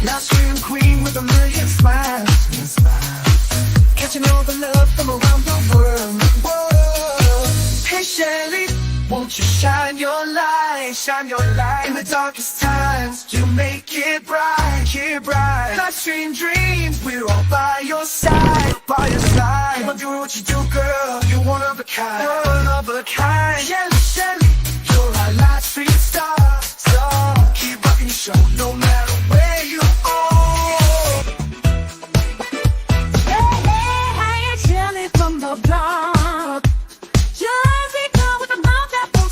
Now scream queen with a million smiles. Catching all the love from around the world. Whoa. Hey Shelly, won't you shine your light? Shine your light in the darkest times. You make it bright, bright. Live stream dreams, we're all by your side, by your side. Keep on doing what you do, girl. You're one of a kind, one of a kind. Shelly, Shelly, you're our live stream star. Keep rocking your show, no matter where you are. Hey, hey, Shelly from the block. Jersey girl with a mouth that won't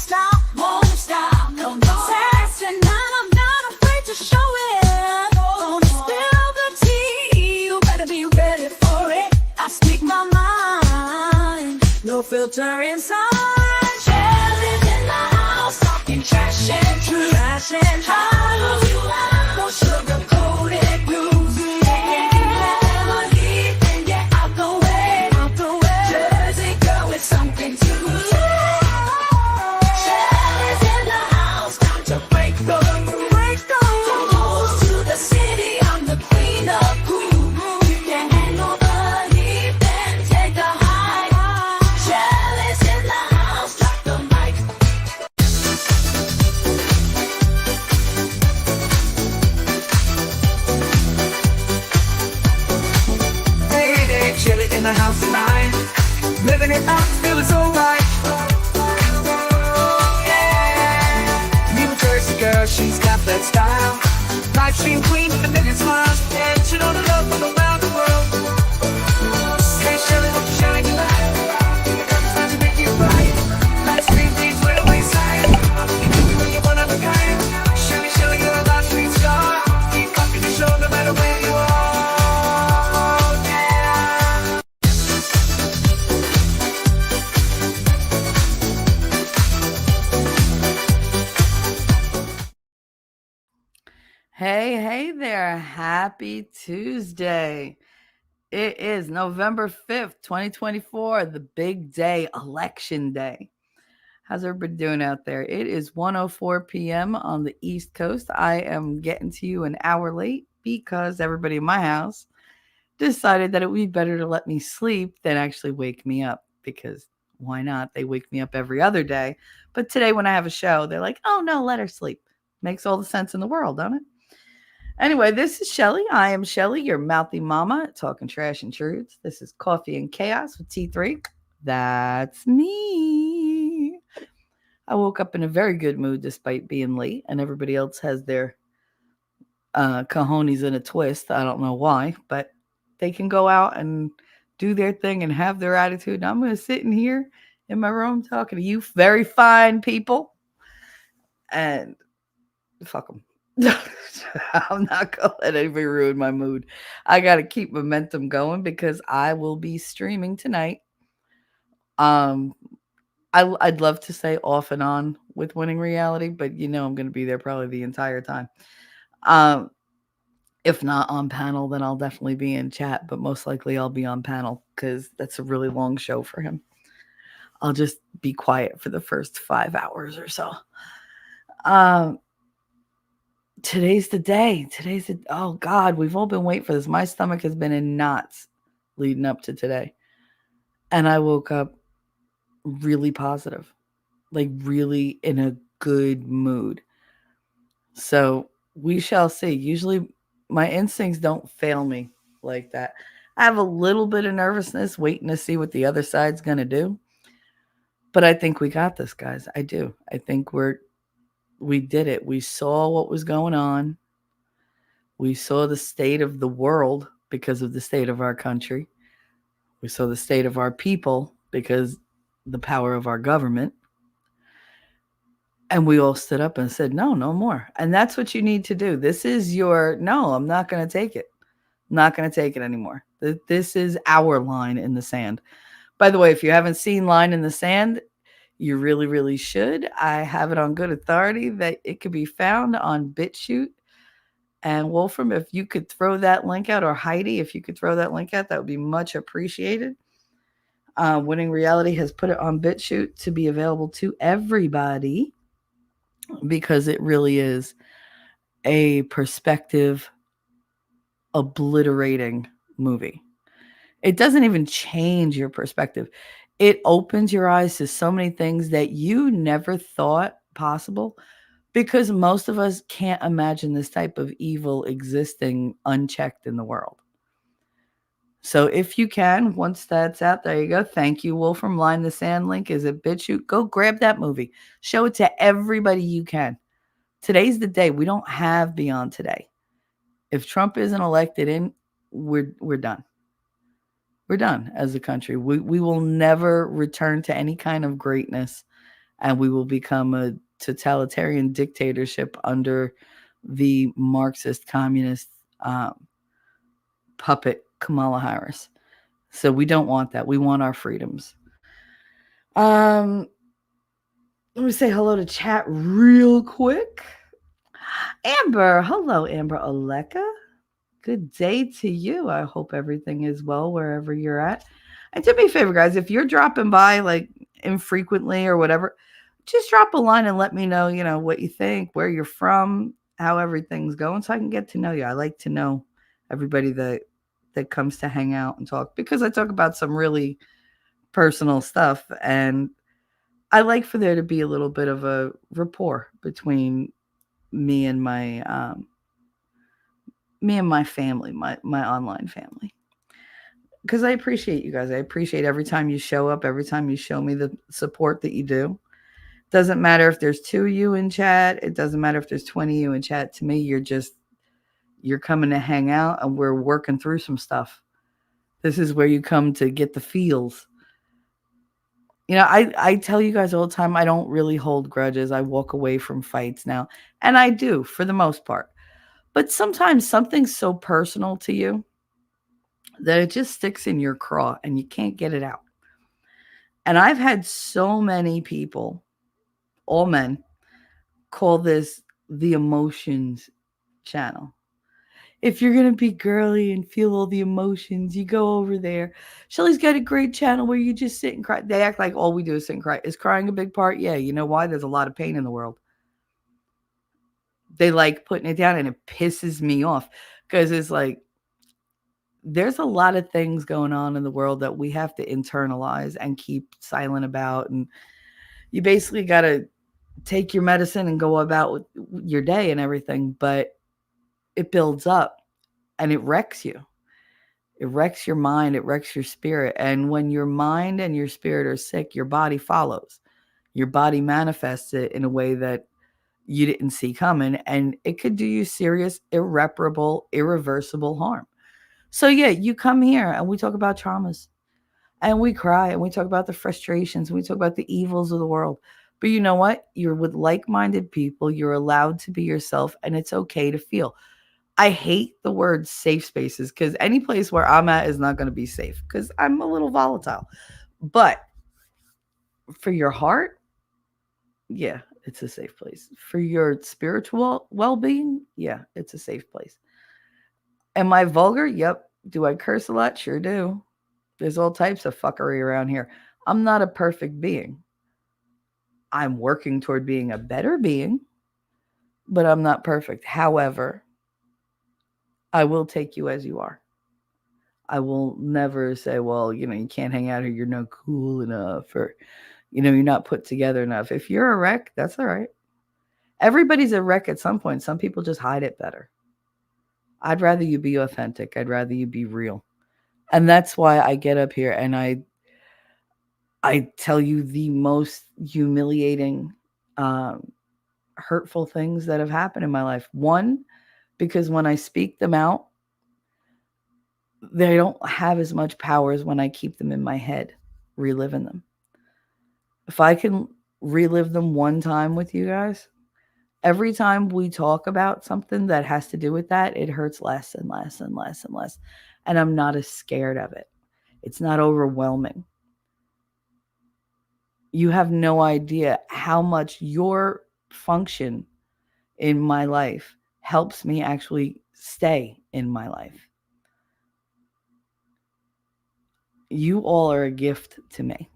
stop, no, no. Sassy, and I'm not afraid to show it. Gonna spill the tea, you better be ready for it. I speak my mind, no filter inside. Shelly's in the house, talking trash and truth. Trash and truth. No sugar-coated grooves. Jersey girl with something to lose. Shelly's in the house, time to break the rules. From halls to the city, I'm the queen of groove. You can handle the heat, then take the high. Shelly's in the house, drop the mic. Hey, Shelly in the house tonight. Living it up, feeling so right. Yeah. New Jersey girl, she's got that style. Live stream queen with a million smiles. And she know the love from around the world. Hey Shelly, won't you shine your light? It's time to make it right. Live stream dreams, we're the wayside. You're one of a kind. Shelly, Shelly, you're a live stream star. Keep rocking the show no matter where you are. Hey there. Happy Tuesday. It is November 5th, 2024, the big day, election day. How's everybody doing out there? It is 1:04 p.m. on the East Coast. I am getting to you an hour late because everybody in my house decided that it would be better to let me sleep than actually wake me up, because why not? They wake me up every other day. But today when I have a show, they're like, oh no, let her sleep. Makes all the sense in the world, don't it? Anyway, this is Shelly. I am Shelly, your mouthy mama, talking trash and truths. This is Coffee and Chaos with T3. That's me. I woke up in a very good mood despite being late, and everybody else has their cojones in a twist. I don't know why, but they can go out and do their thing and have their attitude. And I'm going to sit in here in my room talking to you very fine people, and fuck them. I'm not going to let anybody ruin my mood. I got to keep momentum going because I will be streaming tonight. I'd love to say off and on with Winning Reality, but I'm going to be there probably the entire time. If not on panel, then I'll definitely be in chat, but most likely I'll be on panel because that's a really long show for him. I'll just be quiet for the first 5 hours or so. Today's the day. Oh God, we've all been waiting for this. My stomach has been in knots leading up to today. And I woke up really positive, like really in a good mood. So we shall see. Usually my instincts don't fail me like that. I have a little bit of nervousness waiting to see what the other side's going to do. But I think we got this, guys. I do. I think we did it. We saw what was going on. We saw the state of the world because of the state of our country. We saw the state of our people because the power of our government. And we all stood up and said, no more. And that's what you need to do. This is no, I'm not going to take it. I'm not going to take it anymore. This is our line in the sand. By the way, if you haven't seen Line in the Sand, you really, really should. I have it on good authority that it could be found on BitChute. And Wolfram, if you could throw that link out, or Heidi, if you could throw that link out, that would be much appreciated. Winning Reality has put it on BitChute to be available to everybody because it really is a perspective obliterating movie. It doesn't even change your perspective. It opens your eyes to so many things that you never thought possible, because most of us can't imagine this type of evil existing unchecked in the world. So if you can, once that's out, there you go. Thank you, Wolf from Line the Sand. Link is at BitChute. Go grab that movie. Show it to everybody you can. Today's the day. We don't have beyond today. If Trump isn't elected in, we're done. We're done as a country. We will never return to any kind of greatness, and we will become a totalitarian dictatorship under the Marxist communist puppet Kamala Harris. So we don't want that. We want our freedoms. Let me say hello to chat real quick. Amber, hello, Amber Aleka. Good day to you. I hope everything is well wherever you're at. And do me a favor, guys, if you're dropping by like infrequently or whatever, just drop a line and let me know, what you think, where you're from, how everything's going, so I can get to know you. I like to know everybody that comes to hang out and talk, because I talk about some really personal stuff, and I like for there to be a little bit of a rapport between me and my family, my online family. Because I appreciate you guys. I appreciate every time you show up, every time you show me the support that you do. Doesn't matter if there's 2 of you in chat. It doesn't matter if there's 20 of you in chat. To me, you're coming to hang out, and we're working through some stuff. This is where you come to get the feels. I tell you guys all the time, I don't really hold grudges. I walk away from fights now. And I do, for the most part. But sometimes something's so personal to you that it just sticks in your craw and you can't get it out. And I've had so many people, all men, call this the emotions channel. If you're going to be girly and feel all the emotions, you go over there. Shelly's got a great channel where you just sit and cry. They act like all we do is sit and cry. Is crying a big part? Yeah. You know why? There's a lot of pain in the world. They like putting it down, and it pisses me off, because it's like, there's a lot of things going on in the world that we have to internalize and keep silent about. And you basically got to take your medicine and go about your day and everything. But it builds up and it wrecks you. It wrecks your mind. It wrecks your spirit. And when your mind and your spirit are sick, your body follows. Your body manifests it in a way that you didn't see coming. And it could do you serious, irreparable, irreversible harm. So yeah, you come here and we talk about traumas, and we cry, and we talk about the frustrations, and we talk about the evils of the world. But you know what? You're with like-minded people. You're allowed to be yourself, and it's okay to feel. I hate the word safe spaces, because any place where I'm at is not going to be safe, because I'm a little volatile. But for your heart, yeah, it's a safe place. For your spiritual well-being, yeah, it's a safe place. Am I vulgar? Yep. Do I curse a lot? Sure do. There's all types of fuckery around here. I'm not a perfect being. I'm working toward being a better being, but I'm not perfect. However, I will take you as you are. I will never say, well, you can't hang out here. You're not cool enough, or, you're not put together enough. If you're a wreck, that's all right. Everybody's a wreck at some point. Some people just hide it better. I'd rather you be authentic. I'd rather you be real. And that's why I get up here and I tell you the most humiliating, hurtful things that have happened in my life. One, because when I speak them out, they don't have as much power as when I keep them in my head, reliving them. If I can relive them one time with you guys, every time we talk about something that has to do with that, it hurts less and less and less and less. And I'm not as scared of it. It's not overwhelming. You have no idea how much your function in my life helps me actually stay in my life. You all are a gift to me.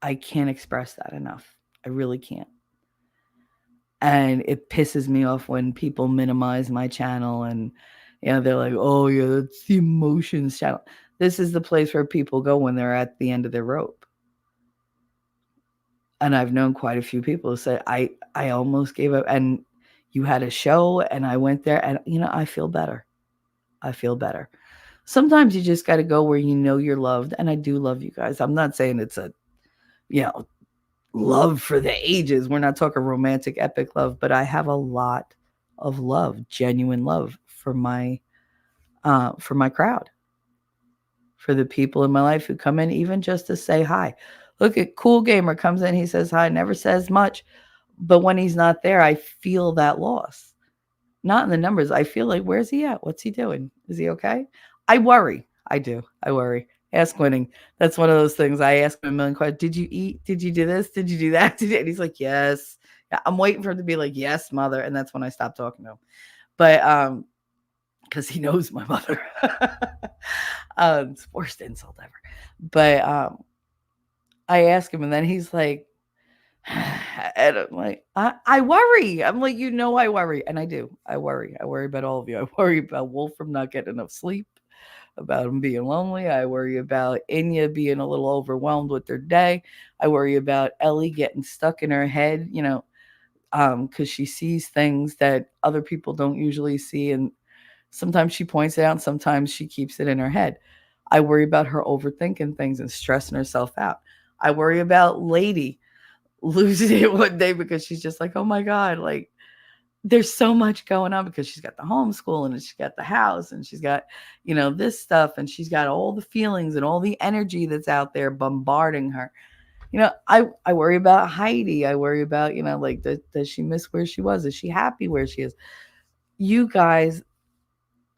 I can't express that enough. I really can't. And it pisses me off when people minimize my channel and, They're like, oh yeah, that's the emotions channel. This is the place where people go when they're at the end of their rope. And I've known quite a few people who said, I almost gave up, and you had a show and I went there, and I feel better. I feel better. Sometimes you just got to go where you know you're loved, and I do love you guys. I'm not saying it's a, love for the ages. We're not talking romantic epic love, but I have a lot of love, genuine love for my crowd, for the people in my life who come in even just to say hi. Look at Cool Gamer comes in, he says hi, never says much, but when he's not there, I feel that loss. Not in the numbers. I feel like, where's he at? What's he doing? Is he okay? I worry. I do. I worry. Ask Winning. That's one of those things. I ask him a million questions. Did you eat? Did you do this? Did you do that? And he's like, yes. Yeah, I'm waiting for him to be like, yes, mother. And that's when I stop talking to him. But because he knows my mother. It's the worst insult ever. But I ask him, and then he's like, and I'm like, I worry. I'm like, I worry. And I do. I worry. I worry about all of you. I worry about Wolfram not getting enough sleep, about him being lonely. I worry about Inya being a little overwhelmed with their day. I worry about Ellie getting stuck in her head, because she sees things that other people don't usually see. And sometimes she points it out, and sometimes she keeps it in her head. I worry about her overthinking things and stressing herself out. I worry about Lady losing it one day because she's just like, oh my God, like there's so much going on, because she's got the homeschool and she's got the house and she's got, this stuff, and she's got all the feelings and all the energy that's out there bombarding her. I worry about Heidi. I worry about, like, does she miss where she was? Is she happy where she is? You guys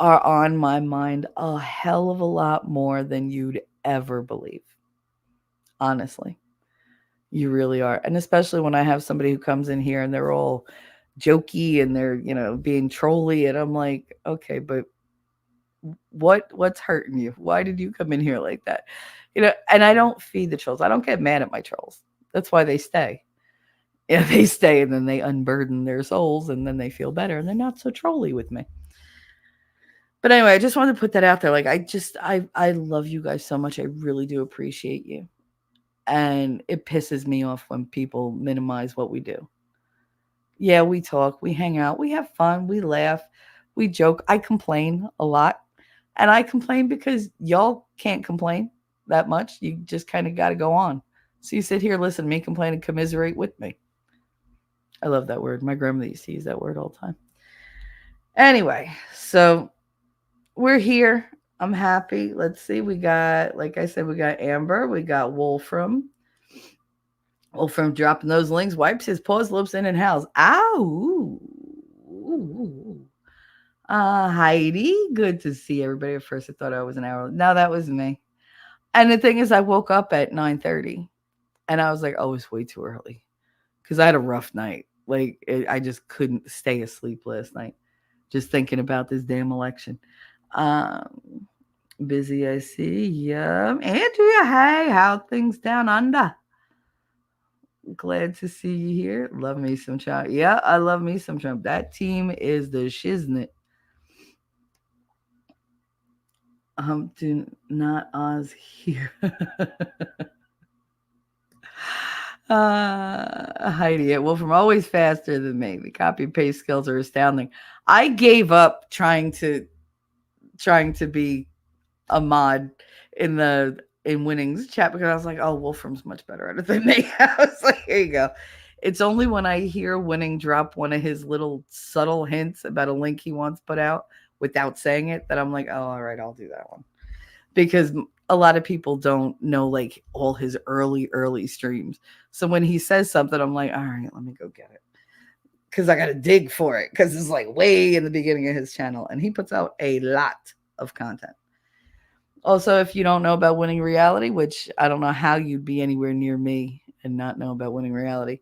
are on my mind a hell of a lot more than you'd ever believe. Honestly. You really are. And especially when I have somebody who comes in here and they're all jokey and they're, being trolly. And I'm like, okay, but what's hurting you? Why did you come in here like that? And I don't feed the trolls. I don't get mad at my trolls. That's why they stay. Yeah, they stay, and then they unburden their souls, and then they feel better, and they're not so trolly with me. But anyway, I just wanted to put that out there. Like, I love you guys so much. I really do appreciate you. And it pisses me off when people minimize what we do. Yeah, we talk, we hang out, we have fun, we laugh, we joke. I complain a lot. And I complain because y'all can't complain that much. You just kind of got to go on. So you sit here, listen to me complain, and commiserate with me. I love that word. My grandmother used to use that word all the time. Anyway, so we're here. I'm happy. Let's see. We got, like I said, we got Amber. We got Wolfram. Wolfram dropping those links. Wipes his paws, lips in, and howls. Ow. Heidi. Good to see everybody. At first, I thought I was an hour. No, that was me. And the thing is, I woke up at 9:30. And I was like, oh, it's way too early. Because I had a rough night. Like, I just couldn't stay asleep last night. Just thinking about this damn election. Busy, I see. Yeah. Andrea, hey, how things down under? Glad to see you here. Love me some Trump. Yeah, I love me some Trump. That team is the shiznit. Do not Oz here. Heidi, Wolfram always faster than me. The copy and paste skills are astounding. I gave up trying to be a mod in Winning's chat, because I was like, oh, Wolfram's much better at it than me. I was like, here you go. It's only when I hear Winning drop one of his little subtle hints about a link he wants put out without saying it that I'm like, oh, all right, I'll do that one. Because a lot of people don't know, like, all his early streams. So when he says something, I'm like, all right, let me go get it. Because I got to dig for it, because it's like way in the beginning of his channel. And he puts out a lot of content. Also, if you don't know about Winning Reality, which I don't know how you'd be anywhere near me and not know about Winning Reality,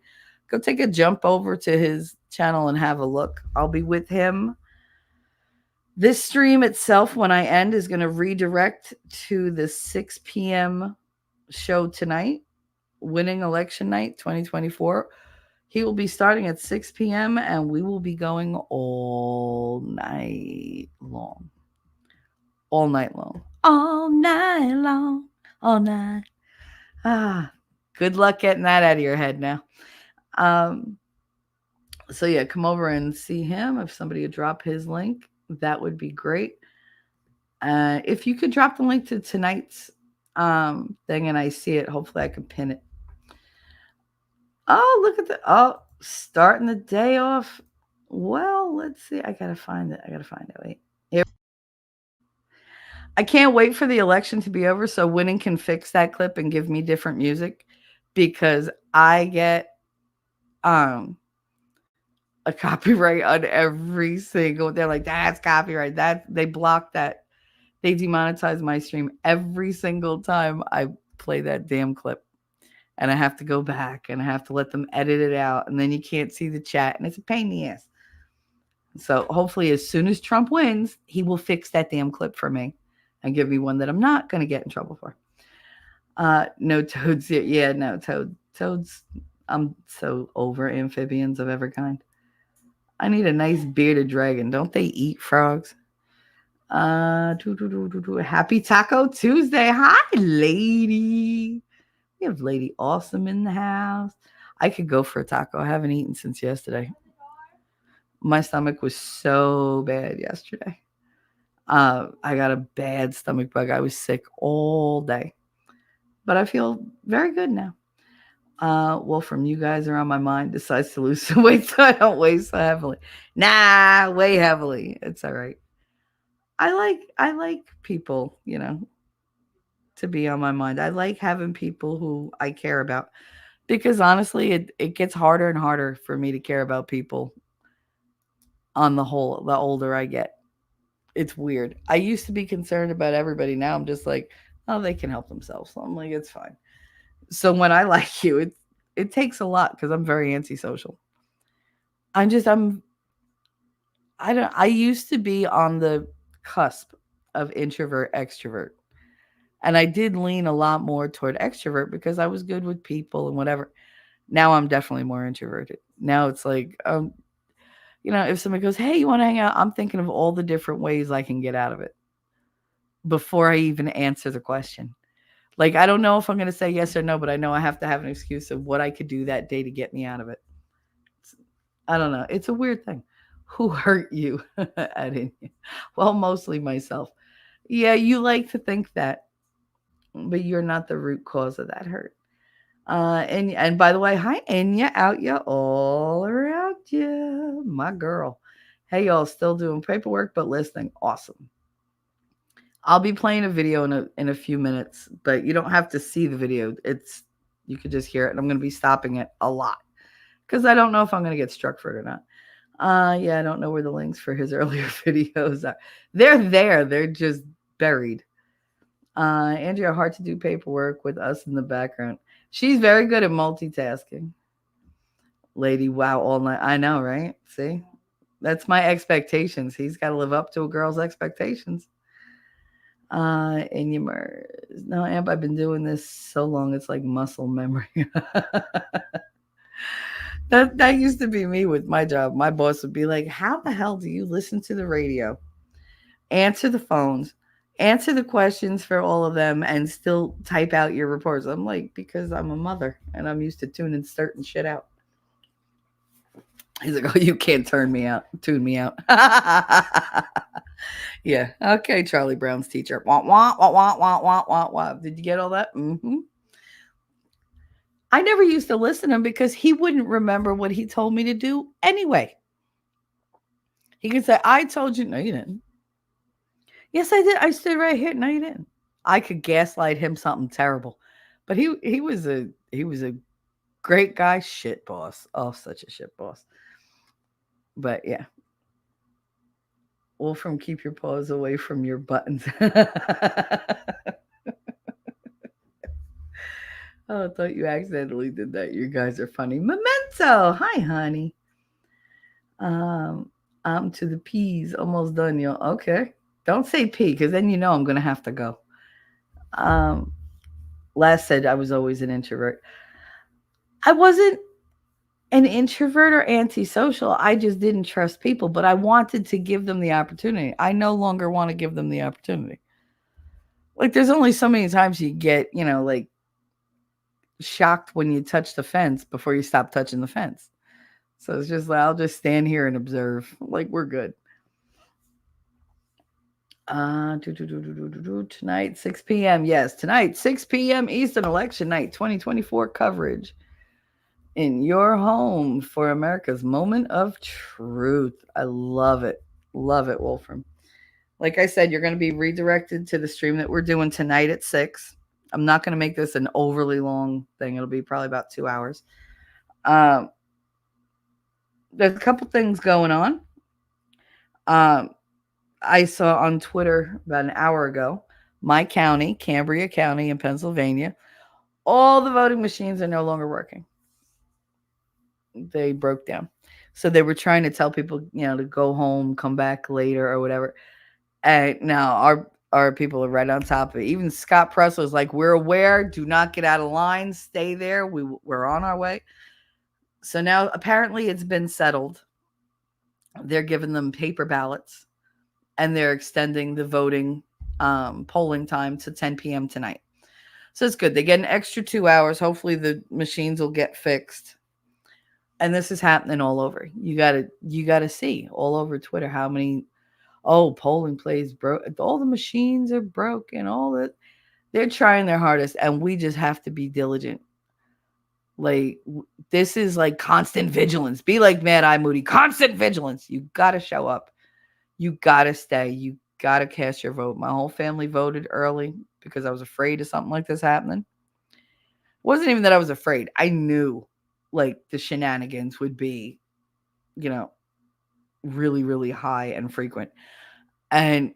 go take a jump over to his channel and have a look. I'll be with him. This stream itself, when I end, is going to redirect to the 6 p.m. show tonight, Winning Election Night 2024. He will be starting at 6 p.m. and we will be going all night long. All night long. All night long. All night. Ah, good luck getting that out of your head now. Um, so yeah, come over and see him. If somebody would drop his link, that would be great. If you could drop the link to tonight's thing and I see it, hopefully I can pin it. Oh, look at starting the day off. Well, let's see. I gotta find it. Wait. Here. I can't wait for the election to be over so Winning can fix that clip and give me different music because I get a copyright on every single. They're like, that's copyright. That they block that. They demonetize my stream every single time I play that damn clip. And I have to go back and I have to let them edit it out. And then you can't see the chat. And it's a pain in the ass. So hopefully as soon as Trump wins, he will fix that damn clip for me and give me one that I'm not going to get in trouble for. No toads. Yeah, no toads. I'm so over amphibians of every kind. I need a nice bearded dragon. Don't they eat frogs? Happy Taco Tuesday. Hi, lady. We have Lady Awesome in the house. I could go for a taco. I haven't eaten since yesterday. My stomach was so bad yesterday. I got a bad stomach bug. I was sick all day. But I feel very good now. Wolfram, you guys are on my mind. Decides to lose some weight so I don't weigh so heavily. Nah, weigh heavily. It's all right. I like people, to be on my mind. I like having people who I care about because honestly, it gets harder and harder for me to care about people on the whole, the older I get. It's weird. I used to be concerned about everybody. Now I'm just like, oh, they can help themselves. So I'm like, it's fine. So when I like you, it takes a lot because I'm very antisocial. I used to be on the cusp of introvert extrovert. And I did lean a lot more toward extrovert because I was good with people and whatever. Now I'm definitely more introverted. Now it's like, if somebody goes, hey, you want to hang out? I'm thinking of all the different ways I can get out of it before I even answer the question. Like, I don't know if I'm going to say yes or no, but I know I have to have an excuse of what I could do that day to get me out of it. I don't know. It's a weird thing. Who hurt you? I didn't. Well, mostly myself. Yeah, you like to think that, but you're not the root cause of that hurt. And by the way, hi Enya, out ya all around you, my girl. Hey y'all, still doing paperwork but listening. Awesome. I'll be playing a video in a few minutes, but you don't have to see the video. You could just hear it, and I'm going to be stopping it a lot because I don't know if I'm going to get struck for it or not. Yeah, I don't know where the links for his earlier videos are. They're there. They're just buried. Andrea, hard to do paperwork with us in the background. She's very good at multitasking. Lady, wow, all night. I know, right? See? That's my expectations. He's got to live up to a girl's expectations. And no, Amp, I've been doing this so long, it's like muscle memory. That used to be me with my job. My boss would be like, how the hell do you listen to the radio, answer the phones, answer the questions for all of them, and still type out your reports? I'm like, because I'm a mother and I'm used to tuning certain shit out. He's like, oh, you can't tune me out. Yeah. Okay, Charlie Brown's teacher. Wah, wah, wah, wah, wah, wah, wah, wah. Did you get all that? Mm-hmm. I never used to listen to him because he wouldn't remember what he told me to do anyway. He could say, I told you. No, you didn't. Yes, I did. I stood right here. No, you didn't. I could gaslight him something terrible. But he was a great guy, shit boss. Oh, such a shit boss. But yeah. Wolfram, keep your paws away from your buttons. Oh, I thought you accidentally did that. You guys are funny. Memento. Hi, honey. I'm to the P's. Almost done, y'all. Okay. Don't say P, because then you know I'm going to have to go. Last said I was always an introvert. I wasn't an introvert or antisocial. I just didn't trust people, but I wanted to give them the opportunity. I no longer want to give them the opportunity. Like, there's only so many times you get, like, shocked when you touch the fence before you stop touching the fence. So it's just like, I'll just stand here and observe. Like, we're good. Tonight, 6 p.m. Yes, tonight, 6 p.m. Eastern Election Night 2024 coverage in your home for America's moment of truth. I love it. Love it, Wolfram. Like I said, you're going to be redirected to the stream that we're doing tonight at 6. I'm not going to make this an overly long thing. It'll be probably about 2 hours. There's a couple things going on. I saw on Twitter about an hour ago, my county, Cambria County in Pennsylvania, all the voting machines are no longer working. They broke down. So they were trying to tell people, to go home, come back later or whatever. And now our people are right on top of it. Even Scott Press was like, we're aware, do not get out of line, stay there. We're on our way. So now apparently it's been settled. They're giving them paper ballots and they're extending the voting polling time to 10 p.m. tonight. So it's good. They get an extra 2 hours. Hopefully the machines will get fixed. And this is happening all over. You gotta see all over Twitter how many polling plays broke. All the machines are broken. All that. They're trying their hardest, and we just have to be diligent. Like, this is like constant vigilance. Be like Mad Eye Moody. Constant vigilance. You gotta show up. You gotta stay. You gotta cast your vote. My whole family voted early because I was afraid of something like this happening. It wasn't even that I was afraid. I knew, like, the shenanigans would be, really, really high and frequent. And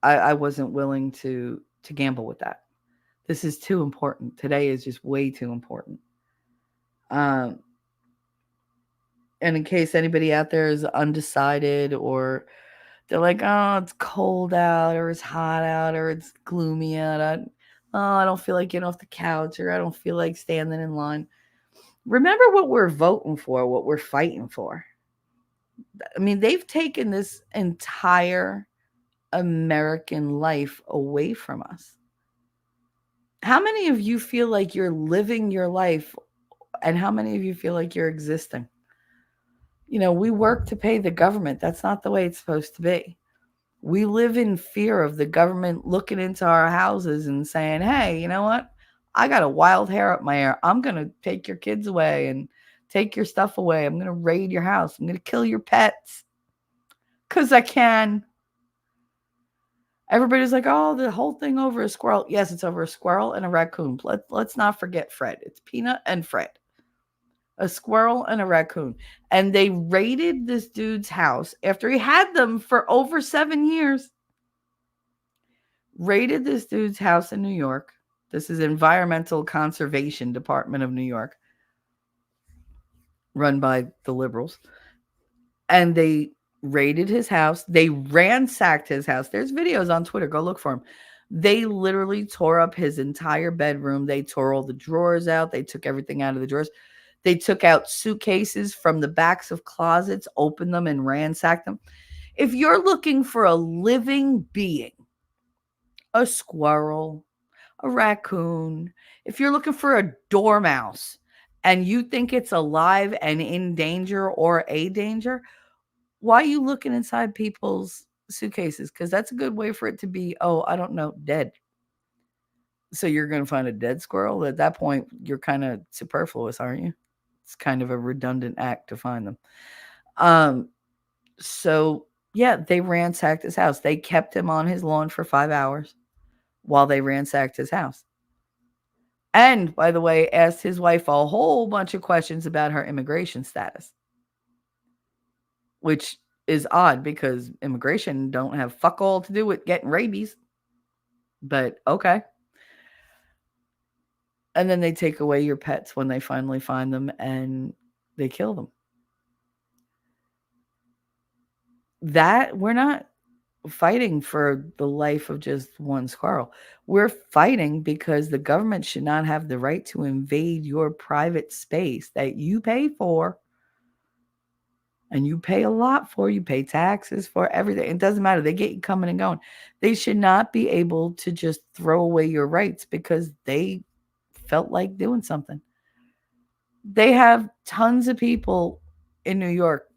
I wasn't willing to gamble with that. This is too important. Today is just way too important. And in case anybody out there is undecided, or they're like, oh, it's cold out, or it's hot out, or it's gloomy out. I don't feel like getting off the couch, or I don't feel like standing in line. Remember what we're voting for, what we're fighting for. I mean, they've taken this entire American life away from us. How many of you feel like you're living your life, and how many of you feel like you're existing? We work to pay the government. That's not the way it's supposed to be. We live in fear of the government looking into our houses and saying, hey, you know what? I got a wild hair up my ear. I'm going to take your kids away and take your stuff away. I'm going to raid your house. I'm going to kill your pets because I can. Everybody's like, oh, the whole thing over a squirrel. Yes, it's over a squirrel and a raccoon. Let's not forget Fred. It's Peanut and Fred. A squirrel and a raccoon. And they raided this dude's house after he had them for over 7 years. Raided this dude's house in New York. This is Environmental Conservation Department of New York, run by the liberals. And they raided his house. They ransacked his house. There's videos on Twitter. Go look for them. They literally tore up his entire bedroom. They tore all the drawers out. They took everything out of the drawers. They took out suitcases from the backs of closets, opened them, and ransacked them. If you're looking for a living being, a squirrel, a raccoon, if you're looking for a dormouse and you think it's alive and in danger or a danger, why are you looking inside people's suitcases? Because that's a good way for it to be, I don't know, dead. So you're going to find a dead squirrel? At that point, you're kind of superfluous, aren't you? It's kind of a redundant act to find them. So, yeah, they ransacked his house. They kept him on his lawn for 5 hours while they ransacked his house. And, by the way, asked his wife a whole bunch of questions about her immigration status, which is odd because immigration don't have fuck all to do with getting rabies. But, okay. And then they take away your pets when they finally find them and they kill them. That, we're not fighting for the life of just one squirrel. We're fighting because the government should not have the right to invade your private space that you pay for And you pay a lot for, you pay taxes for everything. It doesn't matter. They get you coming and going. They should not be able to just throw away your rights because they felt like doing something. They have tons of people in New York,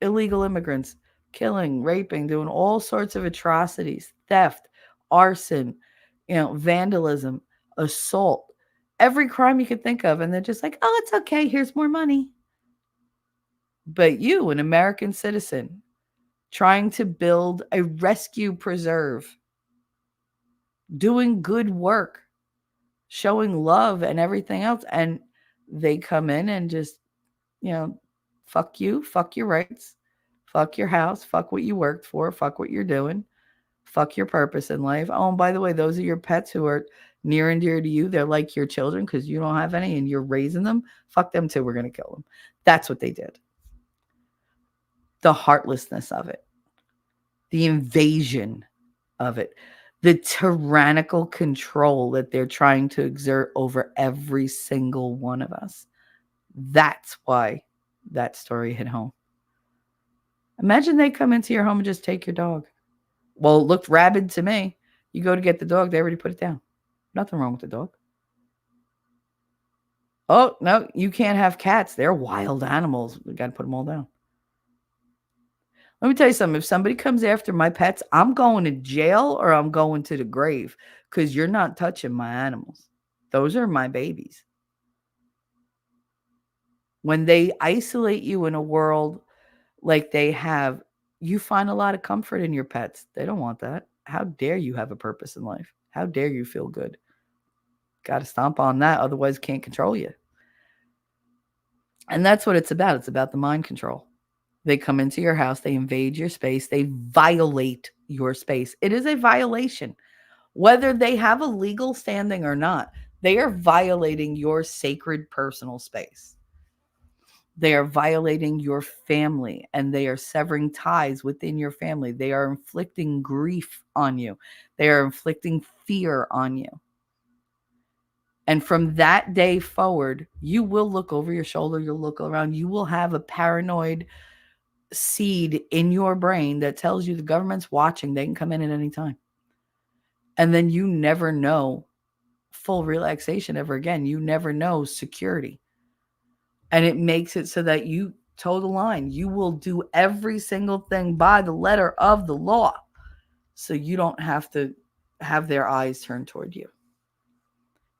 illegal immigrants, killing, raping, doing all sorts of atrocities, theft, arson, vandalism, assault, every crime you could think of. And they're just like, oh, it's okay. Here's more money. But you, an American citizen, trying to build a rescue preserve, doing good work, showing love and everything else. And they come in and just, fuck you, fuck your rights, fuck your house, fuck what you worked for, fuck what you're doing, fuck your purpose in life. Oh, and by the way, those are your pets who are near and dear to you. They're like your children because you don't have any and you're raising them. Fuck them too. We're going to kill them. That's what they did. The heartlessness of it, the invasion of it, the tyrannical control that they're trying to exert over every single one of us. That's why that story hit home. Imagine they come into your home and just take your dog. Well, it looked rabid to me. You go to get the dog, they already put it down. Nothing wrong with the dog. Oh, no, you can't have cats. They're wild animals. We got to put them all down. Let me tell you something. If somebody comes after my pets, I'm going to jail or I'm going to the grave because you're not touching my animals. Those are my babies. When they isolate you in a world like they have, you find a lot of comfort in your pets. They don't want that. How dare you have a purpose in life? How dare you feel good? Got to stomp on that. Otherwise, can't control you. And that's what it's about. It's about the mind control. They come into your house, they invade your space, they violate your space. It is a violation. Whether they have a legal standing or not, they are violating your sacred personal space. They are violating your family and they are severing ties within your family. They are inflicting grief on you. They are inflicting fear on you. And from that day forward, you will look over your shoulder, you'll look around, you will have a paranoid seed in your brain that tells you the government's watching. They can come in at any time. And then you never know full relaxation ever again. You never know security. And it makes it so that you toe the line. You will do every single thing by the letter of the law. So you don't have to have their eyes turned toward you.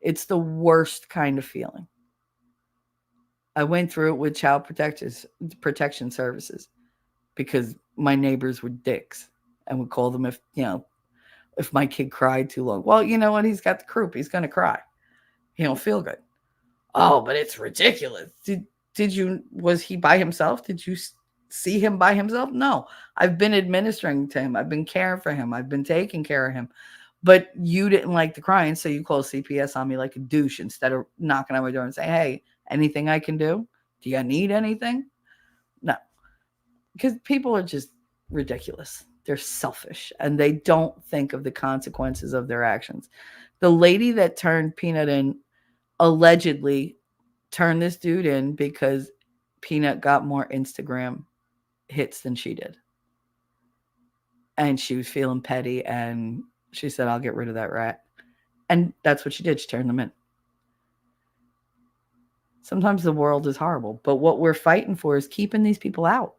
It's the worst kind of feeling. I went through it with child protection services because my neighbors were dicks and would call them if my kid cried too long. Well, you know what? He's got the croup. He's going to cry. He don't feel good. Oh, but it's ridiculous. Was he by himself? Did you see him by himself? No. I've been administering to him. I've been caring for him. I've been taking care of him. But you didn't like the crying, so you called CPS on me like a douche instead of knocking on my door and saying, hey, anything I can do? Do you need anything? No. Because people are just ridiculous. They're selfish, and they don't think of the consequences of their actions. The lady that turned Peanut in allegedly turned this dude in because Peanut got more Instagram hits than she did. And she was feeling petty, and she said, I'll get rid of that rat. And that's what she did. She turned them in. Sometimes the world is horrible, but what we're fighting for is keeping these people out.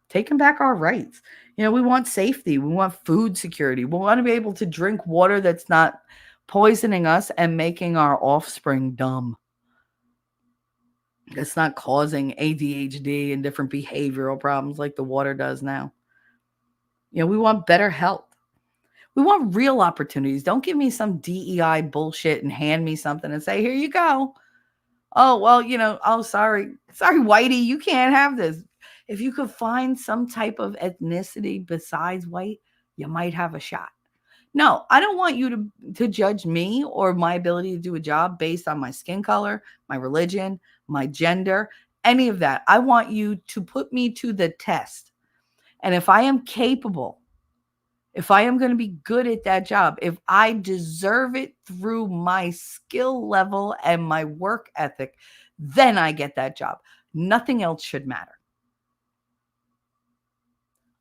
Taking back our rights. We want safety. We want food security. We want to be able to drink water that's not poisoning us and making our offspring dumb. It's not causing ADHD and different behavioral problems like the water does now. We want better health. We want real opportunities. Don't give me some DEI bullshit and hand me something and say, here you go. Oh, well, sorry, Whitey, you can't have this. If you could find some type of ethnicity besides white, you might have a shot. No, I don't want you to judge me or my ability to do a job based on my skin color, my religion, my gender, any of that. I want you to put me to the test. And if I am capable, if I am going to be good at that job, if I deserve it through my skill level and my work ethic, then I get that job. Nothing else should matter.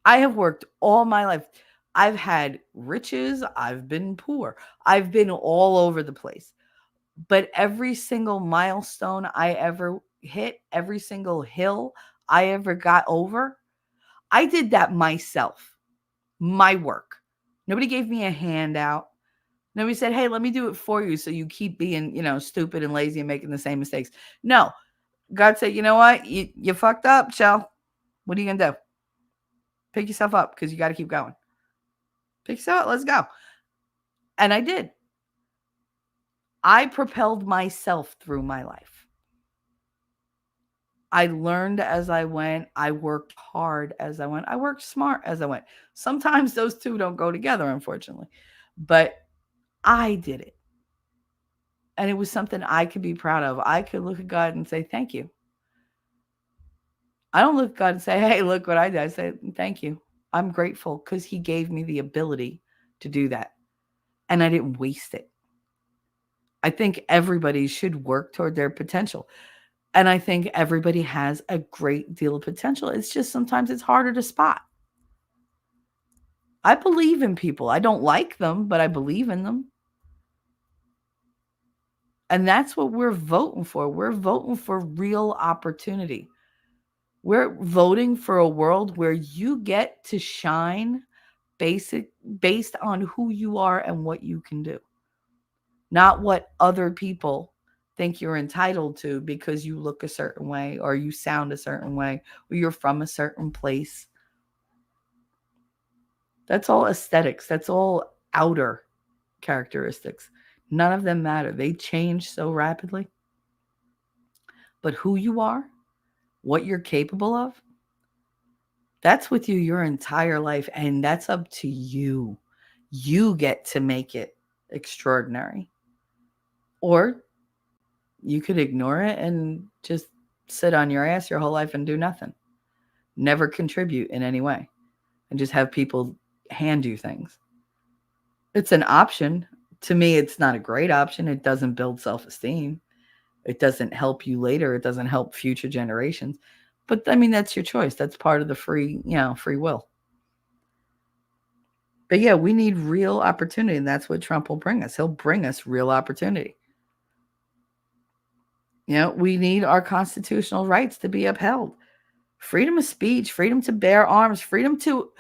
I have worked all my life. I've had riches, I've been poor, I've been all over the place. But every single milestone I ever hit, every single hill I ever got over, I did that myself, my work. Nobody gave me a handout. Nobody said, hey, let me do it for you so you keep being, stupid and lazy and making the same mistakes. No, God said, you know what? You fucked up, Shell. What are you going to do? Pick yourself up because you got to keep going. Pick yourself up. Let's go. And I did. I propelled myself through my life. I learned as I went. I worked hard as I went. I worked smart as I went. Sometimes those two don't go together, unfortunately. But I did it. And it was something I could be proud of. I could look at God and say, thank you. I don't look at God and say, hey, look what I did. I say, thank you. I'm grateful because he gave me the ability to do that. And I didn't waste it. I think everybody should work toward their potential. And I think everybody has a great deal of potential. It's just sometimes it's harder to spot. I believe in people. I don't like them, but I believe in them. And that's what we're voting for. We're voting for real opportunity. We're voting for a world where you get to shine based on who you are and what you can do. Not what other people think you're entitled to because you look a certain way or you sound a certain way or you're from a certain place. That's all aesthetics. That's all outer characteristics. None of them matter. They change so rapidly. But who you are, what you're capable of, that's with you your entire life. And that's up to you. You get to make it extraordinary. Or you could ignore it and just sit on your ass your whole life and do nothing. Never contribute in any way. And just have people hand you things. It's an option. To me, it's not a great option. It doesn't build self-esteem. It doesn't help you later. It doesn't help future generations. But I mean, that's your choice. That's part of the free will. But yeah, we need real opportunity. And that's what Trump will bring us. He'll bring us real opportunity. We need our constitutional rights to be upheld. Freedom of speech, freedom to bear arms, freedom to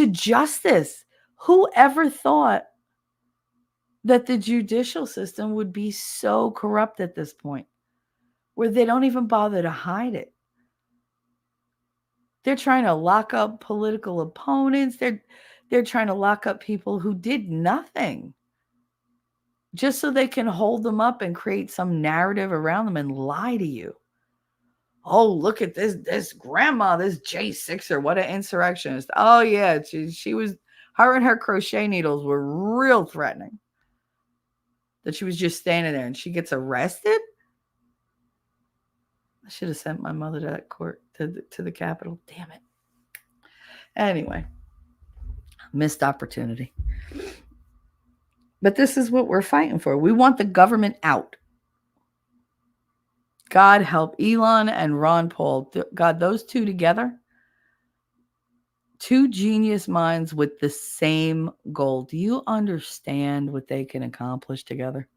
justice. Who ever thought that the judicial system would be so corrupt at this point where they don't even bother to hide it? They're trying to lock up political opponents. They're trying to lock up people who did nothing just so they can hold them up and create some narrative around them and lie to you. Oh, look at this grandma, this J6er, what an insurrectionist. Oh yeah, she was, her and her crochet needles were real threatening. That she was just standing there and she gets arrested. I should have sent my mother to that court, to the Capitol. Damn it. Anyway, missed opportunity. But this is what we're fighting for. We want the government out. God help Elon and Ron Paul. God, those two together, two genius minds with the same goal. Do you understand what they can accomplish together?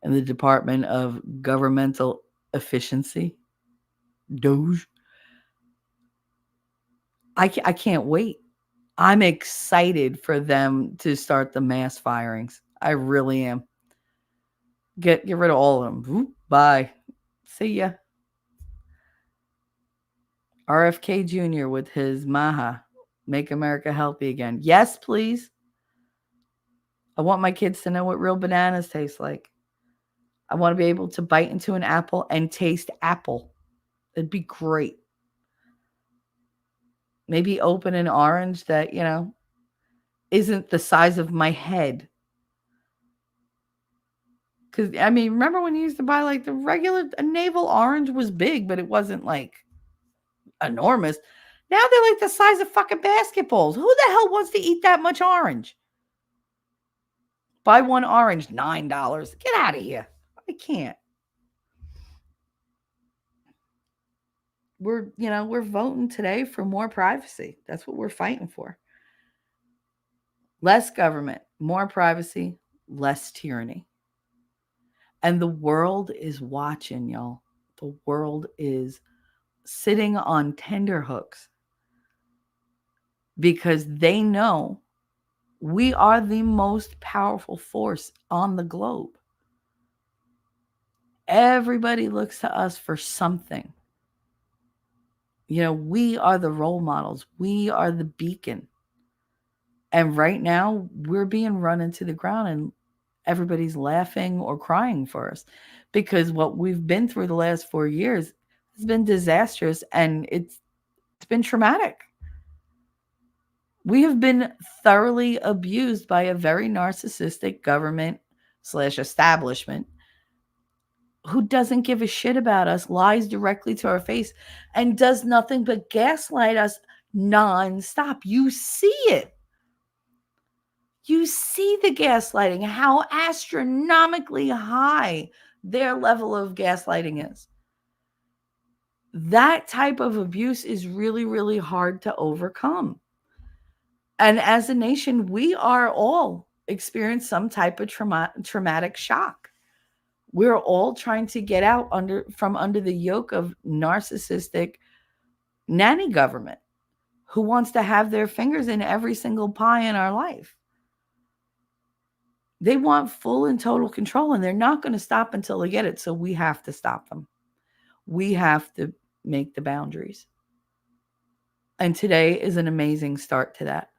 In the Department of Governmental Efficiency, DOGE. I can't wait. I'm excited for them to start the mass firings. I really am. Get rid of all of them. Bye. See ya. RFK Jr. with his Maha. Make America healthy again. Yes, please. I want my kids to know what real bananas taste like. I want to be able to bite into an apple and taste apple. It'd be great. Maybe open an orange that, isn't the size of my head. Because, I mean, remember when you used to buy like the regular, a navel orange was big, but it wasn't like enormous. Now they're like the size of fucking basketballs. Who the hell wants to eat that much orange? Buy one orange, $9. Get out of here. I can't. we're voting today for more privacy. That's what we're fighting for. Less government, more privacy, less tyranny. And the world is watching, y'all. The world is sitting on tenterhooks because they know we are the most powerful force on the globe. Everybody looks to us for something. We are the role models. We are the beacon. And right now, we're being run into the ground and everybody's laughing or crying for us because what we've been through the last 4 years has been disastrous and it's been traumatic. We have been thoroughly abused by a very narcissistic government/establishment who doesn't give a shit about us, lies directly to our face, and does nothing but gaslight us nonstop. You see it. You see the gaslighting, how astronomically high their level of gaslighting is. That type of abuse is really, really hard to overcome. And as a nation, we are all experiencing some type of traumatic shock. We're all trying to get out from under the yoke of narcissistic nanny government who wants to have their fingers in every single pie in our life. They want full and total control, and they're not going to stop until they get it. So we have to stop them. We have to make the boundaries. And today is an amazing start to that.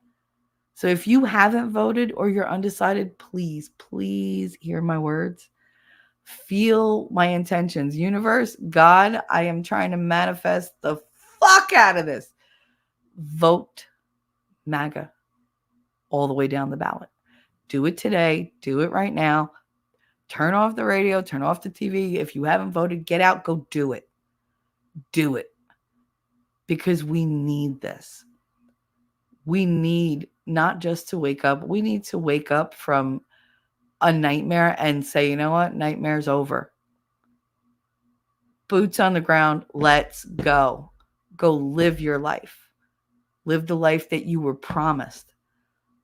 So if you haven't voted or you're undecided, please, please hear my words. Feel my intentions. Universe, God, I am trying to manifest the fuck out of this. Vote MAGA all the way down the ballot. Do it today. Do it right now. Turn off the radio. Turn off the TV. If you haven't voted, get out. Go do it. Do it. Because we need this. We need not just to wake up. We need to wake up from a nightmare and say, you know what? Nightmare's over. Boots on the ground. Let's go. Go live your life. Live the life that you were promised.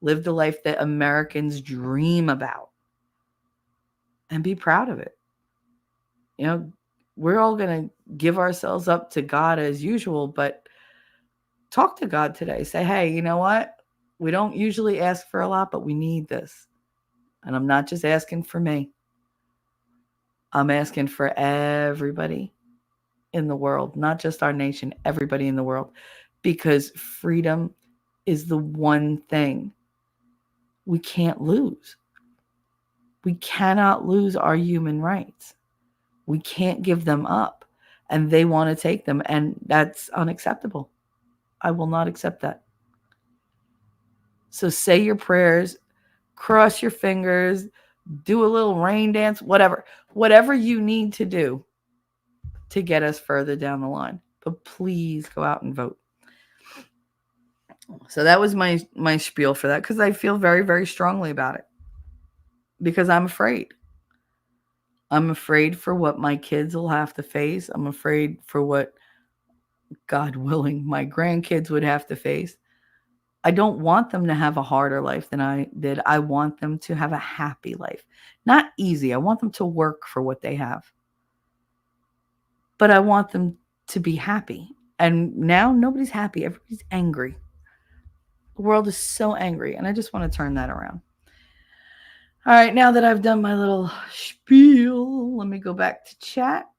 Live the life that Americans dream about. And be proud of it. We're all going to give ourselves up to God as usual, but talk to God today. Say, hey, you know what? We don't usually ask for a lot, but we need this. And I'm not just asking for me. I'm asking for everybody in the world, not just our nation, everybody in the world, because freedom is the one thing we can't lose. We cannot lose our human rights. We can't give them up, and they want to take them, and that's unacceptable. I will not accept that. So say your prayers, cross your fingers, do a little rain dance, whatever you need to do to get us further down the line. But please go out and vote. So that was my spiel for that, because I feel very, very strongly about it. Because I'm afraid. I'm afraid for what my kids will have to face. I'm afraid for what, God willing, my grandkids would have to face. I don't want them to have a harder life than I did. I want them to have a happy life. Not easy. I want them to work for what they have. But I want them to be happy. And now nobody's happy. Everybody's angry. The world is so angry. And I just want to turn that around. All right, now that I've done my little spiel, let me go back to chat.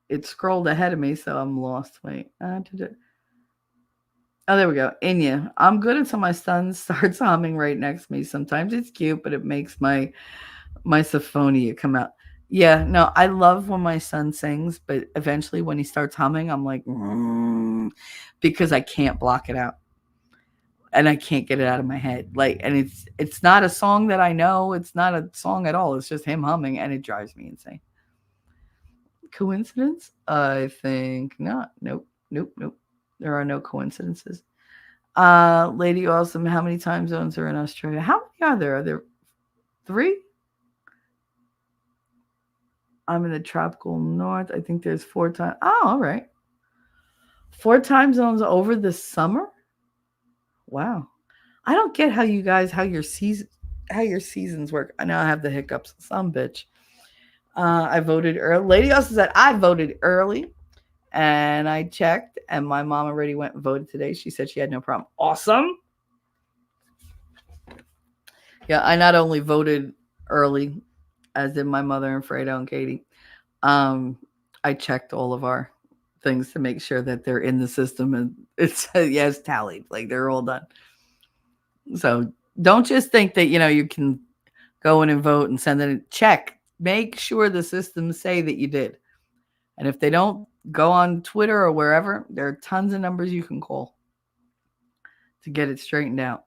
It scrolled ahead of me, so I'm lost. Wait. Oh, there we go. Inya. I'm good until my son starts humming right next to me. Sometimes it's cute, but it makes my symphonia come out. Yeah, no, I love when my son sings, but eventually when he starts humming, I'm like, because I can't block it out. And I can't get it out of my head. And it's not a song that I know. It's not a song at all. It's just him humming, and it drives me insane. Coincidence? I think not. Nope. There are no coincidences. Lady Awesome, how many time zones are in Australia? How many are there? Are there 3? I'm in the tropical north. I think there's 4 times. Oh, all right. 4 time zones over the summer. Wow. I don't get how you guys how your seasons work. I know I have the hiccups. Some bitch. I voted early. Lady also said I voted early, and I checked, and my mom already went and voted today. She said she had no problem. Awesome. Yeah, I not only voted early, as did my mother and Fredo and Katie. Um, I checked all of our things to make sure that they're in the system and it's yes tallied, like they're all done. So don't just think that you can go in and vote and send it in. Check. Make sure the systems say that you did. And if they don't, go on Twitter or wherever. There are tons of numbers you can call to get it straightened out.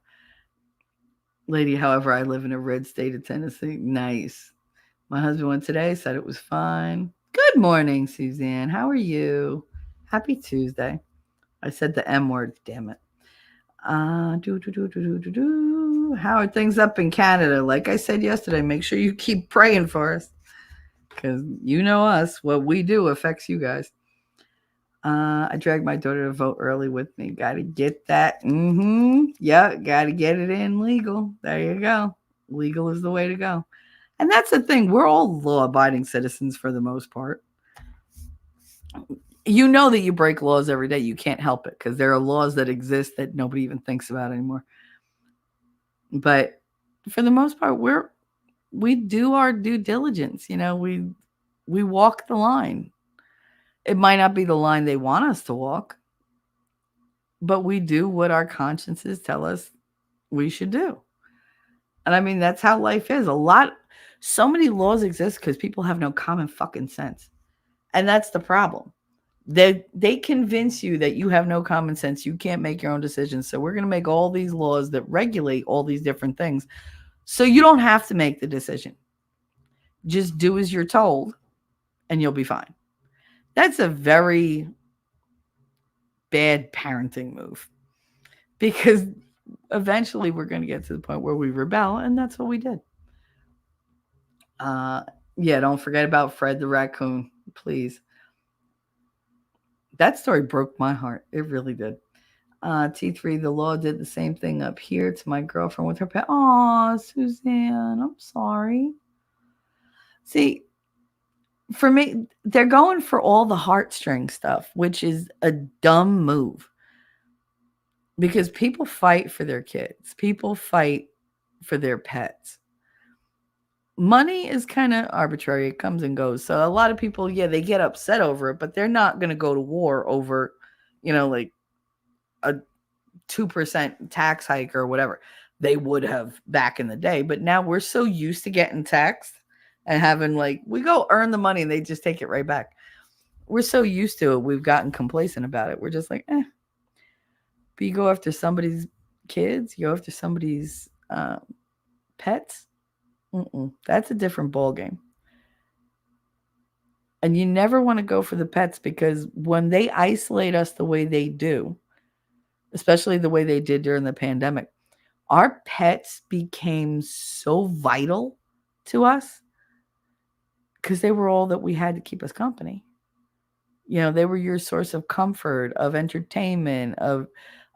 Lady, however, I live in a red state of Tennessee. Nice. My husband went today, said it was fine. Good morning, Suzanne. How are you? Happy Tuesday. I said the M word, damn it. How are things up in Canada? Like I said yesterday, make sure you keep praying for us. Because you know us, what we do affects you guys. I dragged my daughter to vote early with me. Got to get that. Yeah, got to get it in legal. There you go. Legal is the way to go. And that's the thing. We're all law-abiding citizens for the most part. You know that you break laws every day. You can't help it because there are laws that exist that nobody even thinks about anymore. But for the most part, we do our due diligence. We walk the line. It might not be the line they want us to walk, but we do what our consciences tell us we should do. And I mean, that's how life is. So many laws exist because people have no common fucking sense. And that's the problem. They convince you that you have no common sense. You can't make your own decisions. So we're going to make all these laws that regulate all these different things. So you don't have to make the decision. Just do as you're told and you'll be fine. That's a very bad parenting move because eventually we're going to get to the point where we rebel, and that's what we did. Yeah, don't forget about Fred the raccoon, please. That story broke my heart. It really did. T3, the law did the same thing up here to my girlfriend with her pet. Aw, Suzanne, I'm sorry. See, for me, they're going for all the heartstring stuff, which is a dumb move. Because people fight for their kids. People fight for their pets. Money is kind of arbitrary. It comes and goes. So a lot of people, yeah, they get upset over it, but they're not going to go to war over, like a 2% tax hike or whatever. They would have back in the day. But now we're so used to getting taxed and having we go earn the money and they just take it right back. We're so used to it. We've gotten complacent about it. We're just like, eh. But you go after somebody's kids, you go after somebody's pets. That's a different ballgame. And you never want to go for the pets because when they isolate us the way they do, especially the way they did during the pandemic, our pets became so vital to us because they were all that we had to keep us company. They were your source of comfort, of entertainment, of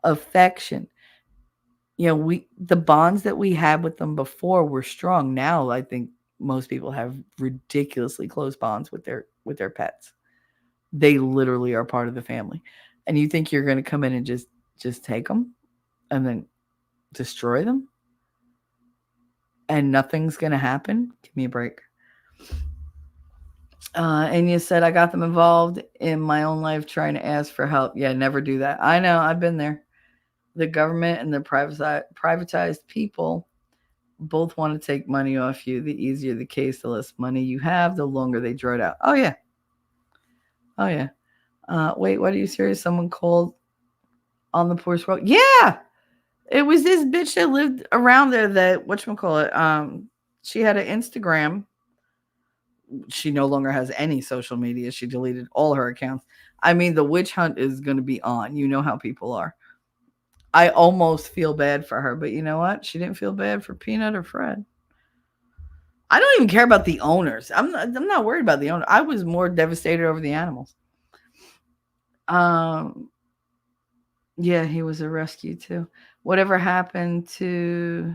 affection. The bonds that we had with them before were strong. Now I think most people have ridiculously close bonds with their pets. They literally are part of the family. And you think you're going to come in and just take them and then destroy them and nothing's going to happen? Give me a break. And you said I got them involved in my own life trying to ask for help. Yeah, never do that. I know, I've been there. The government and the privatized people both want to take money off you. The easier the case, the less money you have, the longer they draw it out. Oh, yeah. Wait, what are you serious? Someone called on the porch road? Yeah! It was this bitch that lived around there that, whatchamacallit, she had an Instagram. She no longer has any social media. She deleted all her accounts. I mean, the witch hunt is going to be on. You know how people are. I almost feel bad for her, but you know what? She didn't feel bad for Peanut or Fred. I don't even care about the owners. I'm not worried about the owner. I was more devastated over the animals. Um, yeah, he was a rescue too. Whatever happened to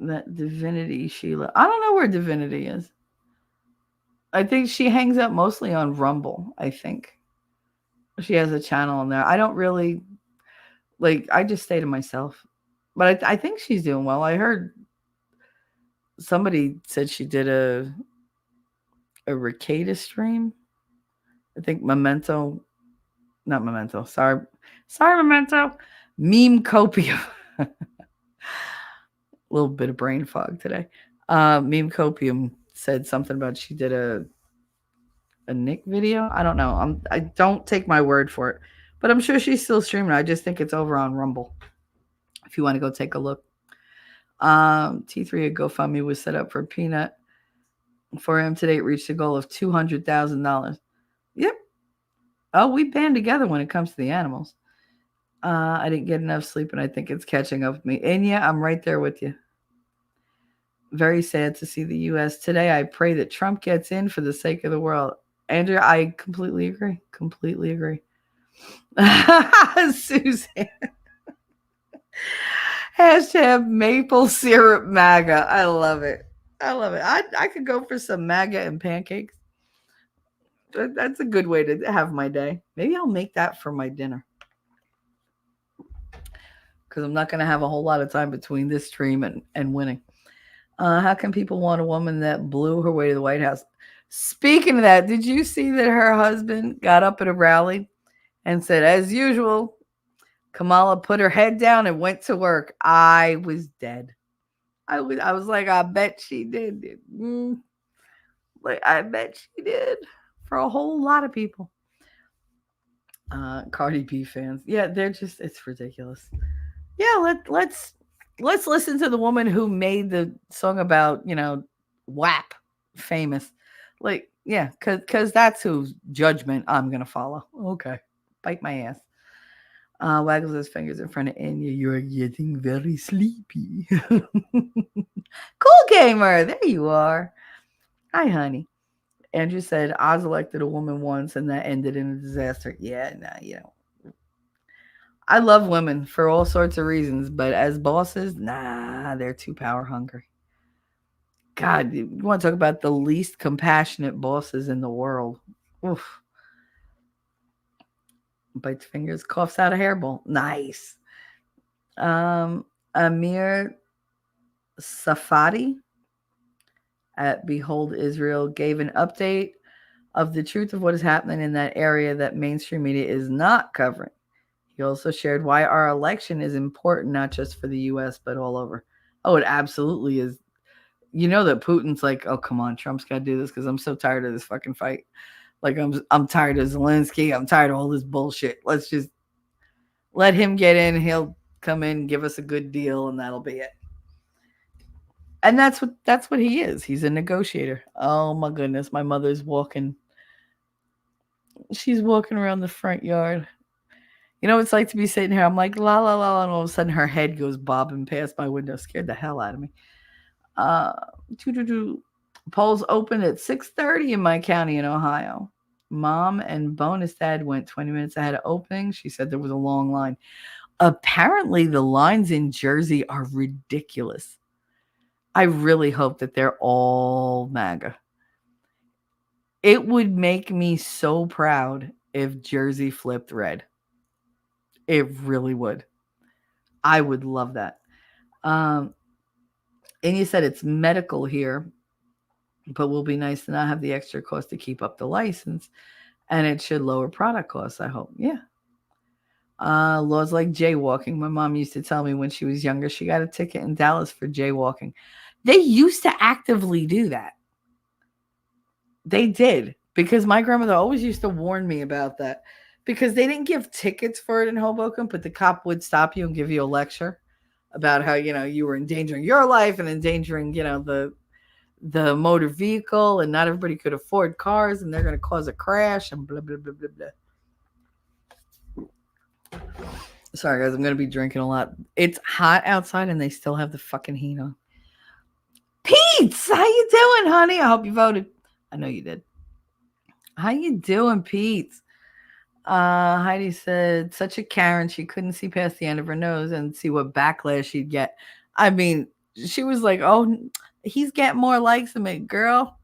that Divinity Sheila? I don't know where Divinity is. I think she hangs out mostly on Rumble. I think she has a channel on there. I don't really like. I just stay to myself. But I think she's doing well. I heard somebody said she did a Ricada stream. I think Memento, not Memento. Sorry, Memento. Meme Copium. A little bit of brain fog today. Meme Copium said something about she did a Nick video. I don't know. I don't take my word for it, but I'm sure she's still streaming. I just think it's over on Rumble. If you want to go take a look. T3 at GoFundMe was set up for Peanut. For him today, it reached a goal of $200,000. Yep. Oh, we band together when it comes to the animals. I didn't get enough sleep, and I think it's catching up with me. And yeah, I'm right there with you. Very sad to see the U.S. today. I pray that Trump gets in for the sake of the world. Andrea, I completely agree. Completely agree. Suzanne. Hashtag maple syrup MAGA. I love it. I love it. I could go for some MAGA and pancakes. That's a good way to have my day. Maybe I'll make that for my dinner. Because I'm not going to have a whole lot of time between this stream and winning. How can people want a woman that blew her way to the White House? Speaking of that, did you see that her husband got up at a rally and said, as usual, Kamala put her head down and went to work? I was dead. I was like, I bet she did. Like, I bet she did. For a whole lot of people. Cardi B fans. Yeah, they're just, it's ridiculous. Yeah, let's listen to the woman who made the song about, WAP famous. Like, yeah, cause that's whose judgment I'm gonna follow. Okay. Bite my ass. Waggles his fingers in front of Anya. You're getting very sleepy. Cool gamer. There you are. Hi, honey. Andrew said, Oz elected a woman once and that ended in a disaster. Yeah, nah, I love women for all sorts of reasons, but as bosses, nah, they're too power hungry. God, you want to talk about the least compassionate bosses in the world. Oof. Bites fingers, coughs out a hairball. Nice. Amir Safadi at Behold Israel gave an update of the truth of what is happening in that area that mainstream media is not covering. He also shared why our election is important, not just for the U.S., but all over. Oh, it absolutely is. You know that Putin's like, oh, come on, Trump's got to do this because I'm so tired of this fucking fight. Like, I'm tired of Zelensky. I'm tired of all this bullshit. Let's just let him get in. He'll come in, give us a good deal, and that'll be it. And that's what he is. He's a negotiator. Oh my goodness, my mother's walking. She's walking around the front yard. You know what it's like to be sitting here. I'm like, la la la, and all of a sudden her head goes bobbing past my window. Scared the hell out of me. Polls open at 6:30 in my county in Ohio. Mom and bonus dad went 20 minutes ahead of opening. She said there was a long line. Apparently, the lines in Jersey are ridiculous. I really hope that they're all MAGA. It would make me so proud if Jersey flipped red. It really would. I would love that. And you said it's medical here, but will be nice to not have the extra cost to keep up the license. And it should lower product costs, I hope. Yeah. Laws like jaywalking. My mom used to tell me when she was younger, she got a ticket in Dallas for jaywalking. They used to actively do that. They did, because my grandmother always used to warn me about that, because they didn't give tickets for it in Hoboken, but the cop would stop you and give you a lecture about how, you were endangering your life and endangering, the motor vehicle, and not everybody could afford cars and they're going to cause a crash and blah, blah, blah, blah, blah. Sorry, guys, I'm going to be drinking a lot. It's hot outside and they still have the fucking heat on. Pete's, how you doing, honey? I hope you voted. I know you did. How you doing, Pete? Heidi said, such a Karen, she couldn't see past the end of her nose and see what backlash she'd get. I mean, she was like, oh, he's getting more likes than me. Girl,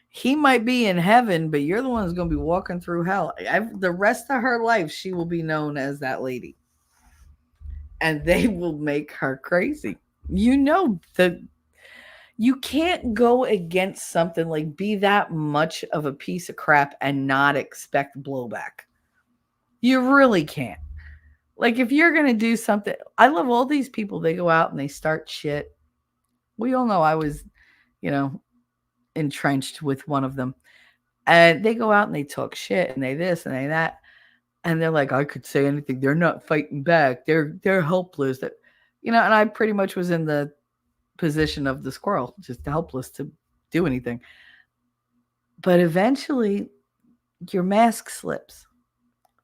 he might be in heaven, but you're the one who's going to be walking through hell. The rest of her life, she will be known as that lady. And they will make her crazy. You know, you can't go against something like be that much of a piece of crap and not expect blowback. You really can't. Like, if you're going to do something, I love all these people. They go out and they start shit. We all know I was, entrenched with one of them. And they go out and they talk shit and they this and they that. And they're like, I could say anything. They're not fighting back. They're helpless. And I pretty much was in the position of the squirrel, just helpless to do anything. But eventually, your mask slips.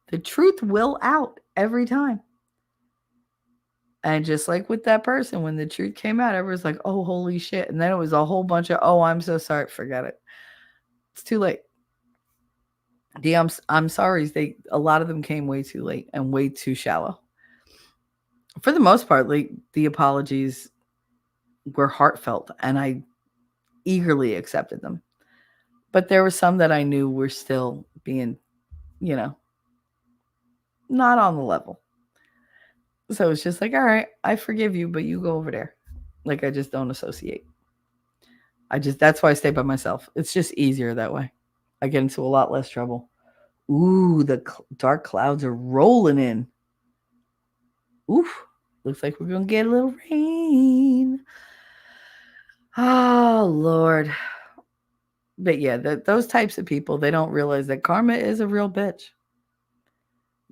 The truth will out every time. And just like with that person, when the truth came out, everyone's like, oh, holy shit. And then it was a whole bunch of, oh, I'm so sorry. Forget it. It's too late. I'm sorry. A lot of them came way too late and way too shallow. For the most part, like, the apologies were heartfelt and I eagerly accepted them. But there were some that I knew were still being, not on the level. So it's just like, all right, I forgive you, but you go over there. Like, I just don't associate. That's why I stay by myself. It's just easier that way. I get into a lot less trouble. Ooh, the dark clouds are rolling in. Oof, looks like we're going to get a little rain. Oh, Lord. But yeah, those types of people, they don't realize that karma is a real bitch.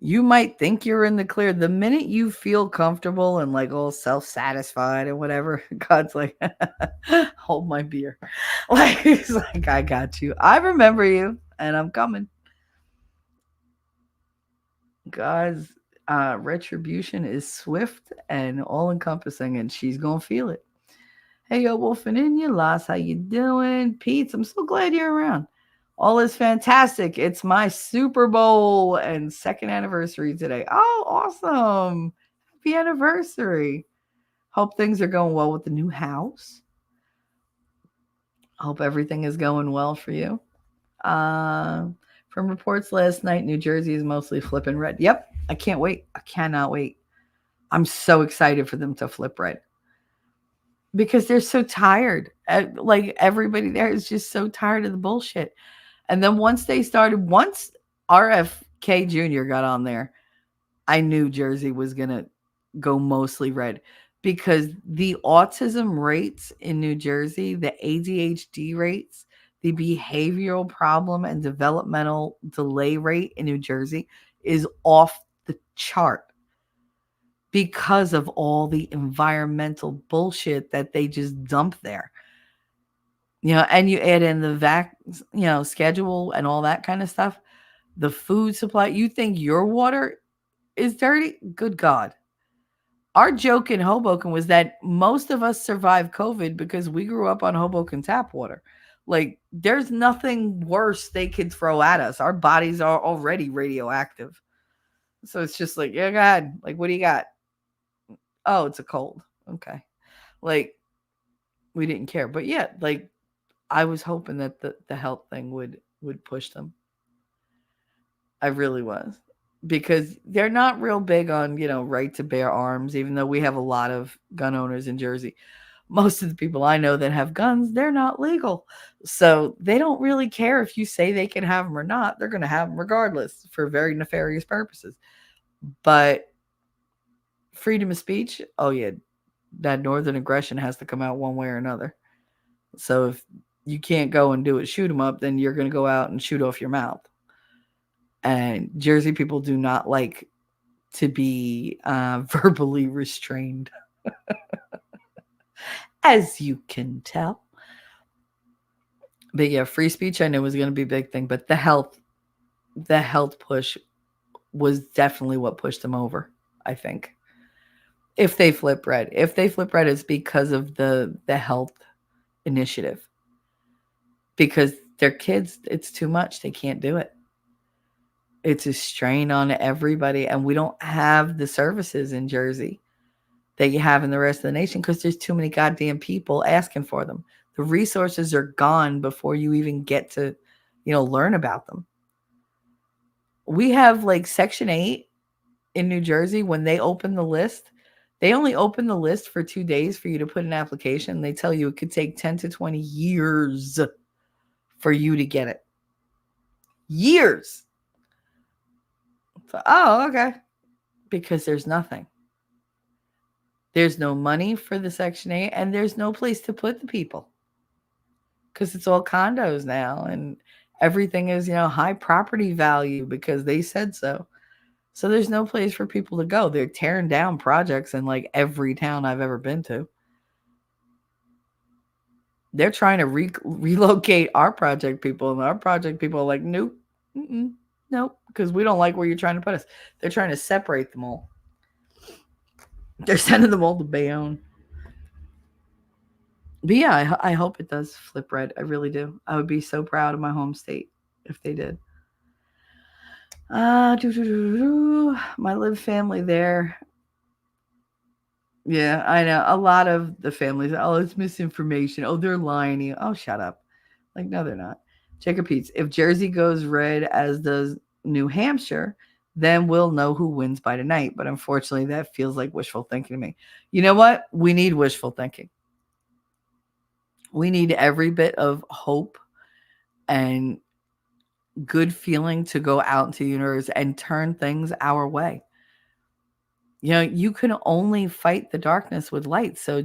You might think you're in the clear. The minute you feel comfortable and like all self-satisfied and whatever, God's like, hold my beer. Like, he's like, I got you. I remember you and I'm coming. God's retribution is swift and all-encompassing, and she's going to feel it. Hey, yo, Wolfing in your loss. How you doing? Pete, I'm so glad you're around. All is fantastic. It's my Super Bowl and 2nd anniversary today. Oh, awesome. Happy anniversary. Hope things are going well with the new house. Hope everything is going well for you. From reports last night, New Jersey is mostly flipping red. Yep, I can't wait. I cannot wait. I'm so excited for them to flip red. Because they're so tired. Like, everybody there is just so tired of the bullshit. And then once RFK Jr. got on there, I knew Jersey was going to go mostly red. Because the autism rates in New Jersey, the ADHD rates, the behavioral problem and developmental delay rate in New Jersey is off the chart. Because of all the environmental bullshit that they just dump there. And you add in the schedule and all that kind of stuff. The food supply. You think your water is dirty? Good God. Our joke in Hoboken was that most of us survived COVID because we grew up on Hoboken tap water. Like, there's nothing worse they could throw at us. Our bodies are already radioactive. So it's just like, yeah, God, like, what do you got? Oh, it's a cold. Okay. Like, we didn't care. But yeah, like, I was hoping that the health thing would push them. I really was. Because they're not real big on, right to bear arms, even though we have a lot of gun owners in Jersey. Most of the people I know that have guns, they're not legal. So they don't really care if you say they can have them or not. They're going to have them regardless for very nefarious purposes. But freedom of speech, oh yeah, that northern aggression has to come out one way or another. So if you can't go and do it, shoot them up, then you're going to go out and shoot off your mouth. And Jersey people do not like to be verbally restrained, as you can tell. But yeah, free speech I knew was going to be a big thing, but the health push was definitely what pushed them over, I think. If they flip red, it's because of the health initiative because their kids, it's too much. They can't do it. It's a strain on everybody. And we don't have the services in Jersey that you have in the rest of the nation because there's too many goddamn people asking for them. The resources are gone before you even get to, learn about them. We have like Section 8 in New Jersey. When they open the list, they only open the list for 2 days for you to put an application. They tell you it could take 10 to 20 years for you to get it. Years. So, oh, okay. Because there's nothing. There's no money for the Section 8 and there's no place to put the people. Because it's all condos now and everything is, high property value because they said so. So there's no place for people to go. They're tearing down projects in like every town I've ever been to. They're trying to relocate our project people, and our project people are like, nope, nope, because we don't like where you're trying to put us. They're trying to separate them all. They're sending them all to Bayonne. But yeah, I hope it does flip red. I really do. I would be so proud of my home state if they did. My live family there. Yeah, I know. A lot of the families, oh, it's misinformation. Oh, they're lying to you. Oh, shut up. Like, no, they're not. Check repeats. If Jersey goes red, as does New Hampshire, then we'll know who wins by tonight. But unfortunately, that feels like wishful thinking to me. You know what? We need wishful thinking. We need every bit of hope and good feeling to go out into the universe and turn things our way. You can only fight the darkness with light. So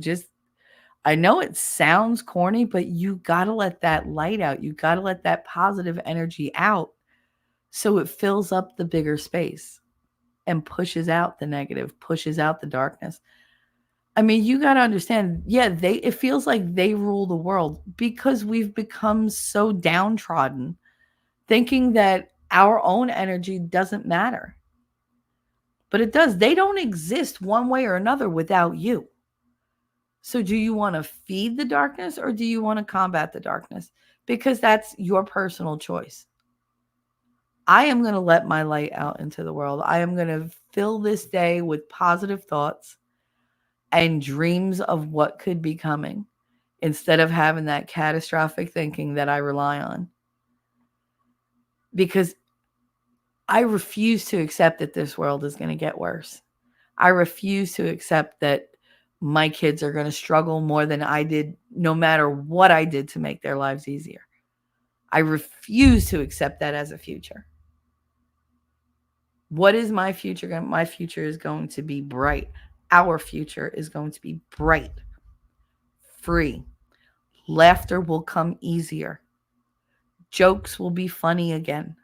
I know it sounds corny, but you got to let that light out. You got to let that positive energy out so it fills up the bigger space and pushes out the negative, pushes out the darkness. I mean, you got to understand, it feels like they rule the world because we've become so downtrodden, thinking that our own energy doesn't matter. But it does. They don't exist one way or another without you. So do you want to feed the darkness or do you want to combat the darkness? Because that's your personal choice. I am going to let my light out into the world. I am going to fill this day with positive thoughts and dreams of what could be coming instead of having that catastrophic thinking that I rely on. Because I refuse to accept that this world is going to get worse. I refuse to accept that my kids are going to struggle more than I did, no matter what I did to make their lives easier. I refuse to accept that as a future. What is my future? My future is going to be bright. Our future is going to be bright, free. Laughter will come easier. Jokes will be funny again.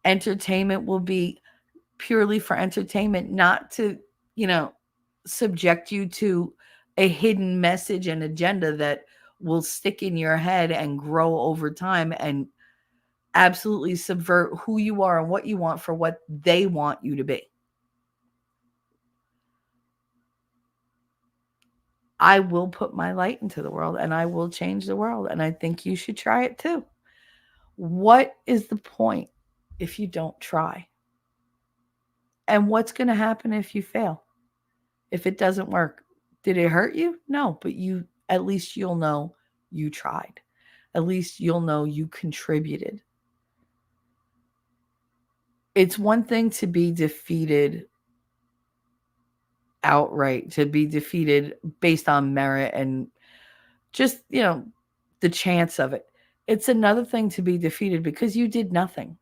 Entertainment will be purely for entertainment, not to, subject you to a hidden message and agenda that will stick in your head and grow over time and absolutely subvert who you are and what you want for what they want you to be. I will put my light into the world and I will change the world. And I think you should try it too. What is the point if you don't try? And what's going to happen if you fail? If it doesn't work? Did it hurt you? No, but at least you'll know you tried. At least you'll know you contributed. It's one thing to be defeated outright, to be defeated based on merit and just, the chance of it. It's another thing to be defeated because you did nothing.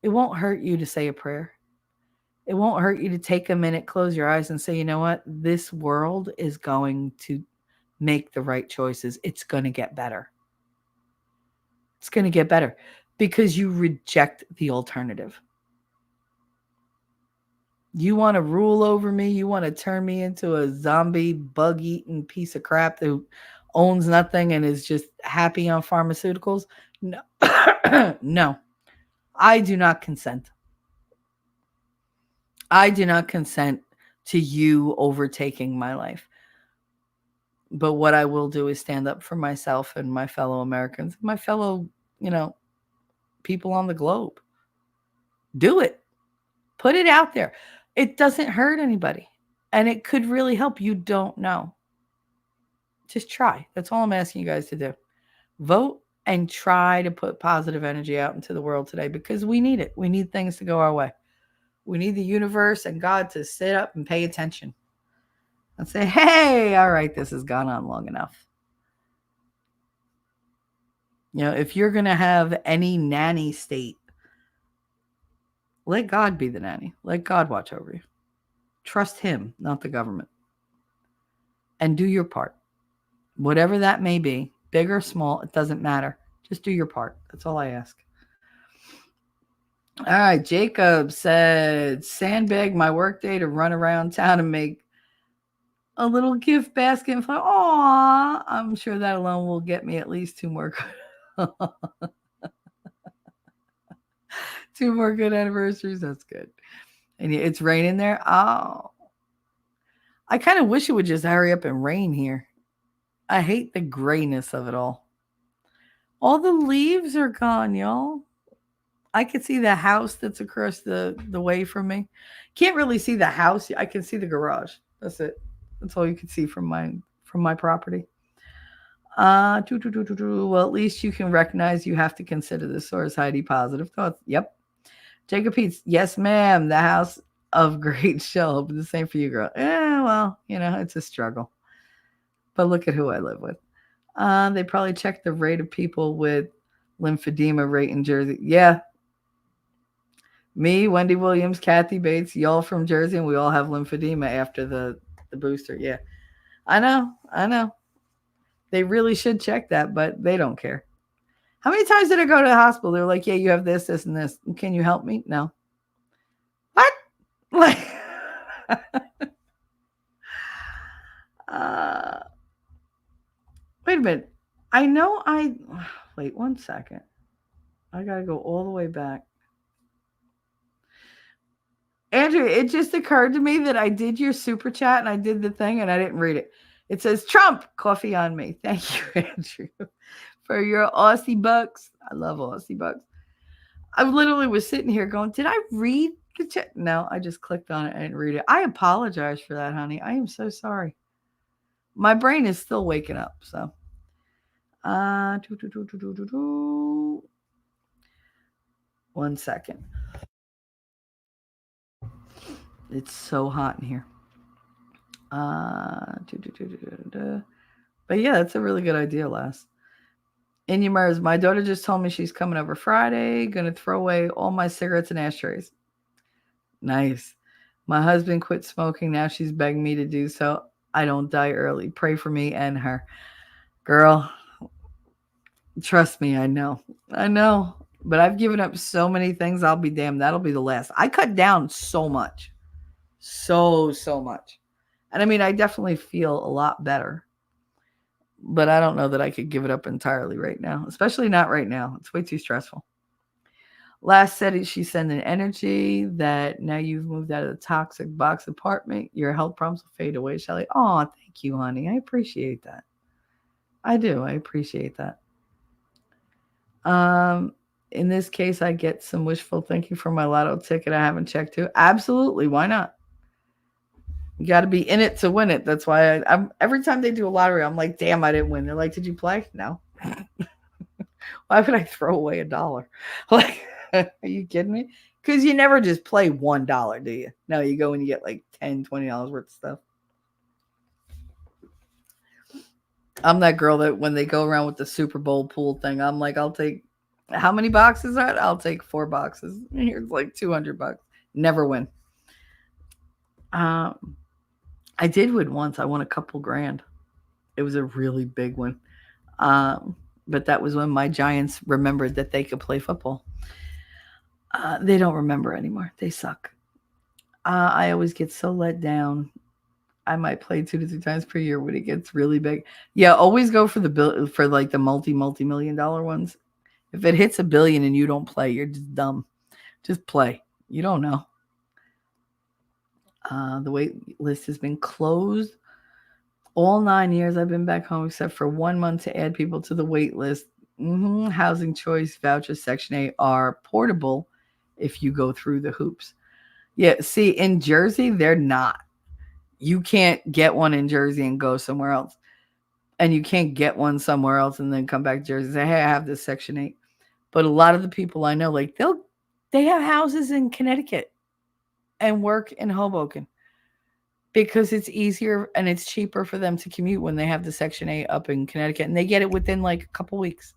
It won't hurt you to say a prayer. It won't hurt you to take a minute, close your eyes and say, you know what? This world is going to make the right choices. It's going to get better. It's going to get better because you reject the alternative. You want to rule over me? You want to turn me into a zombie, bug-eating piece of crap who owns nothing and is just happy on pharmaceuticals? No. No. I do not consent. I do not consent to you overtaking my life. But what I will do is stand up for myself and my fellow Americans, my fellow, people on the globe. Do it. Put it out there. It doesn't hurt anybody. And it could really help. You don't know. Just try. That's all I'm asking you guys to do. Vote and try to put positive energy out into the world today because we need it. We need things to go our way. We need the universe and God to sit up and pay attention and say, hey, all right, this has gone on long enough. If you're going to have any nanny state, let God be the nanny. Let God watch over you. Trust him, not the government. And do your part. Whatever that may be, big or small, it doesn't matter. Just do your part. That's all I ask. All right, Jacob said, sandbag my workday to run around town and make a little gift basket. And aw, I'm sure that alone will get me at least 2 more good anniversaries. That's good. And it's raining there. Oh, I kind of wish it would just hurry up and rain here. I hate the grayness of it all. All the leaves are gone, y'all. I can see the house that's across the way from me. Can't really see the house. I can see the garage. That's it. That's all you can see from my property. Well, at least you can recognize you have to consider this source, Heidi. Positive thoughts. Yep. Jacob Peets. Yes, ma'am. The house of great show. But the same for you, girl. Well, it's a struggle. But look at who I live with. They probably checked the rate of people with lymphedema rate in Jersey. Yeah. Me, Wendy Williams, Kathy Bates, y'all from Jersey, and we all have lymphedema after the booster. Yeah. I know. They really should check that, but they don't care. How many times did I go to the hospital? They were like, yeah, you have this, this, and this. Can you help me? No. What? Like, wait a minute. Wait 1 second. I got to go all the way back. Andrew, it just occurred to me that I did your super chat and I did the thing and I didn't read it. It says, Trump, coffee on me. Thank you, Andrew, for your Aussie bucks. I love Aussie bucks. I literally was sitting here going, did I read the chat? No, I just clicked on it and didn't read it. I apologize for that, honey. I am so sorry. My brain is still waking up, so. 1 second. It's so hot in here. But yeah, that's a really good idea, Les. India Mars, my daughter just told me she's coming over Friday. Gonna throw away all my cigarettes and ashtrays. Nice. My husband quit smoking. Now she's begging me to do so. I don't die early. Pray for me and her. Girl, trust me, I know. But I've given up so many things. I'll be damned. That'll be the last. I cut down so much. So much. And I mean, I definitely feel a lot better. But I don't know that I could give it up entirely right now. Especially not right now. It's way too stressful. Last said she's sending energy that now you've moved out of the toxic box apartment. Your health problems will fade away, Shelly. Oh, thank you, honey. I appreciate that. I do. I appreciate that. In this case, I get some wishful thinking for my lotto ticket I haven't checked to. Absolutely. Why not? You got to be in it to win it. That's why I'm every time they do a lottery, I'm like, damn, I didn't win. They're like, did you play? No. Why would I throw away $1? Like, are you kidding me? Because you never just play $1, do you? No, you go and you get like $10, $20 worth of stuff. I'm that girl that when they go around with the Super Bowl pool thing, I'm like, I'll take, how many boxes are it? I'll take 4 boxes. Here's like $200. Never win. I did win once. I won a couple grand. It was a really big one. But that was when my Giants remembered that they could play football. They don't remember anymore. They suck. I always get so let down. I might play 2 to 3 times per year when it gets really big. Yeah, always go for the multi-million dollar ones. If it hits $1 billion and you don't play, you're just dumb. Just play. You don't know. The wait list has been closed. All 9 years I've been back home, except for 1 month to add people to the wait list. Housing choice vouchers Section 8 are portable if you go through the hoops. Yeah, see, in Jersey, they're not. You can't get one in Jersey and go somewhere else. And you can't get one somewhere else and then come back to Jersey and say, hey, I have this Section 8. But a lot of the people I know, like they have houses in Connecticut and work in Hoboken because it's easier and it's cheaper for them to commute when they have the Section 8 up in Connecticut, and they get it within like a couple weeks.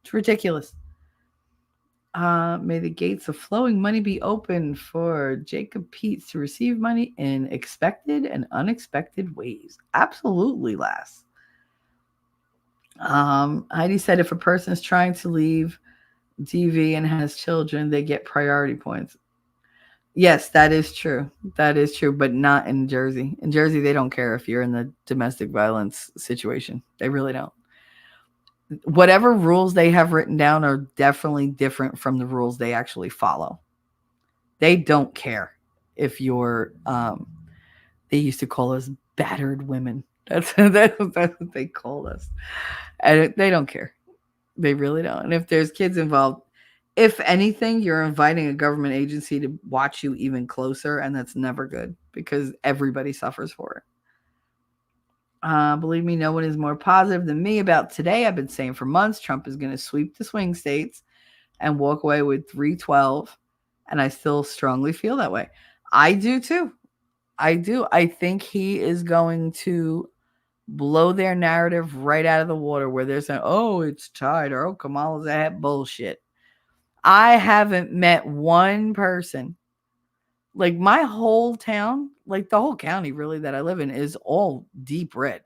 It's ridiculous. May the gates of flowing money be open for Jacob Peets to receive money in expected and unexpected ways. Absolutely, Lass. Heidi said if a person is trying to leave DV and has children, they get priority points. Yes, that is true. That is true, but not in Jersey. In Jersey, they don't care if you're in the domestic violence situation. They really don't. Whatever rules they have written down are definitely different from the rules they actually follow. They don't care if you're, they used to call us battered women. That's what they called us. And they don't care. They really don't. And if there's kids involved, if anything, you're inviting a government agency to watch you even closer, and that's never good because everybody suffers for it. Believe me, no one is more positive than me about today. I've been saying for months Trump is going to sweep the swing states and walk away with 312, and I still strongly feel that way. I do too. I do. I think he is going to blow their narrative right out of the water where they're saying, oh, it's tied, or oh, Kamala's ahead. Bullshit. I haven't met one person, like my whole town, like the whole county really that I live in is all deep red.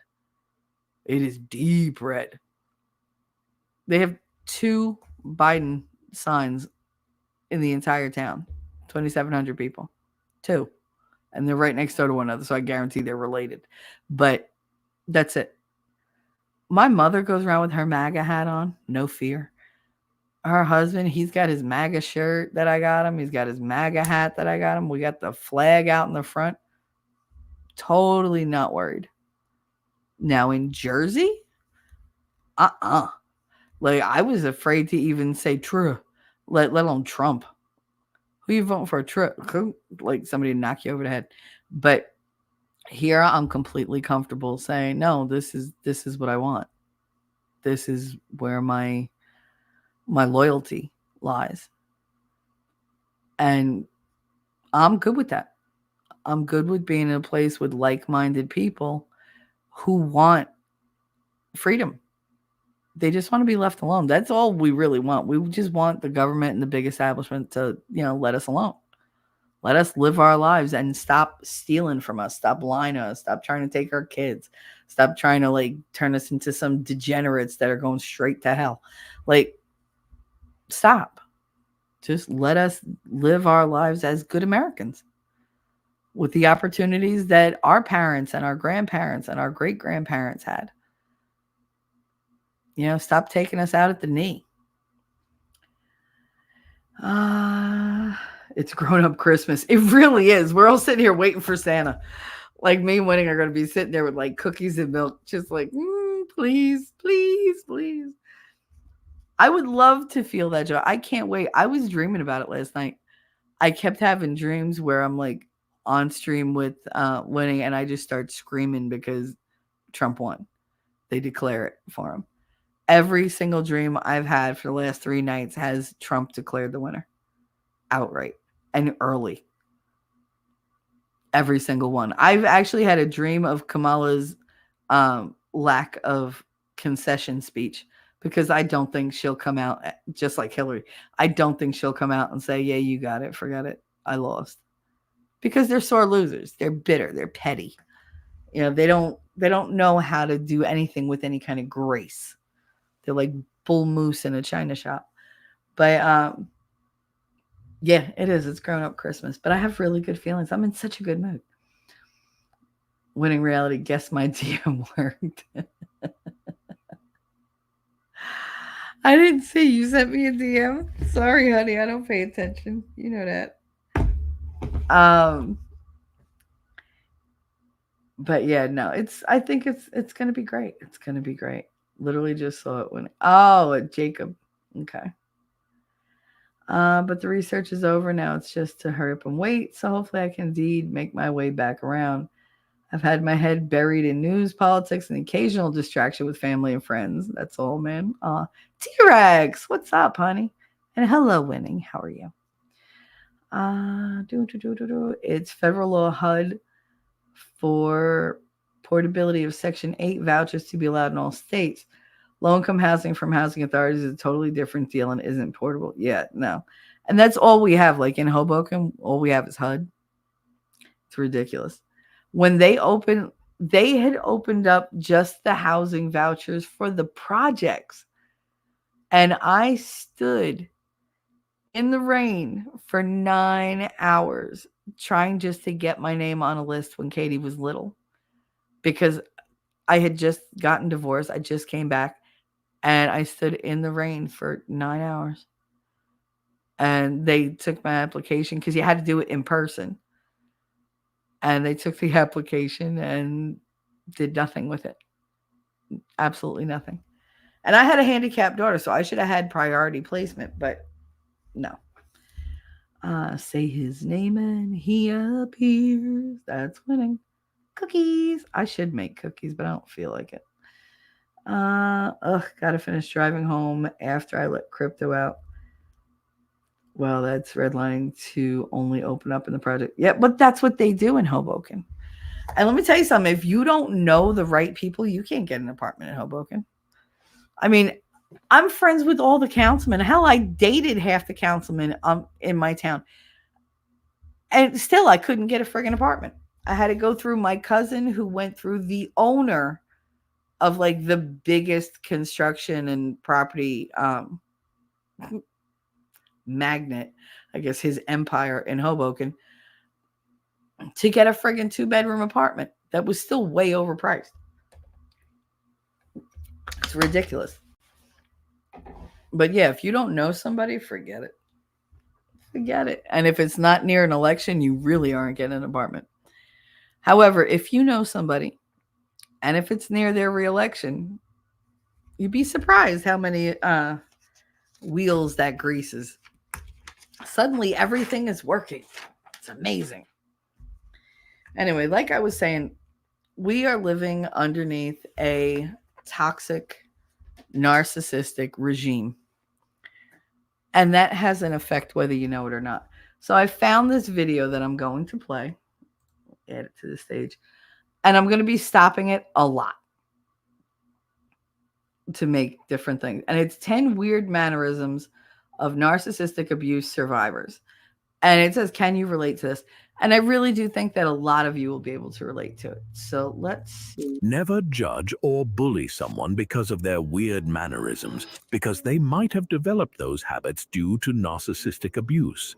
It is deep red. They have 2 Biden signs in the entire town, 2,700 people, 2. And they're right next door to one another, so I guarantee they're related. But that's it. My mother goes around with her MAGA hat on, no fear. Her husband, he's got his MAGA shirt that I got him. He's got his MAGA hat that I got him. We got the flag out in the front. Totally not worried. Now in Jersey, like I was afraid to even say Trump, let alone Trump. Who you voting for? Trump? Like somebody to knock you over the head. But here I'm completely comfortable saying, no, this is what I want. This is where my loyalty lies. And I'm good with that. I'm good with being in a place with like-minded people who want freedom. They just want to be left alone. That's all we really want. We just want the government and the big establishment to, let us alone. Let us live our lives and stop stealing from us. Stop lying to us. Stop trying to take our kids. Stop trying to turn us into some degenerates that are going straight to hell. Stop. Just let us live our lives as good Americans with the opportunities that our parents and our grandparents and our great-grandparents had. Stop taking us out at the knee. It's grown-up Christmas. It really is. We're all sitting here waiting for Santa. Like me and Winning are going to be sitting there with cookies and milk, just please, please, please. I would love to feel that joy. I can't wait. I was dreaming about it last night. I kept having dreams where I'm on stream with Winning, and I just start screaming because Trump won. They declare it for him. Every single dream I've had for the last 3 nights has Trump declared the winner. Outright and early. Every single one. I've actually had a dream of Kamala's lack of concession speech because I don't think she'll come out just like Hillary. I don't think she'll come out and say, yeah, you got it. Forget it. I lost. Because they're sore losers. They're bitter. They're petty. They don't know how to do anything with any kind of grace. They're like bull moose in a china shop. But yeah, it is. It's grown up Christmas. But I have really good feelings. I'm in such a good mood. Winning Reality, guess my DM worked. I didn't see you sent me a DM. Sorry, honey. I don't pay attention. You know that. But yeah, no, I think it's gonna be great. It's gonna be great. Literally just saw it when Jacob. Okay. But the research is over now. It's just to hurry up and wait. So hopefully I can indeed make my way back around. I've had my head buried in news, politics, and occasional distraction with family and friends. That's all, man. T-Rex, what's up, honey? And hello, Winning. How are you? It's federal law HUD for portability of Section 8 vouchers to be allowed in all states. Low-income housing from housing authorities is a totally different deal and isn't portable. Yeah, no. And that's all we have. Like in Hoboken, all we have is HUD. It's ridiculous. When they had opened up just the housing vouchers for the projects. And I stood in the rain for 9 hours trying just to get my name on a list when Katie was little. Because I had just gotten divorced. I just came back. And I stood in the rain for 9 hours. And they took my application because you had to do it in person. And they took the application and did nothing with it. Absolutely nothing. And I had a handicapped daughter, so I should have had priority placement, but no. Say his name and he appears. That's winning. Cookies. I should make cookies, but I don't feel like it. Gotta finish driving home after I let crypto out. Well, that's redlining to only open up in the project. Yeah, but that's what they do in Hoboken. And let me tell you something. If you don't know the right people, you can't get an apartment in Hoboken. I mean, I'm friends with all the councilmen. Hell, I dated half the councilmen in my town. And still, I couldn't get a friggin' apartment. I had to go through my cousin who went through the owner of like the biggest construction and property magnet, I guess his empire in Hoboken, to get a friggin' 2-bedroom apartment that was still way overpriced. It's ridiculous. But yeah, if you don't know somebody, forget it. Forget it. And if it's not near an election, you really aren't getting an apartment. However, if you know somebody, and if it's near their reelection, you'd be surprised how many wheels that greases. Suddenly, everything is working. It's amazing. Anyway, like I was saying, we are living underneath a toxic, narcissistic regime. And that has an effect whether you know it or not. So I found this video that I'm going to play. Add it to the stage. And I'm going to be stopping it a lot to make different things. And it's 10 weird mannerisms of narcissistic abuse survivors. And it says, can you relate to this? And I really do think that a lot of you will be able to relate to it. So let's see. Never judge or bully someone because of their weird mannerisms, because they might have developed those habits due to narcissistic abuse.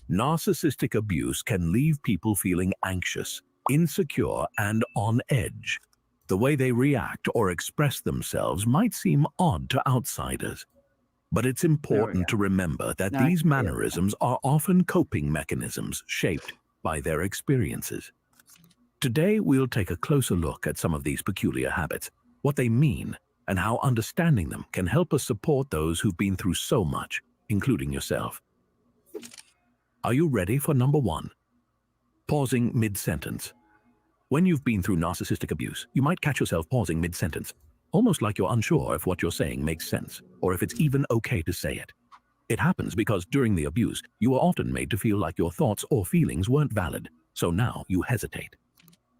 Narcissistic abuse can leave people feeling anxious, insecure, and on edge. The way they react or express themselves might seem odd to outsiders. But it's important to remember that these mannerisms are often coping mechanisms shaped by their experiences. Today, we'll take a closer look at some of these peculiar habits, what they mean, and how understanding them can help us support those who've been through so much, including yourself. Are you ready for number 1? Pausing mid-sentence. When you've been through narcissistic abuse, you might catch yourself pausing mid-sentence, almost like you're unsure if what you're saying makes sense, or if it's even okay to say it. It happens because during the abuse, you were often made to feel like your thoughts or feelings weren't valid, so now you hesitate.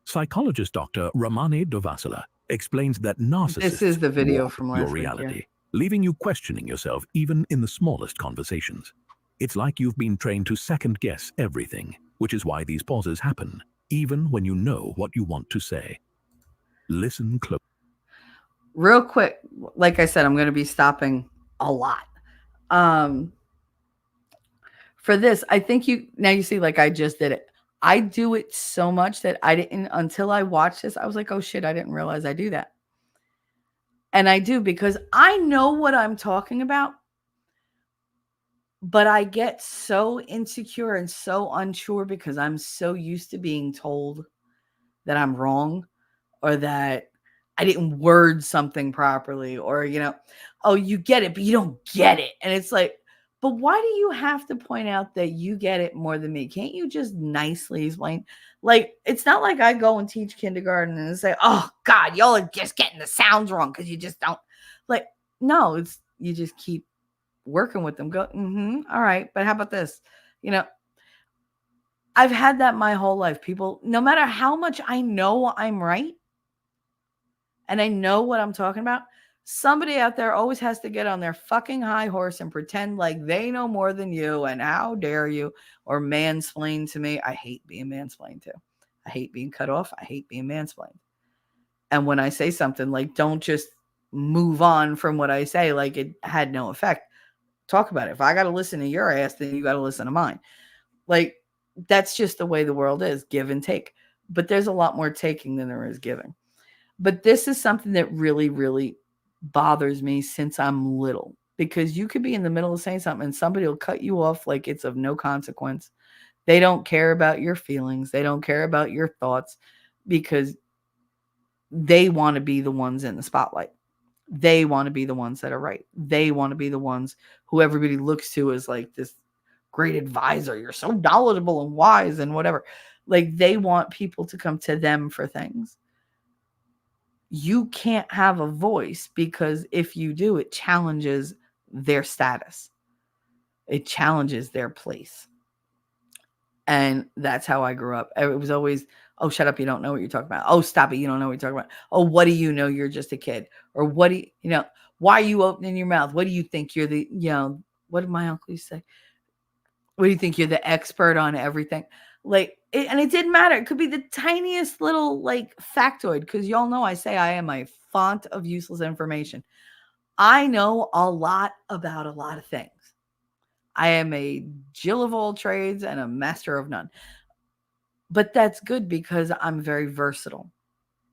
Psychologist Dr. Ramani Dovasala explains that narcissists This is the video warp from your last week, reality, leaving you questioning yourself even in the smallest conversations. It's like you've been trained to second-guess everything, which is why these pauses happen, even when you know what you want to say. Listen close. Real quick, like I said, I'm going to be stopping a lot. For this, I think you see, like I just did it. I do it so much that I didn't, until I watched this, I was like, oh shit, I didn't realize I do that. And I do because I know what I'm talking about, but I get so insecure and so unsure because I'm so used to being told that I'm wrong or that I didn't word something properly, or, oh, you get it, but you don't get it. And it's like, but why do you have to point out that you get it more than me? Can't you just nicely explain? Like, it's not like I go and teach kindergarten and say, oh, God, y'all are just getting the sounds wrong because you just don't. Like, no, it's you just keep working with them. Go, all right, but how about this? I've had that my whole life. People, no matter how much I know I'm right and I know what I'm talking about, somebody out there always has to get on their fucking high horse and pretend like they know more than you and how dare you, or mansplain to me. I hate being mansplained to. I hate being cut off. I hate being mansplained. And when I say something, like, don't just move on from what I say like it had no effect. Talk about it. If I got to listen to your ass, then you got to listen to mine. Like, that's just the way the world is, give and take. But there's a lot more taking than there is giving. But this is something that really, really bothers me since I'm little, because you could be in the middle of saying something and somebody will cut you off like it's of no consequence. They don't care about your feelings. They don't care about your thoughts because they want to be the ones in the spotlight. They want to be the ones that are right. They want to be the ones who everybody looks to as like this great advisor. You're so knowledgeable and wise and whatever. Like, they want people to come to them for things. You can't have a voice, because if you do, it challenges their status. It challenges their place. And that's how I grew up. It was always, oh, shut up, you don't know what you're talking about. Oh, stop it, you don't know what you're talking about. Oh, what do you know? You're just a kid. Or what do you, why are you opening your mouth? What do you think you're the, what did my uncle used to say? What do you think, you're the expert on everything? Like, and it didn't matter. It could be the tiniest little like factoid, because y'all know I say I am a font of useless information. I know a lot about a lot of things. I am a Jill of all trades and a master of none. But that's good because I'm very versatile,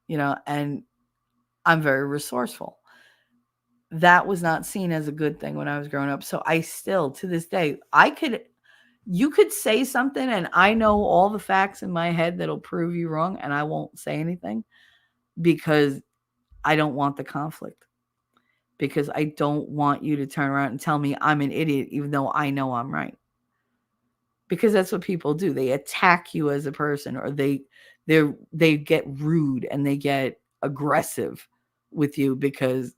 and I'm very resourceful. That was not seen as a good thing when I was growing up. So I still, to this day, you could say something and I know all the facts in my head that'll prove you wrong, and I won't say anything because I don't want the conflict. Because I don't want you to turn around and tell me I'm an idiot, even though I know I'm right. Because that's what people do. They attack you as a person, or they get rude and they get aggressive with you because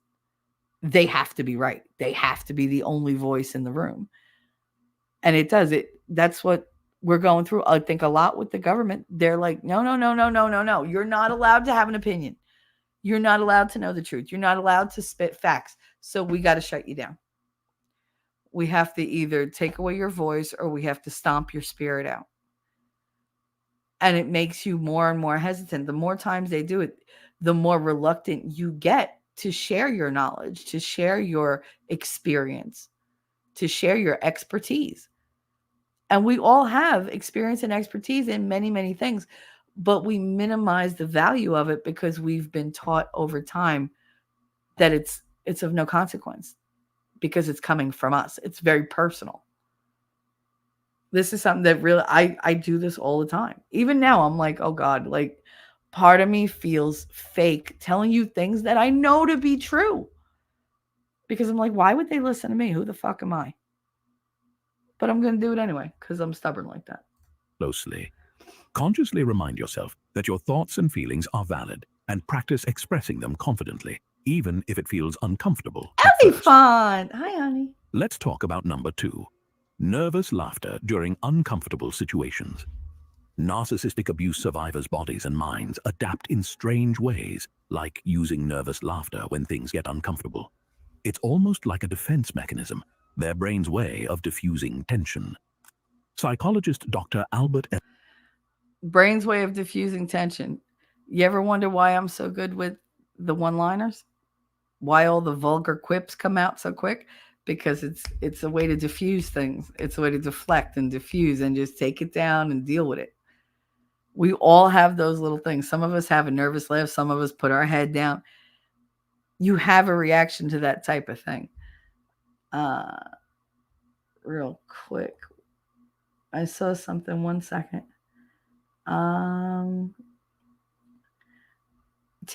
they have to be right. They have to be the only voice in the room. And it does it. That's what we're going through. I think a lot with the government. They're like, no, no, no, no, no, no, no. You're not allowed to have an opinion. You're not allowed to know the truth. You're not allowed to spit facts. So we got to shut you down. We have to either take away your voice or we have to stomp your spirit out. And it makes you more and more hesitant. The more times they do it, the more reluctant you get to share your knowledge, to share your experience, to share your expertise. And we all have experience and expertise in many, many things, but we minimize the value of it because we've been taught over time that it's of no consequence because it's coming from us. It's very personal. This is something that really, I do this all the time. Even now, I'm like, oh God, like part of me feels fake telling you things that I know to be true. Because I'm like, why would they listen to me? Who the fuck am I? But I'm going to do it anyway because I'm stubborn like that. Closely. Consciously remind yourself that your thoughts and feelings are valid and practice expressing them confidently, even if it feels uncomfortable at Ellie first. Fun. Hi, honey. Let's talk about number 2. Nervous laughter during uncomfortable situations. Narcissistic abuse survivors' bodies and minds adapt in strange ways, like using nervous laughter when things get uncomfortable. It's almost like a defense mechanism, their brain's way of diffusing tension. Psychologist Dr. Albert Brain's way of diffusing tension. You ever wonder why I'm so good with the one-liners? Why all the vulgar quips come out so quick? Because it's a way to diffuse things. It's a way to deflect and diffuse and just take it down and deal with it. We all have those little things. Some of us have a nervous laugh. Some of us put our head down. You have a reaction to that type of thing. Real quick. I saw something, 1 second.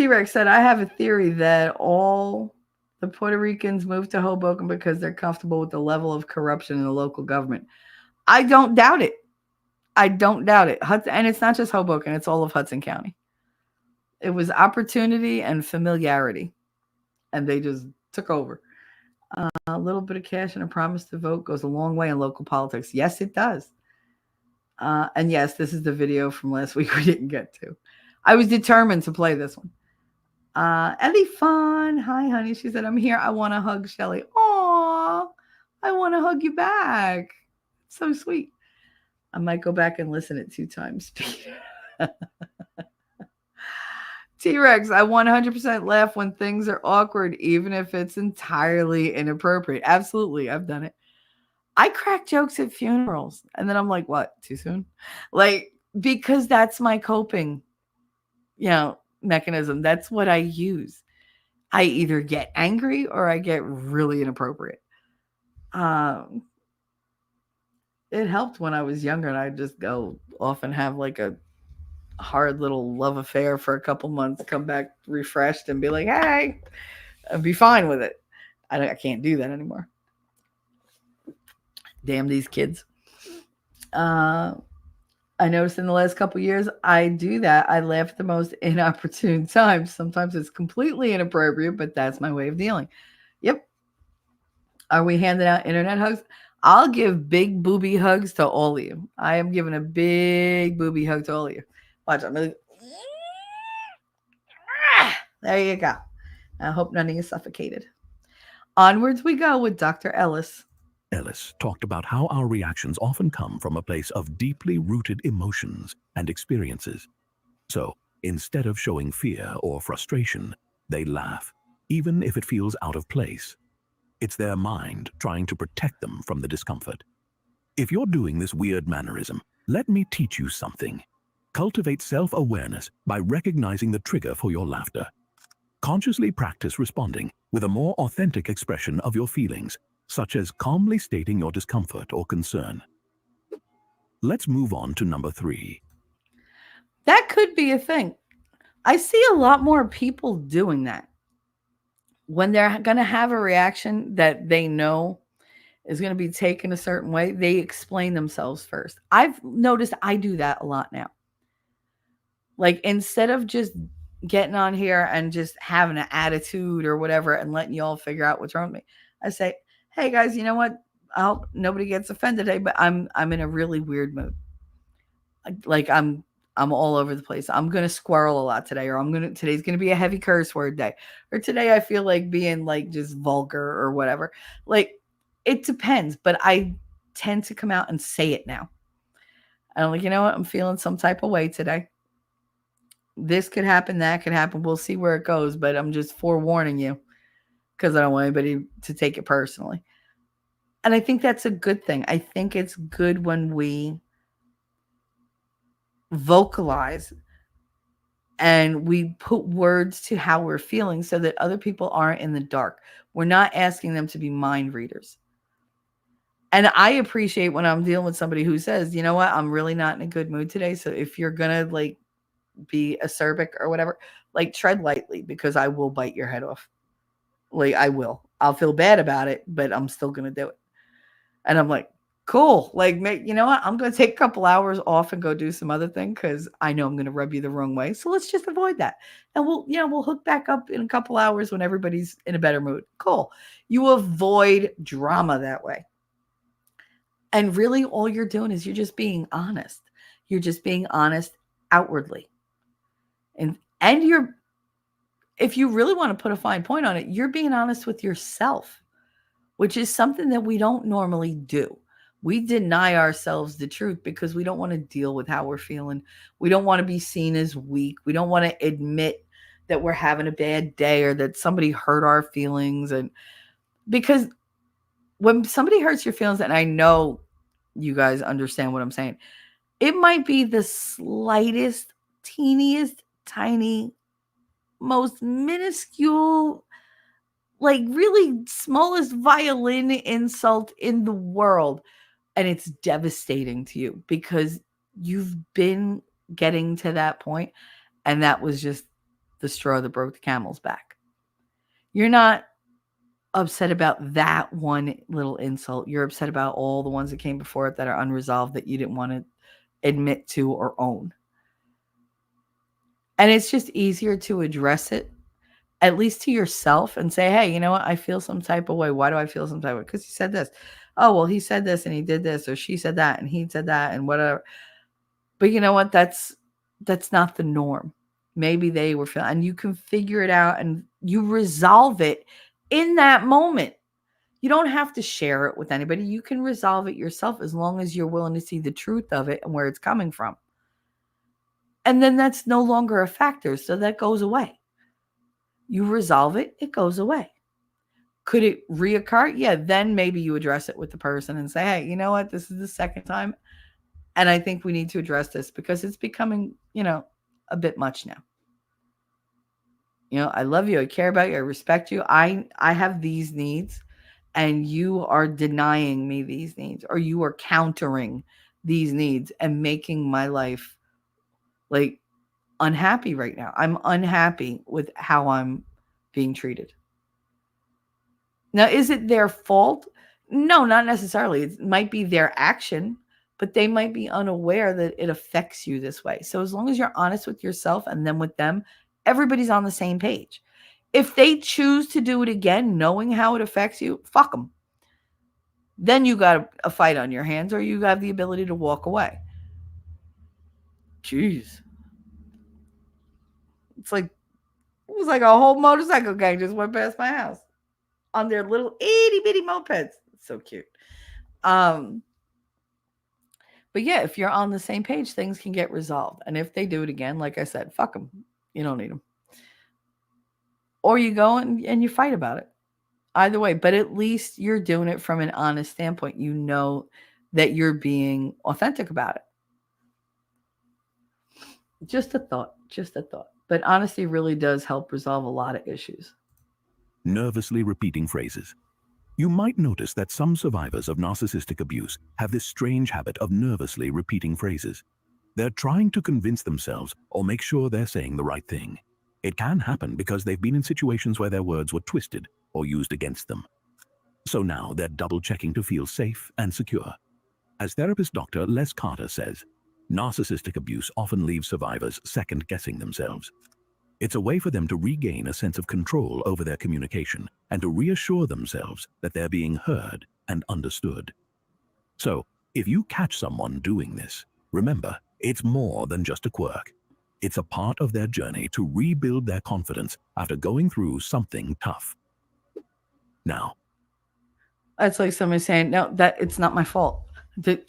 T-Rex said, I have a theory that all the Puerto Ricans moved to Hoboken because they're comfortable with the level of corruption in the local government. I don't doubt it. I don't doubt it. And it's not just Hoboken, it's all of Hudson County. It was opportunity and familiarity, and they just took over. A little bit of cash and a promise to vote goes a long way in local politics. Yes, it does. And yes, this is the video from last week we didn't get to. I was determined to play this one. Ellie Fun. Hi, honey. She said, I'm here. I want to hug Shelly. Aw, I want to hug you back. So sweet. I might go back and listen it 2 times speed. T-Rex, I 100% laugh when things are awkward, even if it's entirely inappropriate. Absolutely. I've done it. I crack jokes at funerals. And then I'm like, what? Too soon? Like, because that's my coping, mechanism. That's what I use. I either get angry or I get really inappropriate. It helped when I was younger and I'd just go off and have like a hard little love affair for a couple months, come back refreshed and be like, hey, and be fine with it. I can't do that anymore. Damn these kids. I noticed in the last couple years, I do that. I laugh at the most inopportune times. Sometimes it's completely inappropriate, but that's my way of dealing. Yep. Are we handing out internet hugs? I'll give big booby hugs to all of you. I am giving a big booby hug to all of you. Watch. I'm really... There you go. I hope none of you suffocated. Onwards we go with Dr. Ellis. Ellis talked about how our reactions often come from a place of deeply rooted emotions and experiences. So, instead of showing fear or frustration, they laugh, even if it feels out of place. It's their mind trying to protect them from the discomfort. If you're doing this weird mannerism, let me teach you something. Cultivate self-awareness by recognizing the trigger for your laughter. Consciously practice responding with a more authentic expression of your feelings, such as calmly stating your discomfort or concern. Let's move on to number 3. That could be a thing. I see a lot more people doing that. When they're going to have a reaction that they know is going to be taken a certain way, they explain themselves first. I've noticed I do that a lot now. Like, instead of just getting on here and just having an attitude or whatever and letting you all figure out what's wrong with me, I say, hey guys, you know what? I hope nobody gets offended today, but I'm in a really weird mood. Like I'm all over the place. I'm gonna squirrel a lot today, or today's gonna be a heavy curse word day, or today I feel like being like just vulgar or whatever. Like, it depends, but I tend to come out and say it now. I'm like, you know what? I'm feeling some type of way today. This could happen, that could happen. We'll see where it goes, but I'm just forewarning you because I don't want anybody to take it personally. And I think that's a good thing. I think it's good when we vocalize and we put words to how we're feeling so that other people aren't in the dark. We're not asking them to be mind readers. And I appreciate when I'm dealing with somebody who says, you know what, I'm really not in a good mood today. So if you're going to like be acerbic or whatever, like tread lightly because I will bite your head off. Like I will. I'll feel bad about it, but I'm still going to do it. And I'm like, cool. Like, you know what? I'm going to take a couple hours off and go do some other thing because I know I'm going to rub you the wrong way. So let's just avoid that. And we'll hook back up in a couple hours when everybody's in a better mood. Cool. You avoid drama that way. And really all you're doing is you're just being honest. You're just being honest outwardly. And if you really want to put a fine point on it, you're being honest with yourself, which is something that we don't normally do. We deny ourselves the truth because we don't want to deal with how we're feeling. We don't want to be seen as weak. We don't want to admit that we're having a bad day or that somebody hurt our feelings. And because when somebody hurts your feelings, and I know you guys understand what I'm saying, it might be the slightest, teeniest, tiny, most minuscule, like really smallest violin insult in the world. And it's devastating to you because you've been getting to that point and that was just the straw that broke the camel's back. You're not upset about that one little insult. You're upset about all the ones that came before it that are unresolved that you didn't want to admit to or own. And it's just easier to address it, at least to yourself, and say, hey, you know what? I feel some type of way. Why do I feel some type of way? Because he said this. Oh, well, he said this and he did this, or she said that and he said that and whatever. But you know what? That's not the norm. Maybe they were feeling, and you can figure it out and you resolve it in that moment. You don't have to share it with anybody. You can resolve it yourself as long as you're willing to see the truth of it and where it's coming from. And then that's no longer a factor. So that goes away. You resolve it, it goes away. Could it reoccur? Yeah, then maybe you address it with the person and say, hey, you know what? This is the second time. And I think we need to address this because it's becoming, a bit much now. I love you. I care about you. I respect you. I have these needs and you are denying me these needs, or you are countering these needs and making my life like unhappy right now. I'm unhappy with how I'm being treated. Now, is it their fault? No, not necessarily. It might be their action, but they might be unaware that it affects you this way. So as long as you're honest with yourself and then with them, everybody's on the same page. If they choose to do it again, knowing how it affects you, fuck them. Then you got a fight on your hands, or you have the ability to walk away. Jeez. It was like a whole motorcycle gang just went past my house on their little itty bitty mopeds. It's so cute. But yeah, if you're on the same page, things can get resolved. And if they do it again, like I said, fuck them. You don't need them. Or you go and you fight about it. Either way, but at least you're doing it from an honest standpoint. You know that you're being authentic about it. Just a thought. But honesty really does help resolve a lot of issues. Nervously repeating phrases. You might notice that some survivors of narcissistic abuse have this strange habit of nervously repeating phrases. They're trying to convince themselves or make sure they're saying the right thing. It can happen because they've been in situations where their words were twisted or used against them. So now they're double-checking to feel safe and secure. As therapist Dr. Les Carter says, narcissistic abuse often leaves survivors second-guessing themselves. It's a way for them to regain a sense of control over their communication and to reassure themselves that they're being heard and understood. So, if you catch someone doing this, remember, it's more than just a quirk. It's a part of their journey to rebuild their confidence after going through something tough. Now, that's like somebody saying, no, that it's not my fault.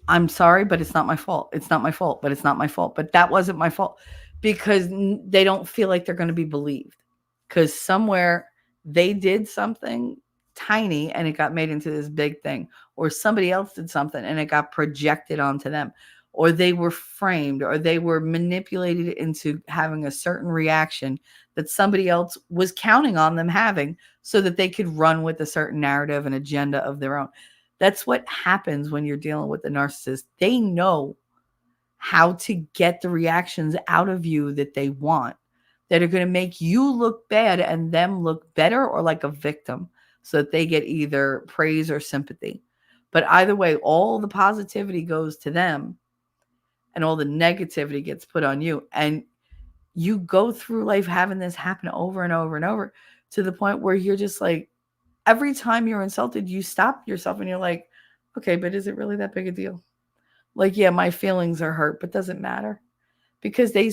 I'm sorry, but it's not my fault. It's not my fault, but it's not my fault. But that wasn't my fault, because they don't feel like they're going to be believed, because somewhere they did something tiny and it got made into this big thing, or somebody else did something and it got projected onto them, or they were framed, or they were manipulated into having a certain reaction that somebody else was counting on them having so that they could run with a certain narrative and agenda of their own. That's what happens when you're dealing with a narcissist. They know how to get the reactions out of you that they want, that are going to make you look bad and them look better or like a victim, so that they get either praise or sympathy. But either way, all the positivity goes to them and all the negativity gets put on you. And you go through life having this happen over and over and over, to the point where you're just like, every time you're insulted, you stop yourself and you're like, okay, but is it really that big a deal? Like, yeah, my feelings are hurt, but does it matter? Because they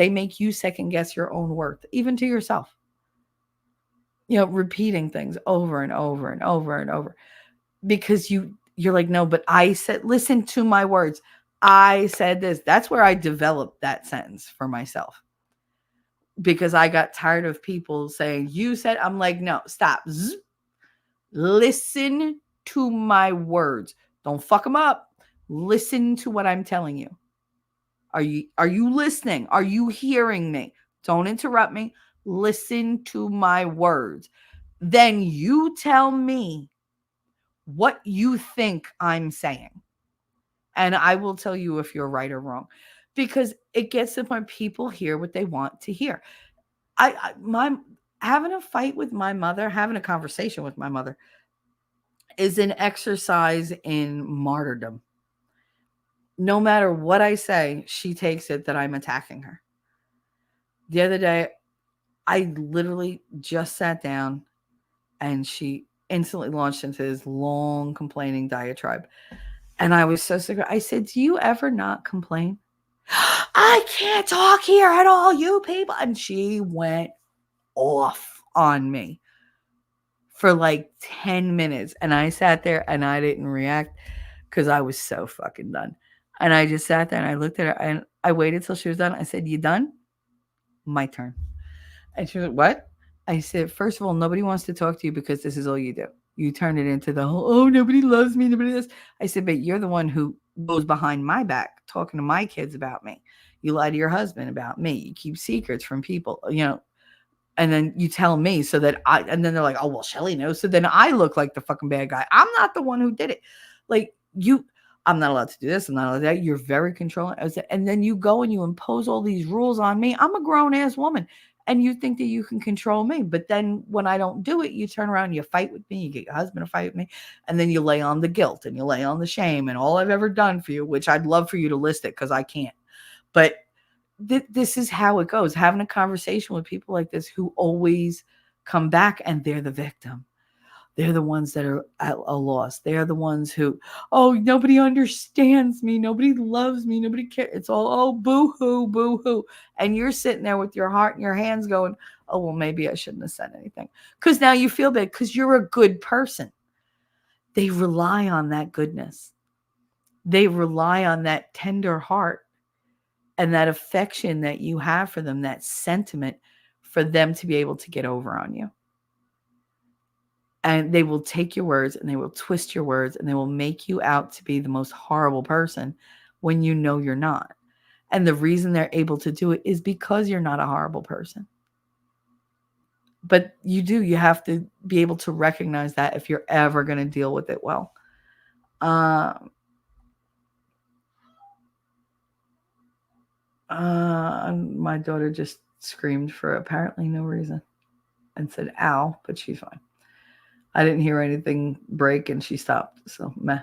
make you second guess your own worth, even to yourself. Repeating things over and over and over and over, because you're like, no, but I said, listen to my words. I said this. That's where I developed that sentence for myself, because I got tired of people saying, you said, I'm like, no, stop. Zzz. Listen to my words. Don't fuck them up. Listen to what I'm telling you. Are you listening? Are you hearing me? Don't interrupt me. Listen to my words. Then you tell me what you think I'm saying, and I will tell you if you're right or wrong, because it gets to the point people hear what they want to hear. My having a fight with my mother, having a conversation with my mother is an exercise in martyrdom. No matter what I say, she takes it that I'm attacking her. The other day, I literally just sat down and she instantly launched into this long complaining diatribe. And I was so sick. I said, "Do you ever not complain?" "I can't talk here at all, you people." And she went off on me for like 10 minutes. And I sat there and I didn't react because I was so fucking done. And I just sat there and I looked at her and I waited till she was done. I said, "You done?" "My turn." And she was like, "What?" I said, "First of all, nobody wants to talk to you because this is all you do. You turn it into the whole, oh, nobody loves me, nobody does." I said, "But you're the one who goes behind my back talking to my kids about me. You lie to your husband about me. You keep secrets from people, and then you tell me so that and then they're like, oh, well, Shelly knows." So then I look like the fucking bad guy. I'm not the one who did it. Like I'm not allowed to do this. I'm not allowed to do that. You're very controlling. And then you go and you impose all these rules on me. I'm a grown ass woman. And you think that you can control me. But then when I don't do it, you turn around and you fight with me. You get your husband to fight with me. And then you lay on the guilt and you lay on the shame and all I've ever done for you, which I'd love for you to list it because I can't. But this is how it goes. Having a conversation with people like this who always come back and they're the victim. They're the ones that are at a loss. They're the ones who, oh, nobody understands me. Nobody loves me. Nobody cares. It's all, oh, boo-hoo, boo-hoo. And you're sitting there with your heart in your hands going, oh, well, maybe I shouldn't have said anything. Because now you feel bad because you're a good person. They rely on that goodness. They rely on that tender heart and that affection that you have for them, that sentiment for them to be able to get over on you. And they will take your words and they will twist your words and they will make you out to be the most horrible person when you know you're not. And the reason they're able to do it is because you're not a horrible person. But you have to be able to recognize that if you're ever going to deal with it well. My daughter just screamed for apparently no reason and said, ow, but she's fine. I didn't hear anything break and she stopped. So meh.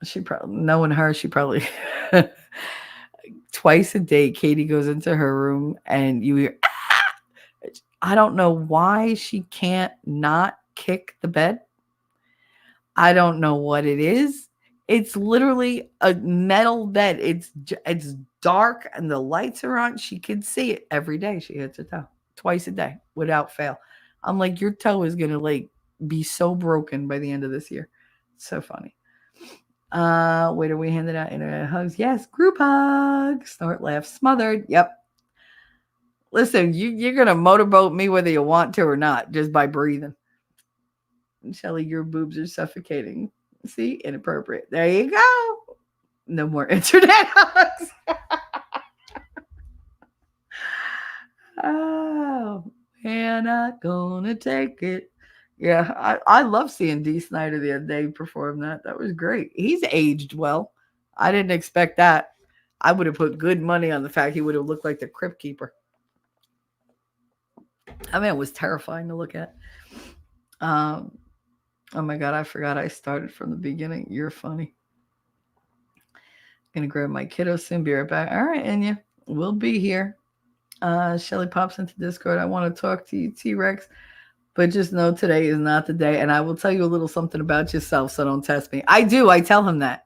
She probably, knowing her, she probably twice a day, Katie goes into her room and you hear, ah! I don't know why she can't not kick the bed. I don't know what it is. It's literally a metal bed. It's dark and the lights are on. She can see it every day. She hits her toe twice a day without fail. I'm like, your toe is going to be so broken by the end of this year. It's so funny. Wait, are we handing out internet hugs? Yes, group hugs. Snort, laugh, smothered. Yep. Listen, you're going to motorboat me whether you want to or not, just by breathing. Shelly, your boobs are suffocating. See? Inappropriate. There you go. No more internet hugs. Oh, we're not gonna take it. Yeah, I love seeing Dee Snider the other day perform that. That was great. He's aged well. I didn't expect that. I would have put good money on the fact he would have looked like the Crypt Keeper. I mean, it was terrifying to look at. Oh my God, I forgot I started from the beginning. You're funny. Gonna grab my kiddo soon. Be right back. All right, Enya, we'll be here. Shelly pops into Discord. I want to talk to you, T-Rex. But just know today is not the day. And I will tell you a little something about yourself, so don't test me. I do. I tell him that.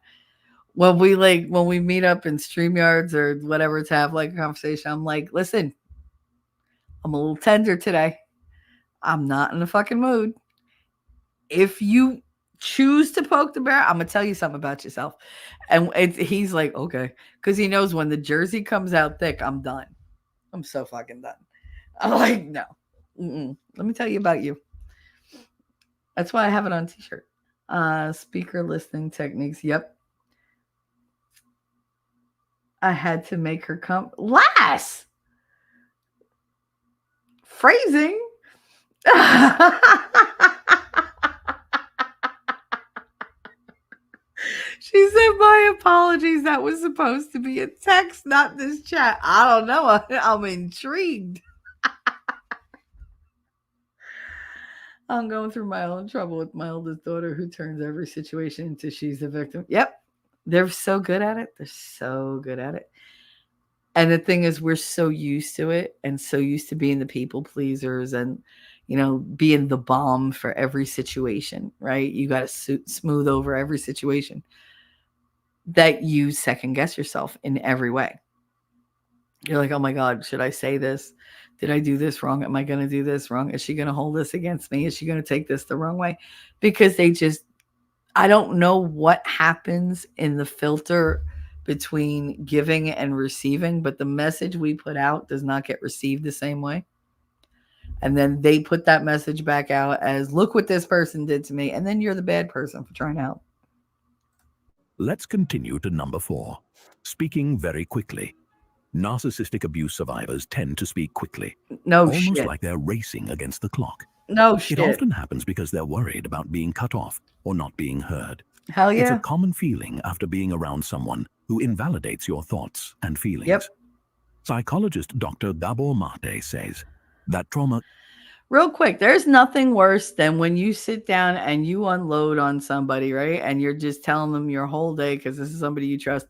When we meet up in StreamYards or whatever to have a conversation, I'm like, listen, I'm a little tender today. I'm not in the fucking mood. If you choose to poke the bear, I'm going to tell you something about yourself. And he's like, okay. Because he knows when the jersey comes out thick, I'm done. I'm so fucking done. I'm like, no. Let me tell you about you. That's why I have it on t-shirt. Speaker listening techniques. Yep. I had to make her come. Lass! Phrasing? She said, my apologies. That was supposed to be a text, not this chat. I don't know. I'm intrigued. I'm going through my own trouble with my oldest daughter who turns every situation into she's the victim. Yep. They're so good at it. They're so good at it. And the thing is, we're so used to it and so used to being the people pleasers and, being the bomb for every situation, right? You got to smooth over every situation that you second guess yourself in every way. You're like, oh my God, should I say this? Did I do this wrong? Am I going to do this wrong? Is she going to hold this against me? Is she going to take this the wrong way? Because I don't know what happens in the filter between giving and receiving, but the message we put out does not get received the same way. And then they put that message back out as, look what this person did to me. And then you're the bad person for trying to help. Let's continue to number 4. Speaking very quickly. Narcissistic abuse survivors tend to speak quickly. No almost shit. like they're racing against the clock. No shit. It often happens because they're worried about being cut off or not being heard. Hell yeah. It's a common feeling after being around someone who invalidates your thoughts and feelings. Yep. Psychologist Dr. Gabor Mate says that trauma... Real quick, there's nothing worse than when you sit down and you unload on somebody, right? And you're just telling them your whole day because this is somebody you trust.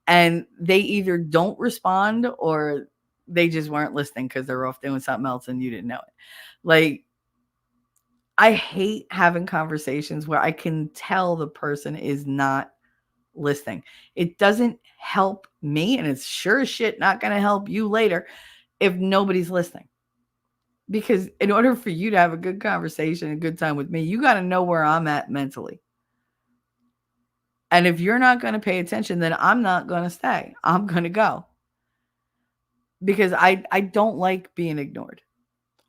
And they either don't respond or they just weren't listening because they're off doing something else and you didn't know it. Like, I hate having conversations where I can tell the person is not listening. It doesn't help me, and it's sure as shit not going to help you later if nobody's listening. Because in order for you to have a good conversation, a good time with me, you got to know where I'm at mentally. And if you're not going to pay attention, then I'm not going to stay. I'm going to go. Because I don't like being ignored.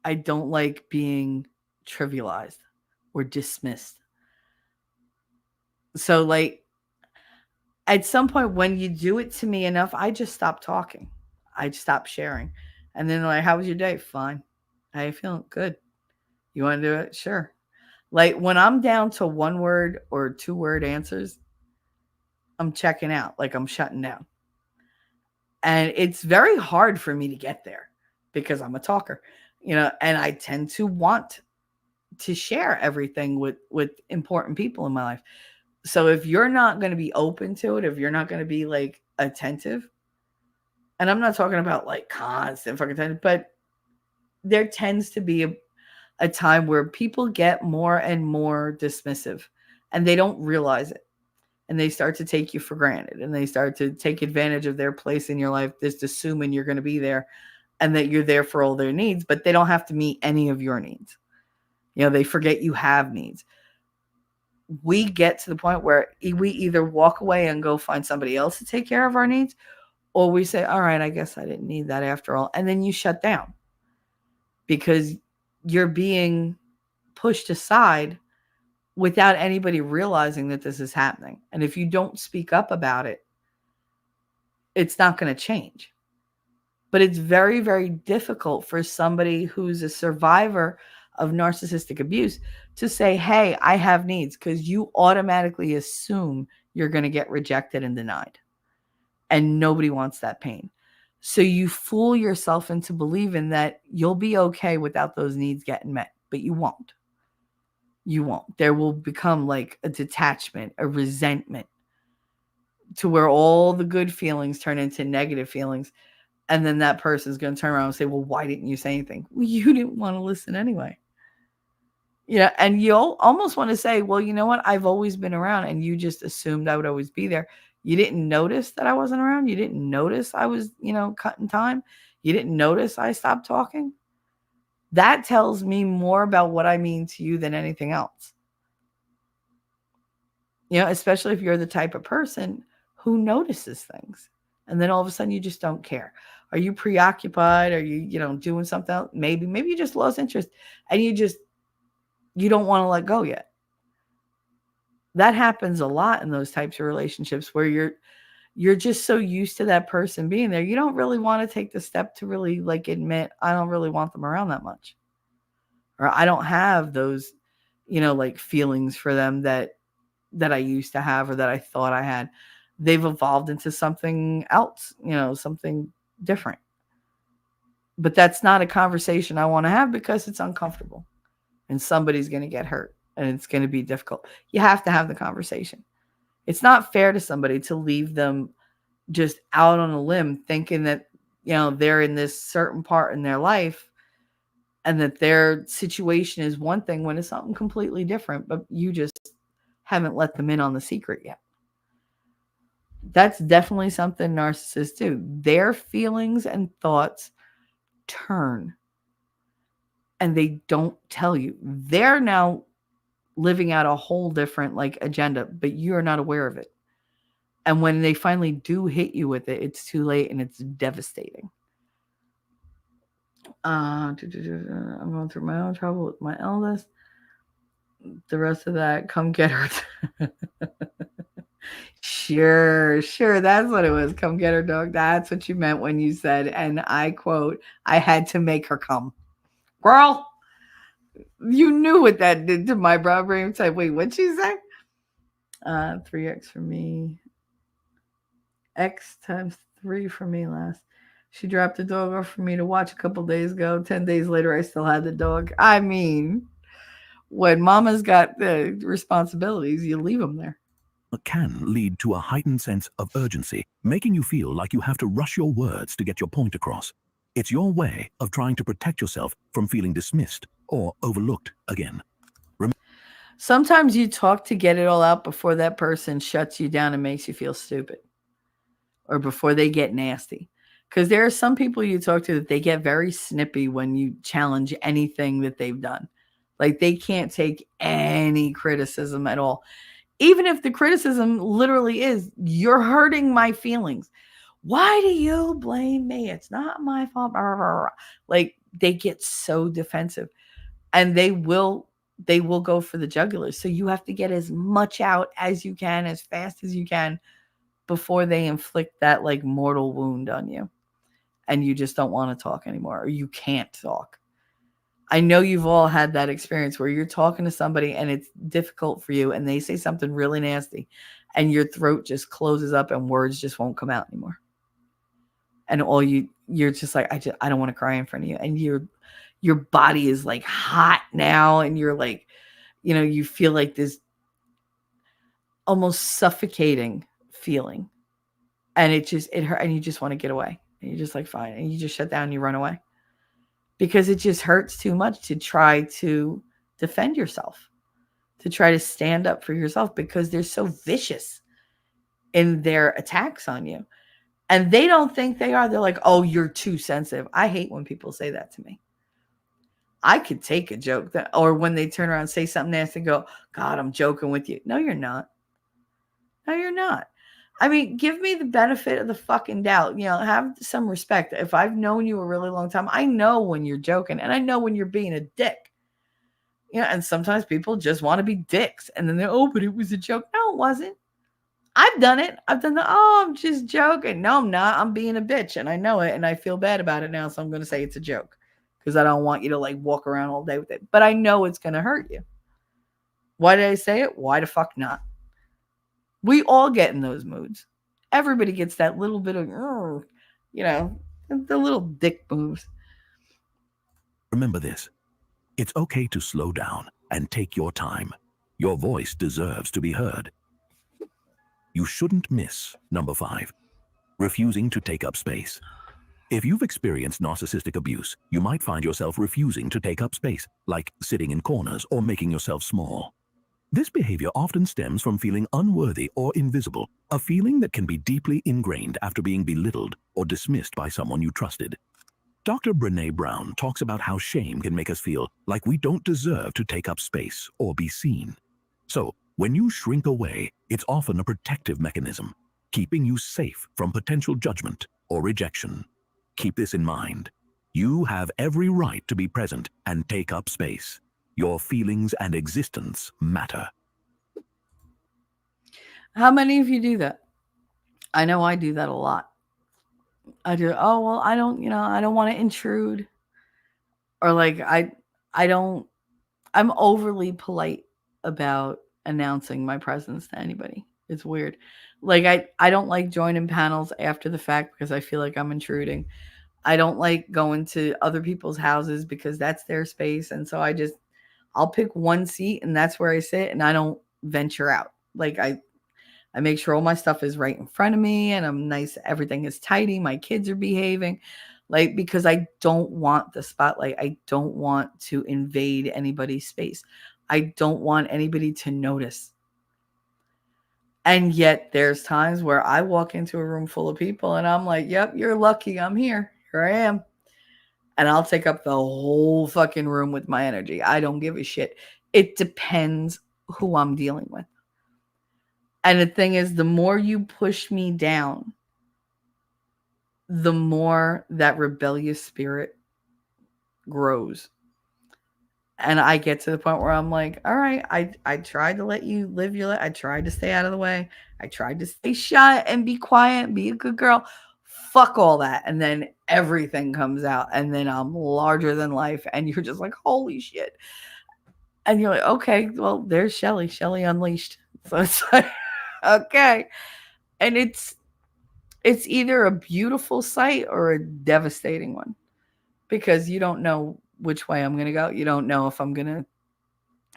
I don't like being trivialized or dismissed. So like at some point when you do it to me enough, I just stop talking. I stop sharing. And then like, how was your day? Fine. How you feeling? Good. You want to do it? Sure. Like when I'm down to 1-word or 2-word answers, I'm checking out, like I'm shutting down. And it's very hard for me to get there because I'm a talker, and I tend to want to share everything with important people in my life. So if you're not going to be open to it, if you're not going to be like attentive, and I'm not talking about like constant fucking attention, but there tends to be a time where people get more and more dismissive and they don't realize it. And they start to take you for granted and they start to take advantage of their place in your life, just assuming you're going to be there and that you're there for all their needs, but they don't have to meet any of your needs. They forget you have needs. We get to the point where we either walk away and go find somebody else to take care of our needs, or we say, all right, I guess I didn't need that after all. And then you shut down because you're being pushed aside without anybody realizing that this is happening. And if you don't speak up about it, it's not going to change. But it's very, very difficult for somebody who's a survivor of narcissistic abuse to say, hey, I have needs, because you automatically assume you're going to get rejected and denied. And nobody wants that pain. So you fool yourself into believing that you'll be okay without those needs getting met, but you won't. You won't. There will become like a detachment, a resentment, to where all the good feelings turn into negative feelings. And then that person's going to turn around and say, well, why didn't you say anything? Well, you didn't want to listen anyway. And you'll almost want to say, well, you know what? I've always been around and you just assumed I would always be there. You didn't notice that I wasn't around. You didn't notice I was, cutting time. You didn't notice I stopped talking. That tells me more about what I mean to you than anything else. Especially if you're the type of person who notices things. And then all of a sudden you just don't care. Are you preoccupied? Are you, doing something else? Maybe you just lost interest and you don't want to let go yet. That happens a lot in those types of relationships where you're just so used to that person being there. You don't really want to take the step to really like admit, I don't really want them around that much. Or I don't have those, like feelings for them that that I used to have or that I thought I had. They've evolved into something else, something different. But that's not a conversation I want to have because it's uncomfortable and somebody's going to get hurt and it's going to be difficult. You have to have the conversation. It's not fair to somebody to leave them just out on a limb thinking that, they're in this certain part in their life and that their situation is one thing when it's something completely different, but you just haven't let them in on the secret yet. That's definitely something narcissists do. Their feelings and thoughts turn and they don't tell you. They're now living out a whole different agenda, but you're not aware of it. And when they finally do hit you with it, it's too late and it's devastating. I'm going through my own trouble with my eldest. The rest of that, come get her. Sure. That's what it was. Come get her, dog. That's what you meant when you said, and I quote, I had to make her come. Girl, you knew what that did to my brow brain. Type. Wait, what'd she say? 3x for me. X times 3 for me last. She dropped the dog off for me to watch a couple days ago. 10 days later, I still had the dog. I mean, when mama's got the responsibilities, you leave them there. Can lead to a heightened sense of urgency, making you feel like you have to rush your words to get your point across. It's your way of trying to protect yourself from feeling dismissed or overlooked again. Sometimes you talk to get it all out before that person shuts you down and makes you feel stupid, or before they get nasty. Because there are some people you talk to that they get very snippy when you challenge anything that they've done. Like they can't take any criticism at all. Even if the criticism literally is, you're hurting my feelings. Why do you blame me? It's not my fault. Like they get so defensive and they will go for the jugular. So you have to get as much out as you can, as fast as you can, before they inflict that mortal wound on you. And you just don't want to talk anymore, or you can't talk. I know you've all had that experience where you're talking to somebody and it's difficult for you and they say something really nasty and your throat just closes up and words just won't come out anymore. And you're just like, I don't want to cry in front of you. And your body is hot now. And you're you feel like this almost suffocating feeling. And it hurt and you just want to get away. And you're just fine. And you just shut down and you run away. Because it just hurts too much to try to defend yourself, to try to stand up for yourself, because they're so vicious in their attacks on you. And they don't think they are. They're like, oh, you're too sensitive. I hate when people say that to me. I could take a joke, or when they turn around and say something nasty and go, God, I'm joking with you. No, you're not. No, you're not. I mean, give me the benefit of the fucking doubt. Have some respect. If I've known you a really long time, I know when you're joking and I know when you're being a dick. And sometimes people just want to be dicks. And then they're, oh, but it was a joke. No, it wasn't. I've done it. I've done I'm just joking. No, I'm not. I'm being a bitch and I know it and I feel bad about it now. So I'm going to say it's a joke because I don't want you to walk around all day with it. But I know it's going to hurt you. Why did I say it? Why the fuck not? We all get in those moods. Everybody gets that little bit of, the little dick moves. Remember this. It's okay to slow down and take your time. Your voice deserves to be heard. You shouldn't miss number 5, refusing to take up space. If you've experienced narcissistic abuse, you might find yourself refusing to take up space, like sitting in corners or making yourself small. This behavior often stems from feeling unworthy or invisible, a feeling that can be deeply ingrained after being belittled or dismissed by someone you trusted. Dr. Brené Brown talks about how shame can make us feel like we don't deserve to take up space or be seen. So, when you shrink away, it's often a protective mechanism, keeping you safe from potential judgment or rejection. Keep this in mind. You have every right to be present and take up space. Your feelings and existence matter. How many of you do that? I know I do that a lot. I do, oh, well, I don't want to intrude. Or I'm overly polite about announcing my presence to anybody. It's weird. Like I don't like joining panels after the fact because I feel like I'm intruding. I don't like going to other people's houses because that's their space. And so I'll pick one seat and that's where I sit and I don't venture out. Like I make sure all my stuff is right in front of me and I'm nice. Everything is tidy. My kids are behaving. Like, because I don't want the spotlight. I don't want to invade anybody's space. I don't want anybody to notice. And yet there's times where I walk into a room full of people and I'm like, yep, you're lucky I'm here. Here I am. And I'll take up the whole fucking room with my energy. I don't give a shit. It depends who I'm dealing with. And the thing is, the more you push me down, the more that rebellious spirit grows. And I get to the point where I'm like, all right, I tried to let you live your life. I tried to stay out of the way. I tried to stay shut and be quiet and be a good girl. Fuck all that. And then everything comes out. And then I'm larger than life. And you're just like, holy shit. And you're like, okay, well, there's Shelly. Shelly unleashed. So it's like, okay. And it's either a beautiful sight or a devastating one. Because you don't know which way I'm going to go. You don't know if I'm going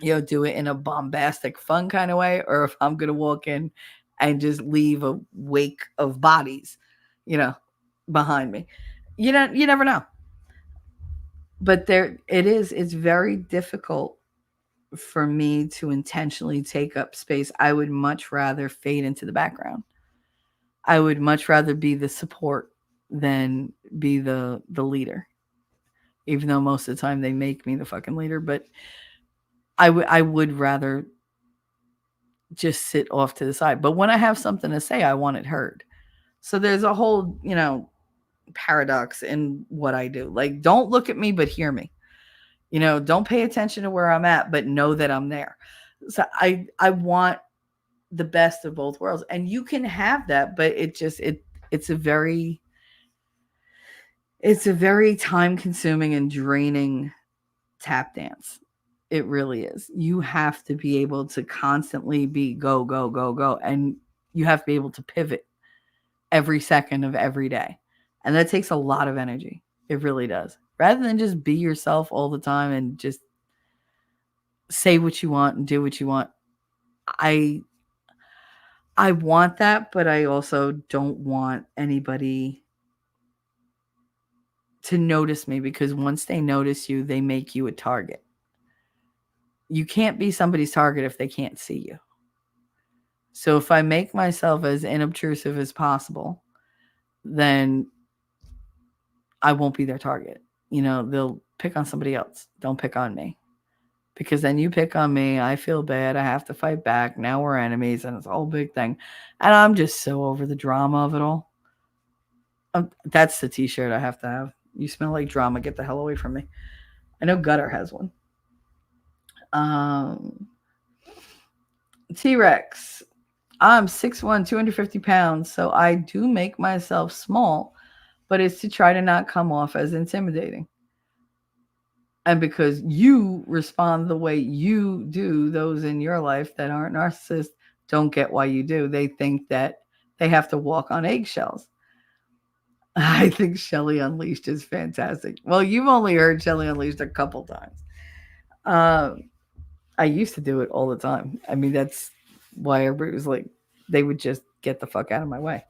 to, do it in a bombastic, fun kind of way, or if I'm going to walk in and just leave a wake of bodies, behind me. You never know. But it's very difficult for me to intentionally take up space. I would much rather fade into the background. I would much rather be the support than be the leader. Even though most of the time they make me the fucking leader, but I would rather just sit off to the side. But when I have something to say, I want it heard. So there's a whole, paradox in what I do. Like, don't look at me, but hear me. Don't pay attention to where I'm at, but know that I'm there. So I want the best of both worlds. And you can have that, but it's a very time consuming and draining tap dance. It really is. You have to be able to constantly be go, go, go, go. And you have to be able to pivot every second of every day. And that takes a lot of energy. It really does. Rather than just be yourself all the time and just say what you want and do what you want. I want that, but I also don't want anybody to notice me, because once they notice you, they make you a target. You can't be somebody's target if they can't see you. So if I make myself as inobtrusive as possible, then I won't be their target. They'll pick on somebody else. Don't pick on me. Because then you pick on me, I feel bad, I have to fight back. Now we're enemies, and it's a whole big thing. And I'm just so over the drama of it all. That's the t-shirt I have to have. You smell like drama, get the hell away from me. I know Gutter has one. T-Rex. I'm 6'1", 250 pounds, so I do make myself small, but it's to try to not come off as intimidating. And because you respond the way you do, those in your life that aren't narcissists don't get why you do. They think that they have to walk on eggshells. I think Shelly Unleashed is fantastic. Well, you've only heard Shelly Unleashed a couple times. I used to do it all the time. I mean, that's why everybody was like, they would just get the fuck out of my way.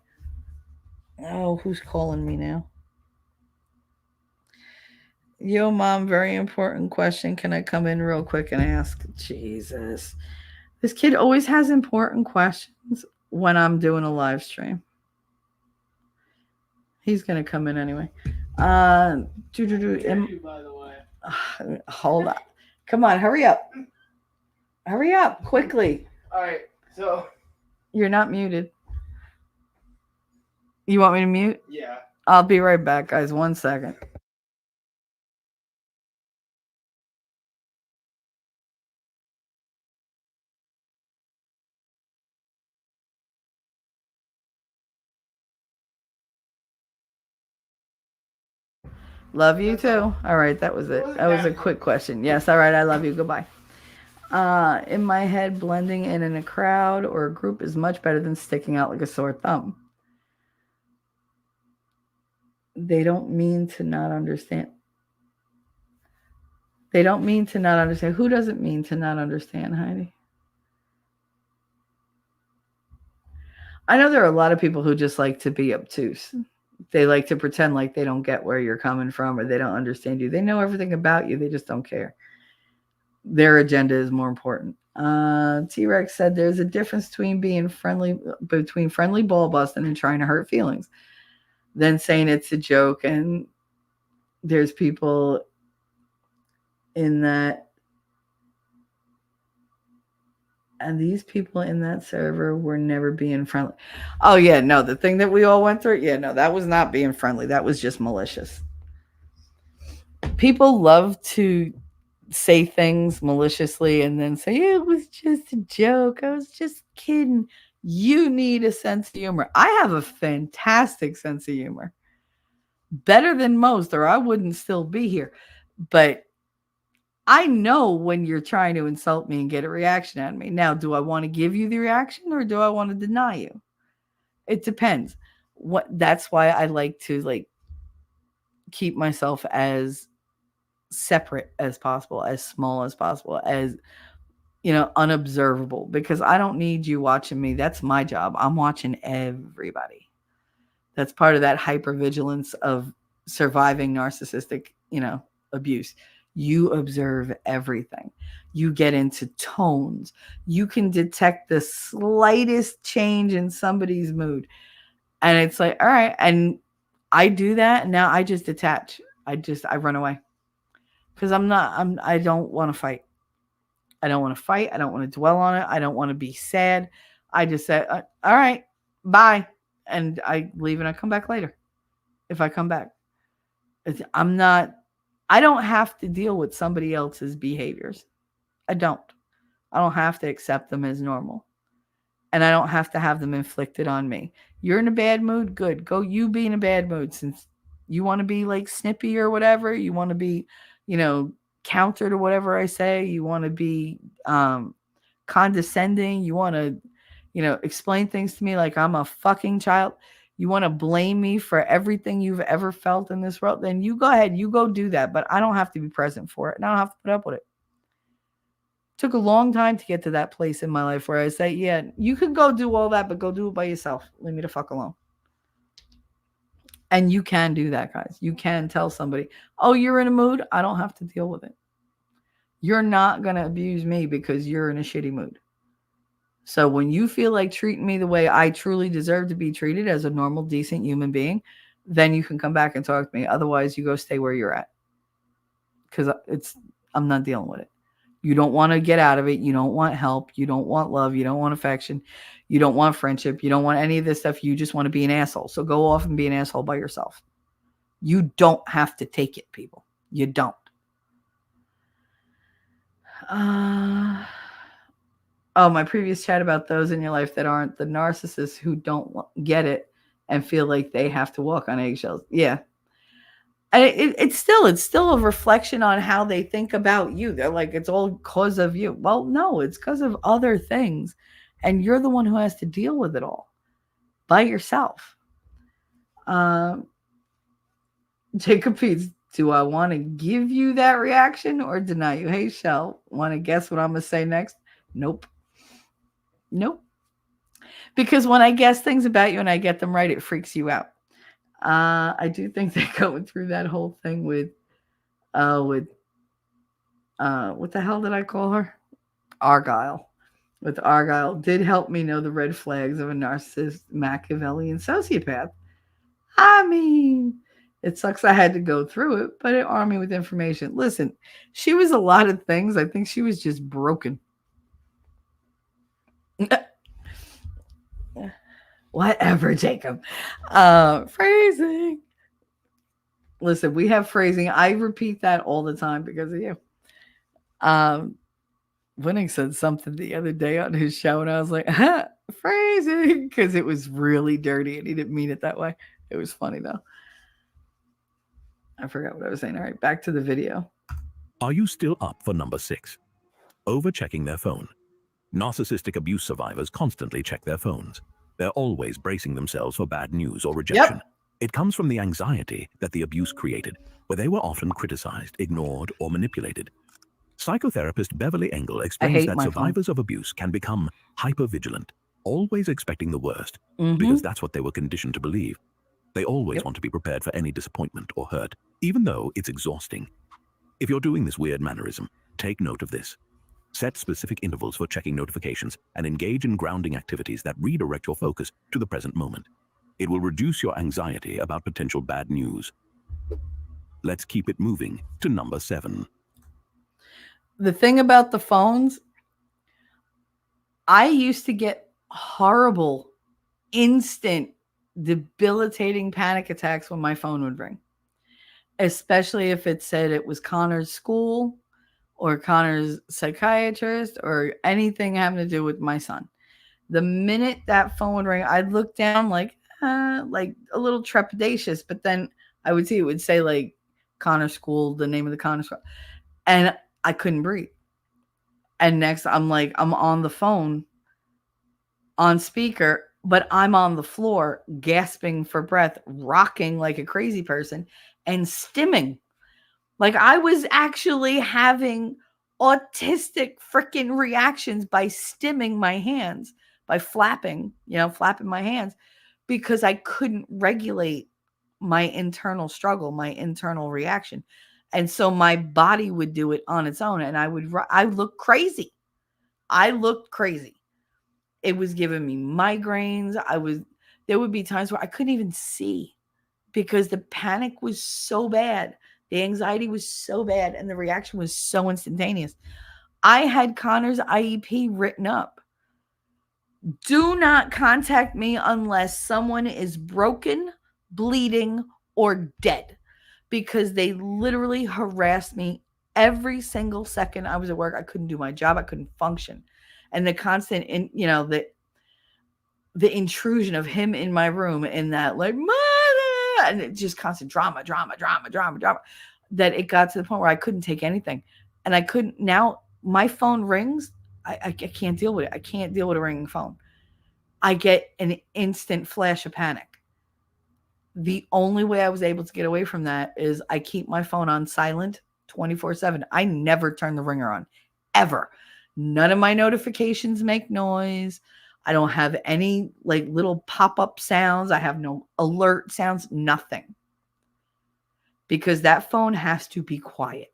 Oh, who's calling me now? Yo, Mom, very important question. Can I come in real quick and ask? Jesus. This kid always has important questions when I'm doing a live stream. He's going to come in anyway. By the way. Hold on. Come on, hurry up. Hurry up, quickly. All right, so. You're not muted. You want me to mute? Yeah. I'll be right back, guys. 1 second. Love you too. All right, that was it. That was a quick question. Yes, all right, I love you. Goodbye. In my head, blending in a crowd or a group is much better than sticking out like a sore thumb. They don't mean to not understand. They don't mean to not understand. Who doesn't mean to not understand, Heidi? I know there are a lot of people who just like to be obtuse. They like to pretend like they don't get where you're coming from or they don't understand you. They know everything about you. They just don't care. Their agenda is more important. T-Rex said there's a difference between friendly ball busting and trying to hurt feelings, then saying it's a joke. And there's people in that, and these people in that server were never being friendly. Oh yeah, no, the thing that we all went through, yeah, no, that was not being friendly. That was just malicious. People love to say things maliciously and then say, it was just a joke. I was just kidding. You need a sense of humor. I have a fantastic sense of humor. Better than most, or I wouldn't still be here. But I know when you're trying to insult me and get a reaction out of me. Now, do I want to give you the reaction or do I want to deny you? It depends. That's why I like to keep myself as separate as possible, as small as possible, as unobservable, because I don't need you watching me. That's my job. I'm watching everybody. That's part of that hypervigilance of surviving narcissistic, abuse. You observe everything. You get into tones. You can detect the slightest change in somebody's mood. And it's like, all right. And I do that. And now I just detach. I run away. Because I don't want to fight. I don't want to fight. I don't want to dwell on it. I don't want to be sad. I just say, all right, bye. And I leave and I come back later. If I come back. I don't have to deal with somebody else's behaviors. I don't have to accept them as normal. And I don't have to have them inflicted on me. You're in a bad mood? Good. Go you be in a bad mood. Since you want to be like snippy or whatever, you want to be, counter to whatever I say, you want to be condescending, you want to, explain things to me like I'm a fucking child, you want to blame me for everything you've ever felt in this world, then you go ahead, you go do that. But I don't have to be present for it, and I don't have to put up with it. Took a long time to get to that place in my life where I say, yeah, you can go do all that, but go do it by yourself. Leave me the fuck alone. And you can do that, guys. You can tell somebody, oh, you're in a mood. I don't have to deal with it. You're not going to abuse me because you're in a shitty mood. So when you feel like treating me the way I truly deserve to be treated as a normal, decent human being, then you can come back and talk to me. Otherwise, you go stay where you're at. Because I'm not dealing with it. You don't want to get out of it. You don't want help. You don't want love. You don't want affection. You don't want friendship. You don't want any of this stuff. You just want to be an asshole. So go off and be an asshole by yourself. You don't have to take it, people. You don't. My previous chat about those in your life that aren't the narcissists who don't get it and feel like they have to walk on eggshells. Yeah. And it's still a reflection on how they think about you. They're like, it's all because of you. Well, no, it's because of other things. And you're the one who has to deal with it all by yourself. Jacob Peets, do I want to give you that reaction or deny you? Hey, Shell, want to guess what I'm going to say next? Nope. Because when I guess things about you and I get them right, it freaks you out. I do think they're going through that whole thing with what the hell did I call her? Argyle. With Argyle did help me know the red flags of a narcissist, Machiavellian sociopath. I mean, it sucks I had to go through it, but it armed me with information. Listen, she was a lot of things. I think she was just broken. Whatever, Jacob. Phrasing. Listen, we have phrasing. I repeat that all the time because of you. Winning said something the other day on his show, and I was like, phrasing, because it was really dirty and he didn't mean it that way. It was funny, though. I forgot what I was saying. All right, back to the video. Are you still up for number 6? Over-checking their phone. Narcissistic abuse survivors constantly check their phones. They're always bracing themselves for bad news or rejection. Yep. It comes from the anxiety that the abuse created, where they were often criticized, ignored, or manipulated. Psychotherapist Beverly Engel I explains hate that my phone. survivors of abuse can become hypervigilant, always expecting the worst, Mhm. because that's what they were conditioned to believe. They always Yep. want to be prepared for any disappointment or hurt, even though it's exhausting. If you're doing this weird mannerism, take note of this. Set specific intervals for checking notifications and engage in grounding activities that redirect your focus to the present moment. It will reduce your anxiety about potential bad news. Let's keep it moving to number 7. The thing about the phones, I used to get horrible, instant, debilitating panic attacks when my phone would ring, especially if it said it was Connor's school or Connor's psychiatrist or anything having to do with my son. The minute that phone would ring, I'd look down like a little trepidatious, but then I would see it would say like Connor School, the name of the Connor School, and I couldn't breathe. And next, I'm on the phone on speaker, but I'm on the floor gasping for breath, rocking like a crazy person, and stimming. Like I was actually having autistic freaking reactions by stimming my hands, by flapping my hands, because I couldn't regulate my internal struggle, my internal reaction. And so my body would do it on its own. And I looked crazy. I looked crazy. It was giving me migraines. There would be times where I couldn't even see because the panic was so bad. The anxiety was so bad and the reaction was so instantaneous. I had Connor's IEP written up. Do not contact me unless someone is broken, bleeding, or dead, because they literally harassed me every single second I was at work. I couldn't do my job. I couldn't function. And the constant, the intrusion of him in my room and that like, and it just constant drama, that it got to the point where I couldn't take anything. And I couldn't, now my phone rings. I can't deal with it. I can't deal with a ringing phone. I get an instant flash of panic. The only way I was able to get away from that is I keep my phone on silent 24/7. I never turn the ringer on, ever. None of my notifications make noise. I don't have any like little pop-up sounds. I have no alert sounds, nothing. Because that phone has to be quiet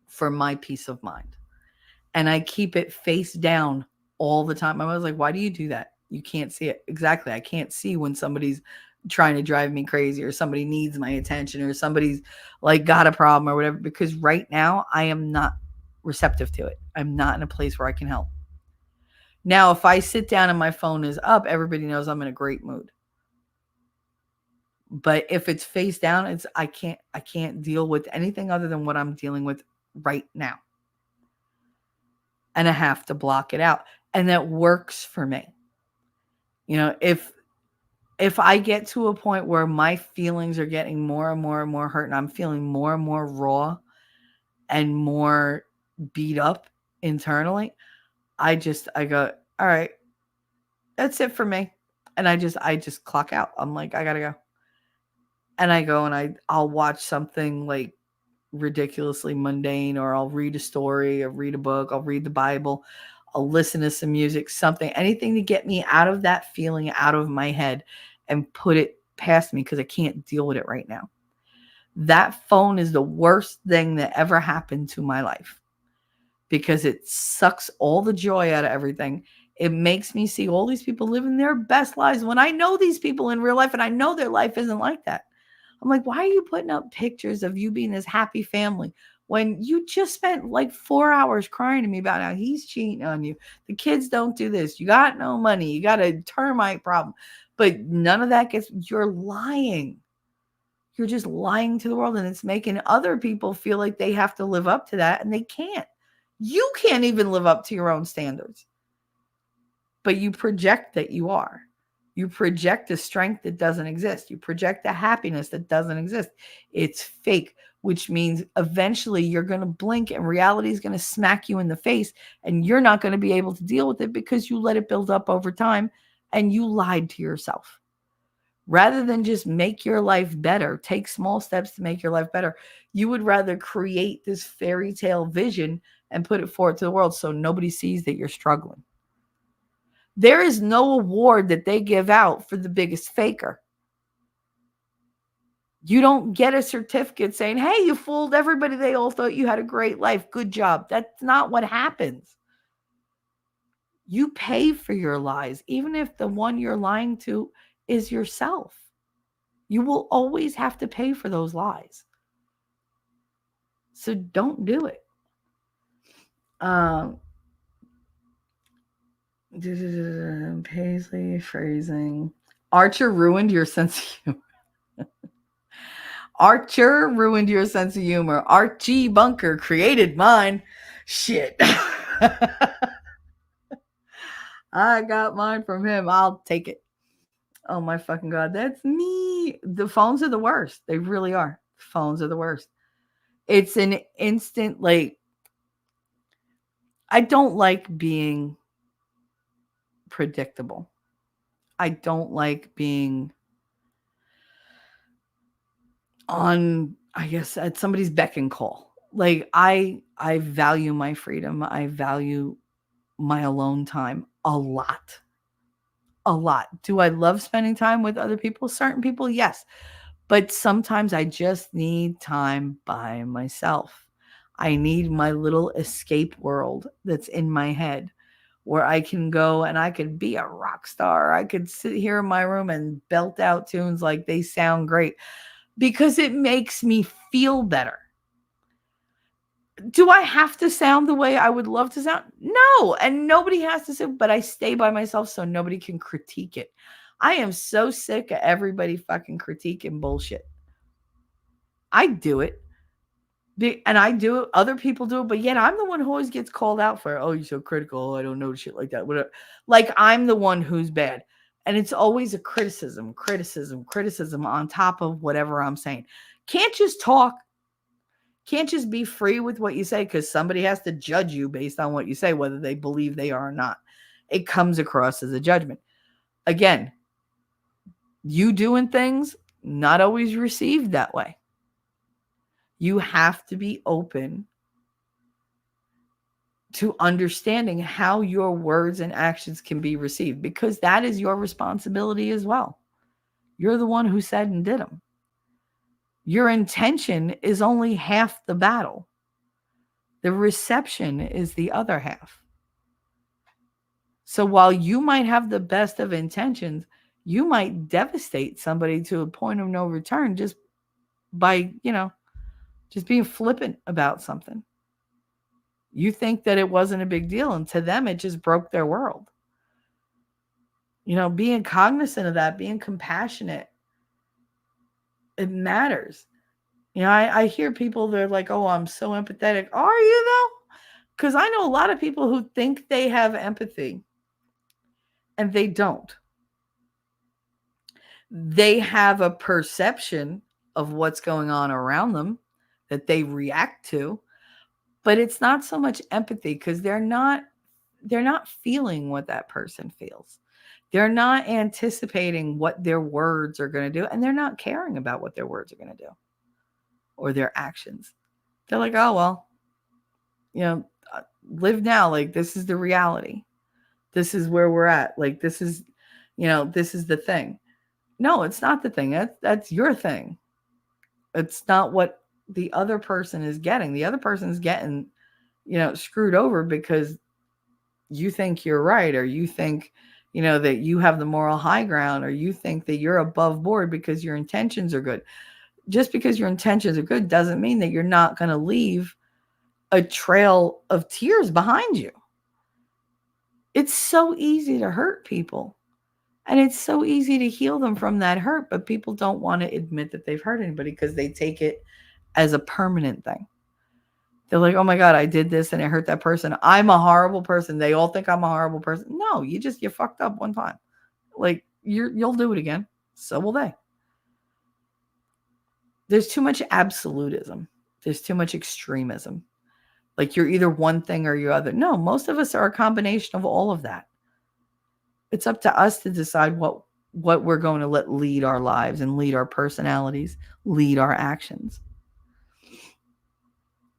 for my peace of mind. And I keep it face down all the time. I was like, why do you do that? You can't see it. Exactly. I can't see when somebody's trying to drive me crazy or somebody needs my attention or somebody's like got a problem or whatever, because right now I am not receptive to it. I'm not in a place where I can help. Now, if I sit down and my phone is up, everybody knows I'm in a great mood. But if it's face down, I can't deal with anything other than what I'm dealing with right now. And I have to block it out. And that works for me. If I get to a point where my feelings are getting more and more and more hurt and I'm feeling more and more raw and more beat up internally, I go, all right, that's it for me. And I just clock out. I'm like, I gotta go. And I go and I'll watch something like ridiculously mundane, or I'll read a story or read a book. I'll read the Bible. I'll listen to some music, anything to get me out of that feeling, out of my head and put it past me, because I can't deal with it right now. That phone is the worst thing that ever happened to my life, because it sucks all the joy out of everything. It makes me see all these people living their best lives when I know these people in real life and I know their life isn't like that. I'm like, why are you putting up pictures of you being this happy family when you just spent like 4 hours crying to me about how he's cheating on you? The kids don't do this. You got no money. You got a termite problem. But none of that you're lying. You're just lying to the world, and it's making other people feel like they have to live up to that, and they can't. You can't even live up to your own standards. But you project that you are. You project a strength that doesn't exist. You project a happiness that doesn't exist. It's fake, which means eventually you're going to blink and reality is going to smack you in the face and you're not going to be able to deal with it because you let it build up over time and you lied to yourself. Rather than just make your life better, take small steps to make your life better, you would rather create this fairy tale vision and put it forward to the world so nobody sees that you're struggling. There is no award that they give out for the biggest faker. You don't get a certificate saying, hey, you fooled everybody. They all thought you had a great life. Good job. That's not what happens. You pay for your lies, even if the one you're lying to is yourself. You will always have to pay for those lies. So don't do it. Paisley phrasing. Archer ruined your sense of humor. Archer ruined your sense of humor. Archie Bunker created mine. Shit. I got mine from him. I'll take it. Oh my fucking God. That's me. The phones are the worst. They really are. Phones are the worst. It's an instant, like, I don't like being predictable. I don't like being on, I guess, at somebody's beck and call. Like, I value my freedom. I value my alone time a lot. A lot. Do I love spending time with other people? Certain people, yes. But sometimes I just need time by myself. I need my little escape world that's in my head where I can go and I could be a rock star. I could sit here in my room and belt out tunes like they sound great because it makes me feel better. Do I have to sound the way I would love to sound? No, and nobody has to say, but I stay by myself so nobody can critique it. I am so sick of everybody fucking critiquing bullshit. I do it. And I do it. Other people do it, but yet I'm the one who always gets called out for, oh, you're so critical. I don't know shit like that. Whatever. Like I'm the one who's bad. And it's always a criticism on top of whatever I'm saying. Can't just talk. Can't just be free with what you say because somebody has to judge you based on what you say, whether they believe they are or not. It comes across as a judgment. Again, you doing things not always received that way. You have to be open to understanding how your words and actions can be received because that is your responsibility as well. You're the one who said and did them. Your intention is only half the battle. The reception is the other half. So while you might have the best of intentions, you might devastate somebody to a point of no return just by, just being flippant about something. You think that it wasn't a big deal, and to them, it just broke their world. Being cognizant of that, being compassionate, it matters. I hear people, they're like, oh, I'm so empathetic. Are you though? Because I know a lot of people who think they have empathy and they don't. They have a perception of what's going on around them that they react to, but it's not so much empathy because they're not feeling what that person feels. They're not anticipating what their words are going to do, and they're not caring about what their words are going to do or their actions. They're like, oh, well, live now. Like, this is the reality. This is where we're at. Like, this is the thing. No, it's not the thing. That's your thing. It's not what the other person is getting. The other person is getting, screwed over because you think you're right, or you think, that you have the moral high ground, or you think that you're above board because your intentions are good. Just because your intentions are good doesn't mean that you're not going to leave a trail of tears behind you. It's so easy to hurt people. And it's so easy to heal them from that hurt, but people don't want to admit that they've hurt anybody because they take it as a permanent thing. They're like, oh my God, I did this and it hurt that person. I'm a horrible person. They all think I'm a horrible person. No, you fucked up one time. Like, you'll do it again. So will they. There's too much absolutism. There's too much extremism. Like you're either one thing or you're other. No, most of us are a combination of all of that. It's up to us to decide what we're going to let lead our lives and lead our personalities, lead our actions.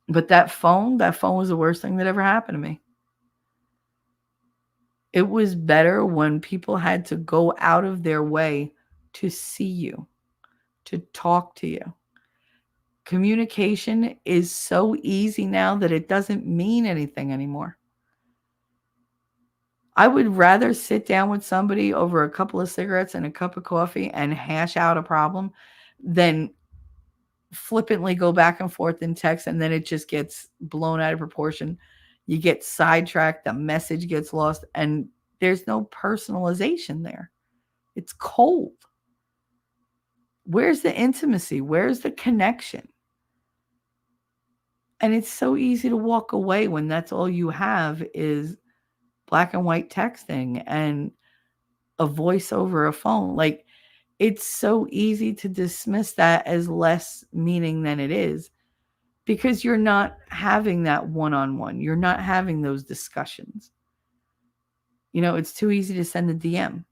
But that phone was the worst thing that ever happened to me. It was better when people had to go out of their way to see you, to talk to you. Communication is so easy now that it doesn't mean anything anymore. I would rather sit down with somebody over a couple of cigarettes and a cup of coffee and hash out a problem than flippantly go back and forth in text, and then it just gets blown out of proportion. You get sidetracked, the message gets lost, and there's no personalization there. It's cold. Where's the intimacy? Where's the connection? And it's so easy to walk away when that's all you have is black and white texting and a voice over a phone. Like, it's so easy to dismiss that as less meaning than it is because you're not having that one-on-one. You're not having those discussions. You know, it's too easy to send a DM.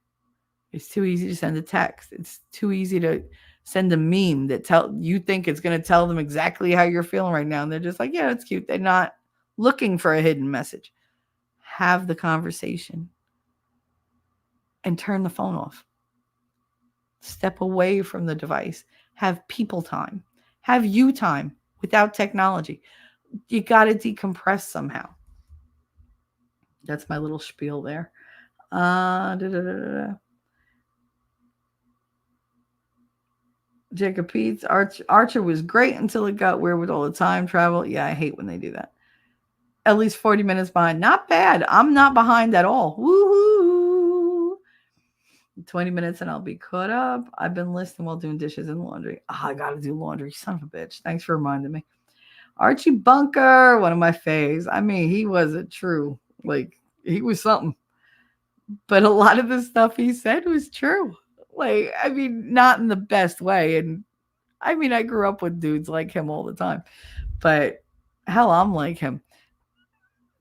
It's too easy to send a text. It's too easy to send a meme that you think it's going to tell them exactly how you're feeling right now. And they're just like, yeah, it's cute. They're not looking for a hidden message. Have the conversation and turn the phone off. Step away from the device. Have people time. Have you time without technology. You got to decompress somehow. That's my little spiel there. Jacob Peets, Archer was great until it got weird with all the time travel. Yeah, I hate when they do that. At least 40 minutes behind. Not bad. I'm not behind at all. Woohoo! 20 minutes and I'll be caught up. I've been listening while doing dishes and laundry. I got to do laundry. Son of a bitch. Thanks for reminding me. Archie Bunker, one of my faves. I mean, he was he was something. But a lot of the stuff he said was true. Not in the best way. And I grew up with dudes like him all the time. But hell, I'm like him.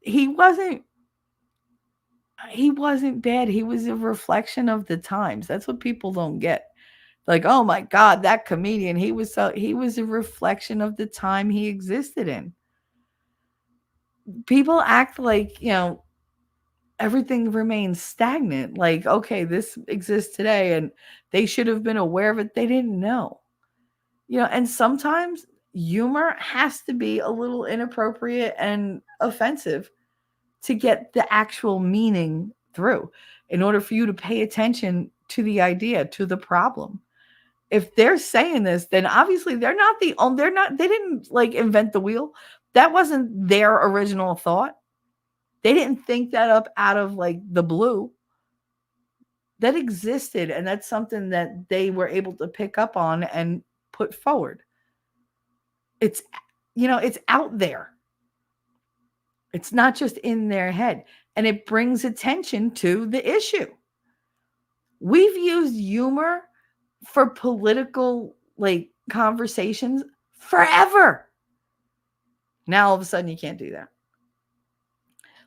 He wasn't bad. He was a reflection of the times. That's what people don't get. Like, oh my God, that comedian, he was a reflection of the time he existed in. People act like, everything remains stagnant. Like, okay, this exists today and they should have been aware of it. They didn't know. And sometimes humor has to be a little inappropriate and offensive to get the actual meaning through in order for you to pay attention to the idea, to the problem. If they're saying this, then obviously they didn't invent the wheel. That wasn't their original thought. They didn't think that up out of the blue. That existed, and that's something that they were able to pick up on and put forward. It's out there. It's not just in their head, and it brings attention to the issue. We've used humor for political conversations forever. Now all of a sudden you can't do that.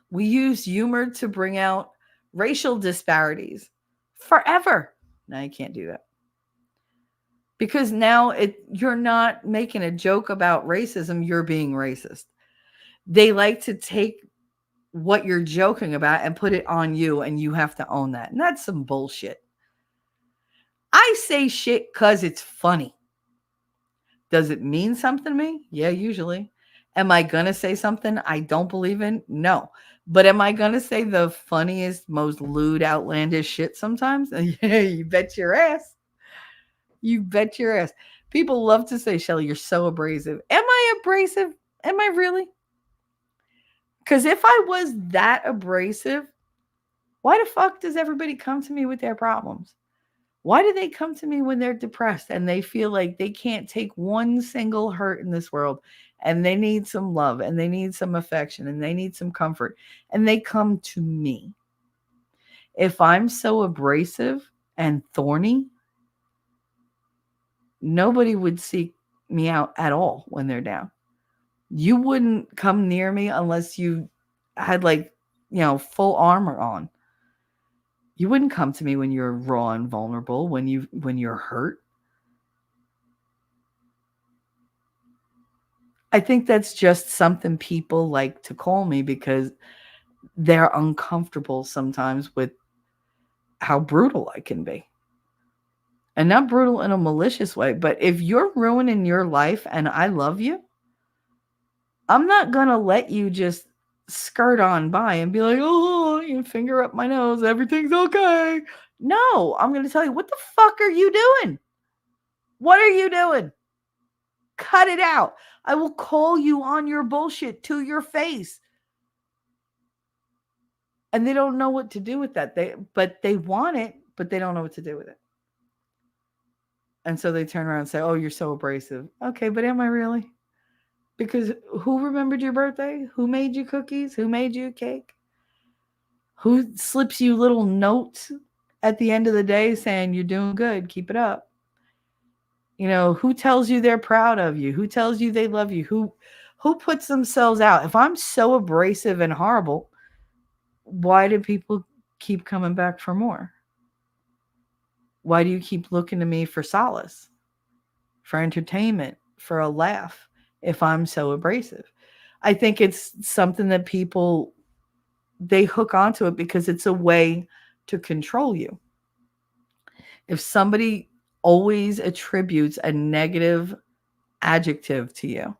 We use humor to bring out racial disparities forever. Now you can't do that. Because now you're not making a joke about racism, you're being racist. They like to take what you're joking about and put it on you, and you have to own that. And that's some bullshit. I say shit because it's funny. Does it mean something to me? Yeah, usually. Am I going to say something I don't believe in? No. But am I going to say the funniest, most lewd, outlandish shit sometimes? Yeah, you bet your ass. You bet your ass. People love to say, Shelly, you're so abrasive. Am I abrasive? Am I really? Because if I was that abrasive, why the fuck does everybody come to me with their problems? Why do they come to me when they're depressed and they feel like they can't take one single hurt in this world and they need some love and they need some affection and they need some comfort and they come to me? If I'm so abrasive and thorny, nobody would seek me out at all when they're down. You wouldn't come near me unless you had like, full armor on. You wouldn't come to me when you're raw and vulnerable, when you're hurt. I think that's just something people like to call me because they're uncomfortable sometimes with how brutal I can be. And not brutal in a malicious way, but if you're ruining your life and I love you, I'm not going to let you just skirt on by and be like, oh, you finger up my nose, everything's okay. No, I'm going to tell you, what the fuck are you doing? What are you doing? Cut it out. I will call you on your bullshit to your face. And they don't know what to do with that. They want it, but they don't know what to do with it. And so they turn around and say, oh, you're so abrasive. Okay, but am I really? Because who remembered your birthday? Who made you cookies? Who made you a cake? Who slips you little notes at the end of the day saying you're doing good, keep it up? Who tells you they're proud of you? Who tells you they love you? Who puts themselves out? If I'm so abrasive and horrible, why do people keep coming back for more? Why do you keep looking to me for solace, for entertainment, for a laugh if I'm so abrasive? I think it's something that people, they hook onto it because it's a way to control you. If somebody always attributes a negative adjective to you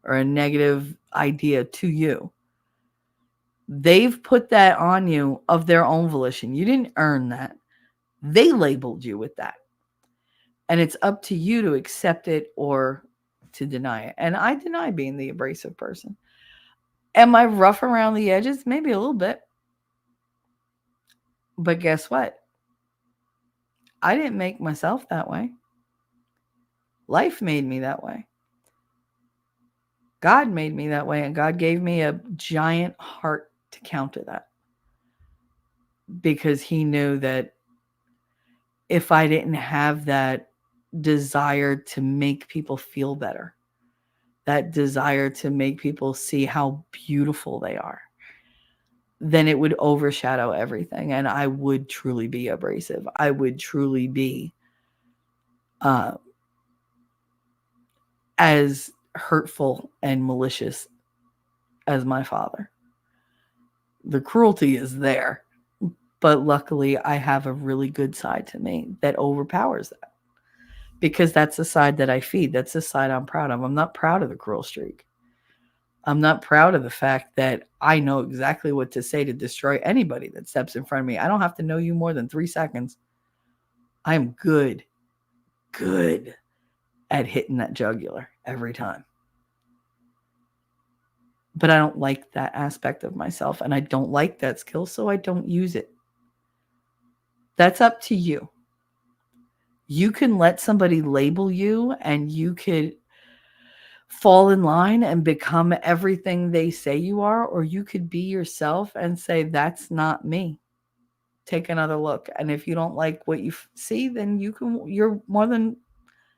or a negative idea to you, they've put that on you of their own volition. You didn't earn that. They labeled you with that. And it's up to you to accept it or to deny it. And I deny being the abrasive person. Am I rough around the edges? Maybe a little bit. But guess what? I didn't make myself that way. Life made me that way. God made me that way, and God gave me a giant heart to counter that. Because he knew that if I didn't have that desire to make people feel better, that desire to make people see how beautiful they are, then it would overshadow everything. And I would truly be abrasive. I would truly be as hurtful and malicious as my father. The cruelty is there, but luckily I have a really good side to me that overpowers that, because that's the side that I feed. That's the side I'm proud of. I'm not proud of the cruel streak. I'm not proud of the fact that I know exactly what to say to destroy anybody that steps in front of me. I don't have to know you more than 3 seconds. I'm good at hitting that jugular every time. But I don't like that aspect of myself, and I don't like that skill, so I don't use it. That's up to you. You can let somebody label you, and you could fall in line and become everything they say you are, or you could be yourself and say, that's not me. Take another look. And if you don't like what you see, then you're more than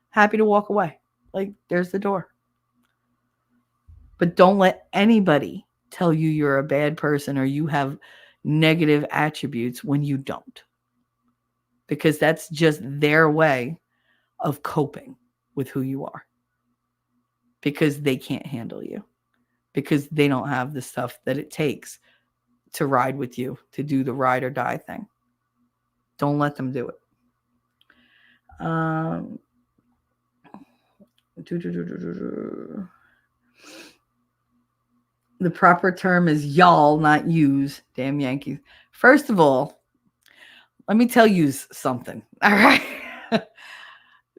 happy to walk away. Like, there's the door. But don't let anybody tell you you're a bad person or you have negative attributes when you don't. Because that's just their way of coping with who you are. Because they can't handle you. Because they don't have the stuff that it takes to ride with you, to do the ride or die thing. Don't let them do it. The proper term is y'all, not yous. Damn Yankees. First of all, let me tell you something. All right.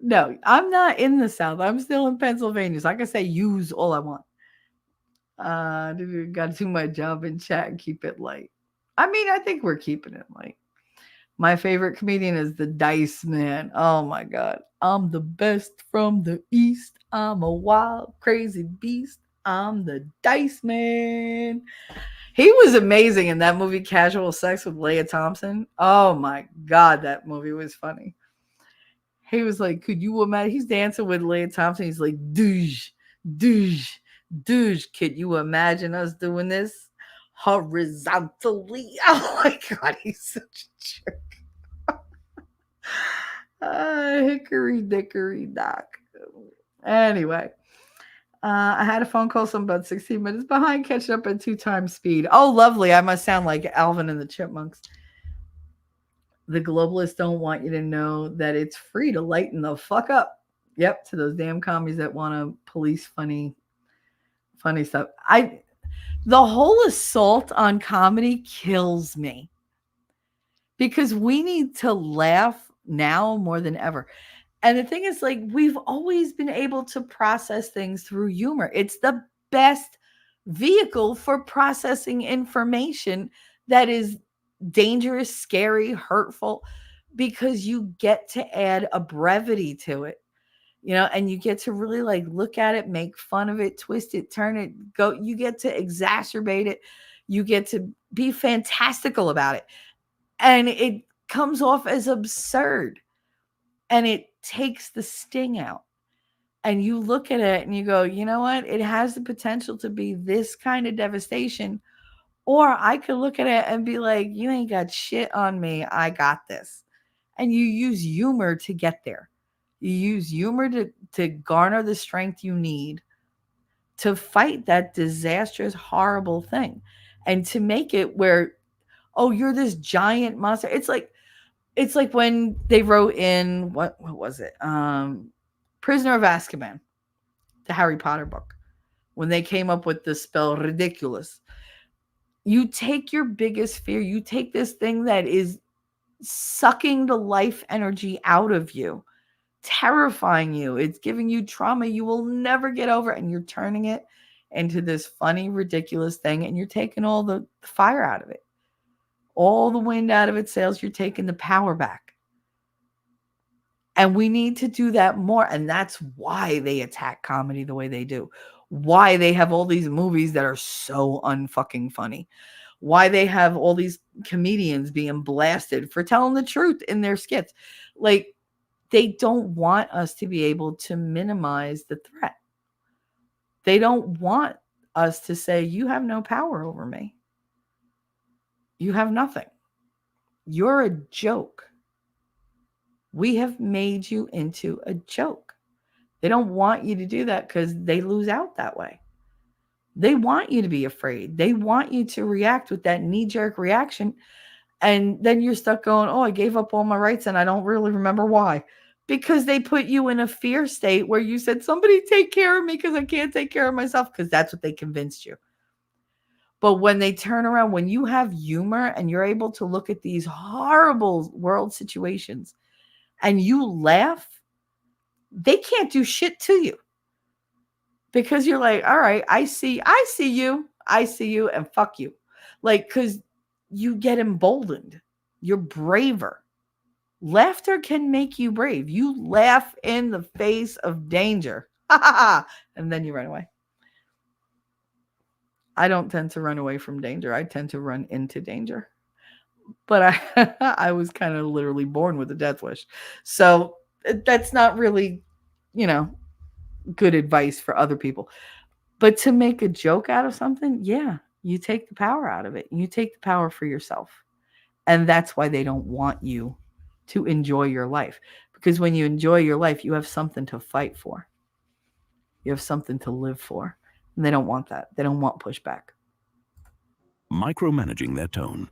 No, I'm not in the South. I'm still in Pennsylvania. So I can say use all I want. Got to do my job in chat and keep it light. I mean, I think we're keeping it light. My favorite comedian is the Dice Man. Oh my God. I'm the best from the East. I'm a wild, crazy beast. I'm the Dice Man. He was amazing in that movie, Casual Sex with Leah Thompson. Oh my God, that movie was funny. He was like, could you imagine? He's dancing with Leah Thompson. He's like, douche, douche, douche. Could you imagine us doing this horizontally? Oh my God, he's such a jerk. Hickory dickory dock. Anyway, I had a phone call, so I'm about 16 minutes behind, catching up at 2 times speed. Oh, lovely. I must sound like Alvin and the Chipmunks. The globalists don't want you to know that it's free to lighten the fuck up. Yep, to those damn commies that want to police funny stuff. The whole assault on comedy kills me because we need to laugh now more than ever. And the thing is, like, we've always been able to process things through humor. It's the best vehicle for processing information that is dangerous, scary, hurtful, because you get to add a brevity to it, and you get to really like look at it, make fun of it, twist it, turn it, go. You get to exacerbate it. You get to be fantastical about it. And it comes off as absurd. And it takes the sting out. And you look at it and you go, you know what? It has the potential to be this kind of devastation. Or I could look at it and be like, you ain't got shit on me. I got this. And you use humor to get there. You use humor to garner the strength you need to fight that disastrous, horrible thing. And to make it where, oh, you're this giant monster. It's like when they wrote in, what was it? Prisoner of Azkaban, the Harry Potter book. When they came up with the spell ridiculous. You take your biggest fear, you take this thing that is sucking the life energy out of you, terrifying you, it's giving you trauma you will never get over, and you're turning it into this funny, ridiculous thing, and you're taking all the fire out of it. All the wind out of its sails, you're taking the power back. And we need to do that more, and that's why they attack comedy the way they do. Why they have all these movies that are so unfucking funny. Why they have all these comedians being blasted for telling the truth in their skits. Like, they don't want us to be able to minimize the threat. They don't want us to say, you have no power over me. You have nothing. You're a joke. We have made you into a joke. They don't want you to do that because they lose out that way. They want you to be afraid. They want you to react with that knee-jerk reaction. And then you're stuck going, oh, I gave up all my rights and I don't really remember why. Because they put you in a fear state where you said, somebody take care of me because I can't take care of myself, because that's what they convinced you. But when they turn around, when you have humor and you're able to look at these horrible world situations and you laugh, they can't do shit to you. Because you're like, all right, I see you, and fuck you. Like, because you get emboldened. You're braver. Laughter can make you brave. You laugh in the face of danger. And then you run away. I don't tend to run away from danger. I tend to run into danger. But I was kind of literally born with a death wish. So that's not really, good advice for other people. But to make a joke out of something, yeah, you take the power out of it. You take the power for yourself. And that's why they don't want you to enjoy your life. Because when you enjoy your life, you have something to fight for. You have something to live for. And they don't want that. They don't want pushback. Micromanaging their tone.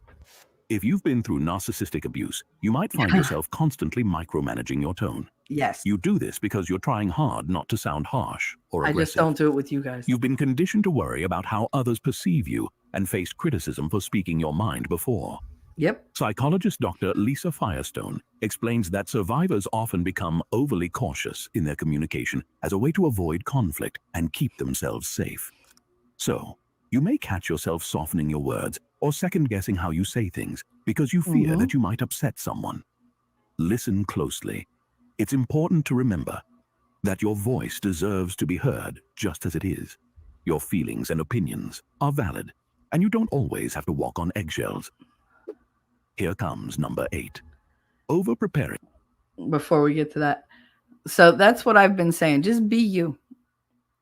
If you've been through narcissistic abuse, you might find yourself constantly micromanaging your tone. Yes. You do this because you're trying hard not to sound harsh or aggressive. I just don't do it with you guys. You've been conditioned to worry about how others perceive you and faced criticism for speaking your mind before. Yep. Psychologist Dr. Lisa Firestone explains that survivors often become overly cautious in their communication as a way to avoid conflict and keep themselves safe. So, you may catch yourself softening your words or second-guessing how you say things because you fear that you might upset someone. Listen closely. It's important to remember that your voice deserves to be heard just as it is. Your feelings and opinions are valid, and you don't always have to walk on eggshells. Here comes number 8. Over-preparing. Before we get to that. So that's what I've been saying. Just be you.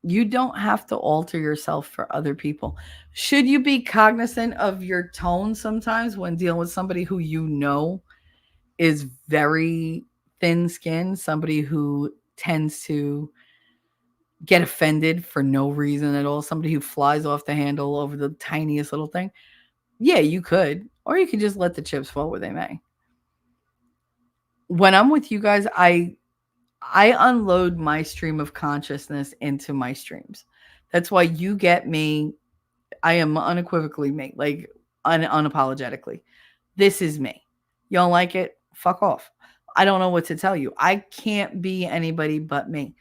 You don't have to alter yourself for other people. Should you be cognizant of your tone sometimes when dealing with somebody who you know is very thin-skinned, somebody who tends to get offended for no reason at all, somebody who flies off the handle over the tiniest little thing? Yeah, you could. Or you could just let the chips fall where they may. When I'm with you guys, I unload my stream of consciousness into my streams. That's why you get me. I am unequivocally me, like unapologetically. This is me. You don't like it? Fuck off. I don't know what to tell you. I can't be anybody but me.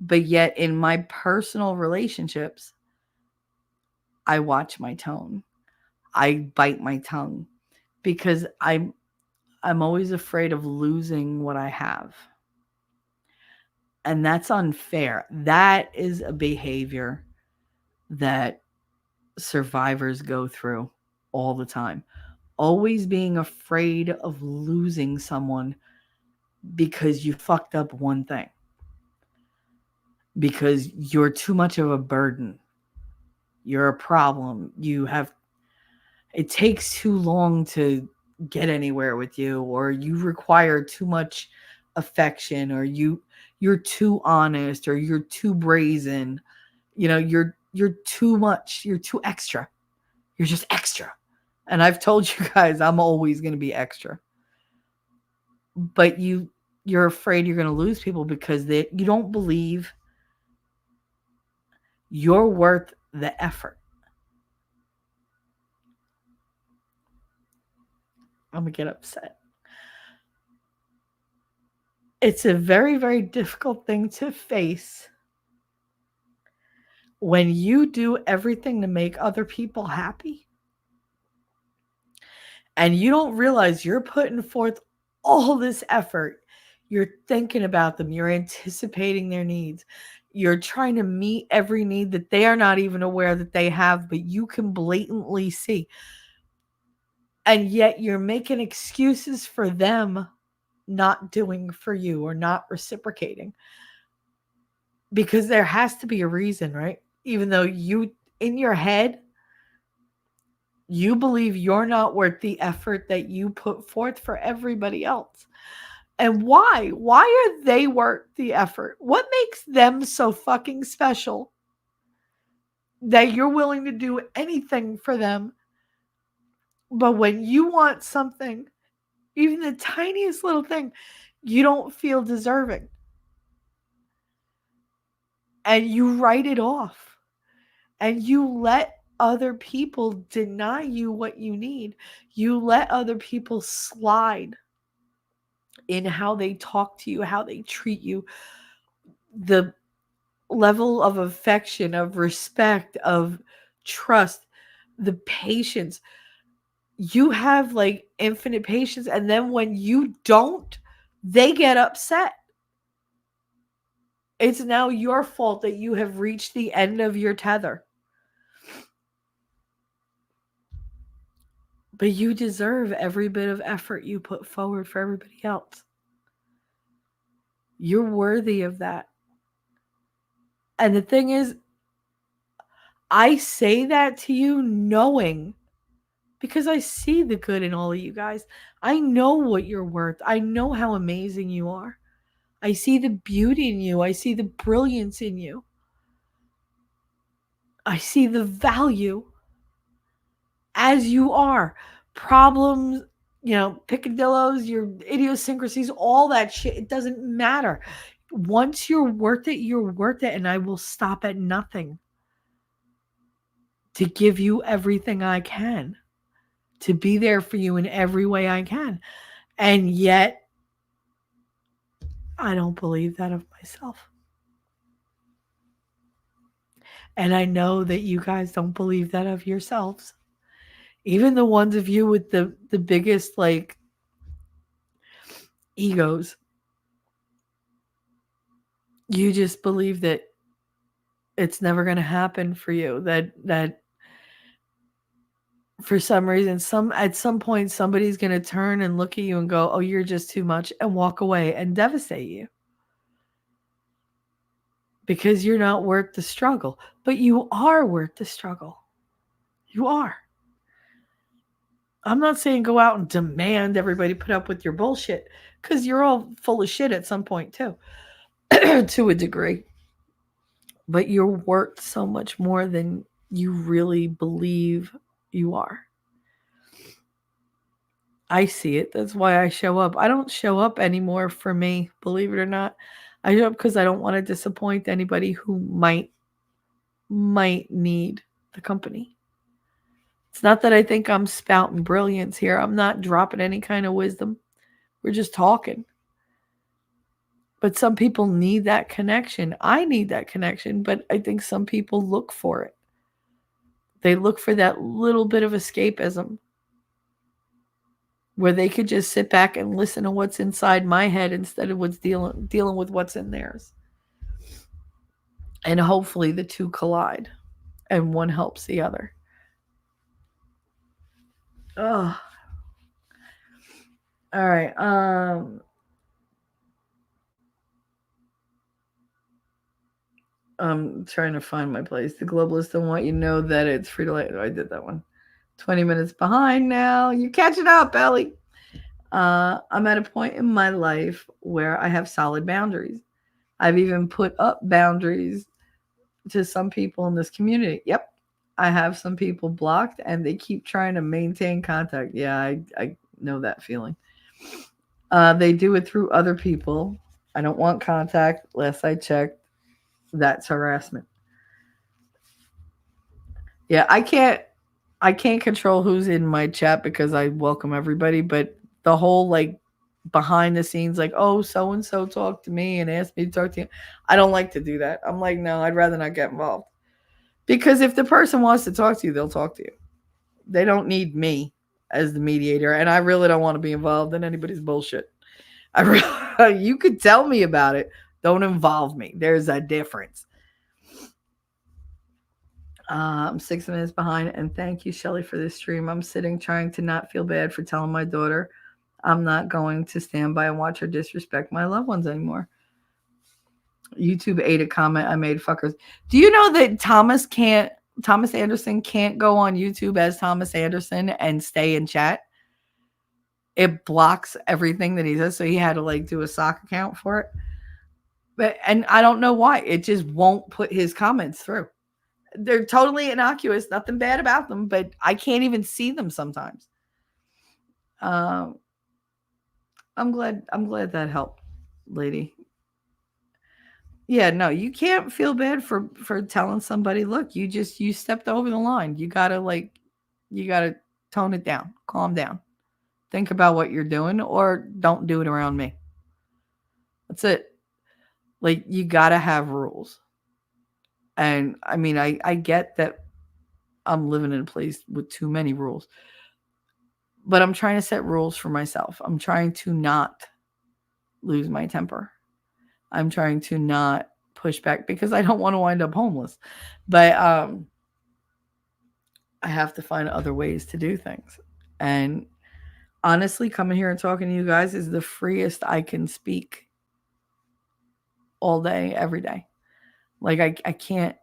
But yet in my personal relationships, I watch my tone. I bite my tongue because I'm always afraid of losing what I have. And that's unfair. That is a behavior that survivors go through all the time. Always being afraid of losing someone because you fucked up one thing. Because you're too much of a burden. You're a problem. It takes too long to get anywhere with you, or you require too much affection, or you're too honest, or you're too brazen. You're too much. You're too extra. You're just extra. And I've told you guys I'm always going to be extra. But you're afraid you're going to lose people because you don't believe you're worth the effort. I'm going to get upset. It's a very, very difficult thing to face when you do everything to make other people happy and you don't realize you're putting forth all this effort. You're thinking about them. You're anticipating their needs. You're trying to meet every need that they are not even aware that they have, but you can blatantly see. And yet you're making excuses for them not doing for you or not reciprocating. Because there has to be a reason, right? Even though in your head, you believe you're not worth the effort that you put forth for everybody else. And why? Why are they worth the effort? What makes them so fucking special that you're willing to do anything for them? But when you want something, even the tiniest little thing, you don't feel deserving. And you write it off. And you let other people deny you what you need. You let other people slide in how they talk to you, how they treat you, the level of affection, of respect, of trust, the patience. You have like infinite patience. And then when you don't, they get upset. It's now your fault that you have reached the end of your tether. But you deserve every bit of effort you put forward for everybody else. You're worthy of that. And the thing is, I say that to you knowing, because I see the good in all of you guys. I know what you're worth. I know how amazing you are. I see the beauty in you. I see the brilliance in you. I see the value as you are. Problems, picadillos, your idiosyncrasies, all that shit, it doesn't matter. Once you're worth it, you're worth it. And I will stop at nothing to give you everything I can, to be there for you in every way I can. And yet, I don't believe that of myself. And I know that you guys don't believe that of yourselves. Even the ones of you with the biggest, like, egos. You just believe that it's never going to happen for you. That for some reason, at some point, somebody's going to turn and look at you and go, oh, you're just too much, and walk away and devastate you. Because you're not worth the struggle. But you are worth the struggle. You are. I'm not saying go out and demand everybody put up with your bullshit, because you're all full of shit at some point too, to a degree. But you're worth so much more than you really believe you are. I see it. That's why I show up. I don't show up anymore for me, believe it or not. I show up because I don't want to disappoint anybody who might need the company. It's not that I think I'm spouting brilliance here. I'm not dropping any kind of wisdom. We're just talking. But some people need that connection. I need that connection, but I think some people look for it. They look for that little bit of escapism where they could just sit back and listen to what's inside my head instead of what's dealing with what's in theirs. And hopefully the two collide and one helps the other. Oh. All right. I'm trying to find my place. The globalists don't want you to know that it's free to light. Oh, I did that one. 20 minutes behind now. You're catching up, Ellie. I'm at a point in my life where I have solid boundaries. I've even put up boundaries to some people in this community. Yep. I have some people blocked and they keep trying to maintain contact. Yeah, I know that feeling. They do it through other people. I don't want contact. Last I checked, that's harassment. Yeah, I can't control who's in my chat because I welcome everybody, but the whole like behind the scenes, like, oh, so and so talked to me and asked me to talk to you. I don't like to do that. I'm like, no, I'd rather not get involved. Because if the person wants to talk to you, they'll talk to you. They don't need me as the mediator, and I really don't want to be involved in anybody's bullshit. You could tell me about it. Don't involve me. There's a difference. I'm 6 minutes behind, and thank you, Shelly, for this stream. I'm sitting trying to not feel bad for telling my daughter I'm not going to stand by and watch her disrespect my loved ones anymore. YouTube ate a comment I made, fuckers. Do you know that Thomas Anderson can't go on YouTube as Thomas Anderson and stay in chat? It blocks everything that he says, so he had to like do a sock account for it. And I don't know why. It just won't put his comments through. They're totally innocuous, nothing bad about them, but I can't even see them sometimes. I'm glad that helped, lady. Yeah, no, you can't feel bad for telling somebody, look, you stepped over the line. You gotta tone it down, calm down, think about what you're doing, or don't do it around me. That's it. Like, you gotta have rules. And I mean, I get that I'm living in a place with too many rules, but I'm trying to set rules for myself. I'm trying to not lose my temper. I'm trying to not push back because I don't want to wind up homeless. But I have to find other ways to do things. And honestly, coming here and talking to you guys is the freest I can speak all day, every day. Like, I can't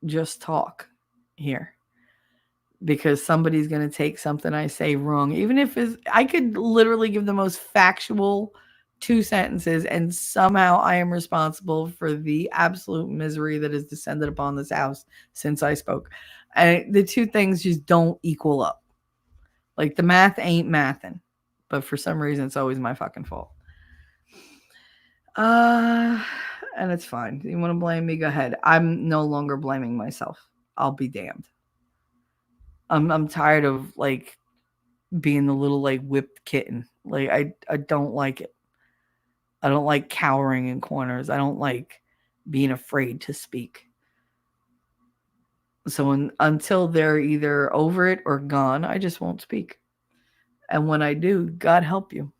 just talk here because somebody's going to take something I say wrong. Even if I could literally give the most factual 2 sentences and somehow I am responsible for the absolute misery that has descended upon this house since I spoke. And the 2 things just don't equal up. Like, the math ain't mathin', but for some reason it's always my fucking fault. And it's fine. You want to blame me? Go ahead. I'm no longer blaming myself. I'll be damned. I'm tired of like being the little like whipped kitten. Like, I don't like it. I don't like cowering in corners. I don't like being afraid to speak. So until they're either over it or gone, I just won't speak. And when I do, God help you.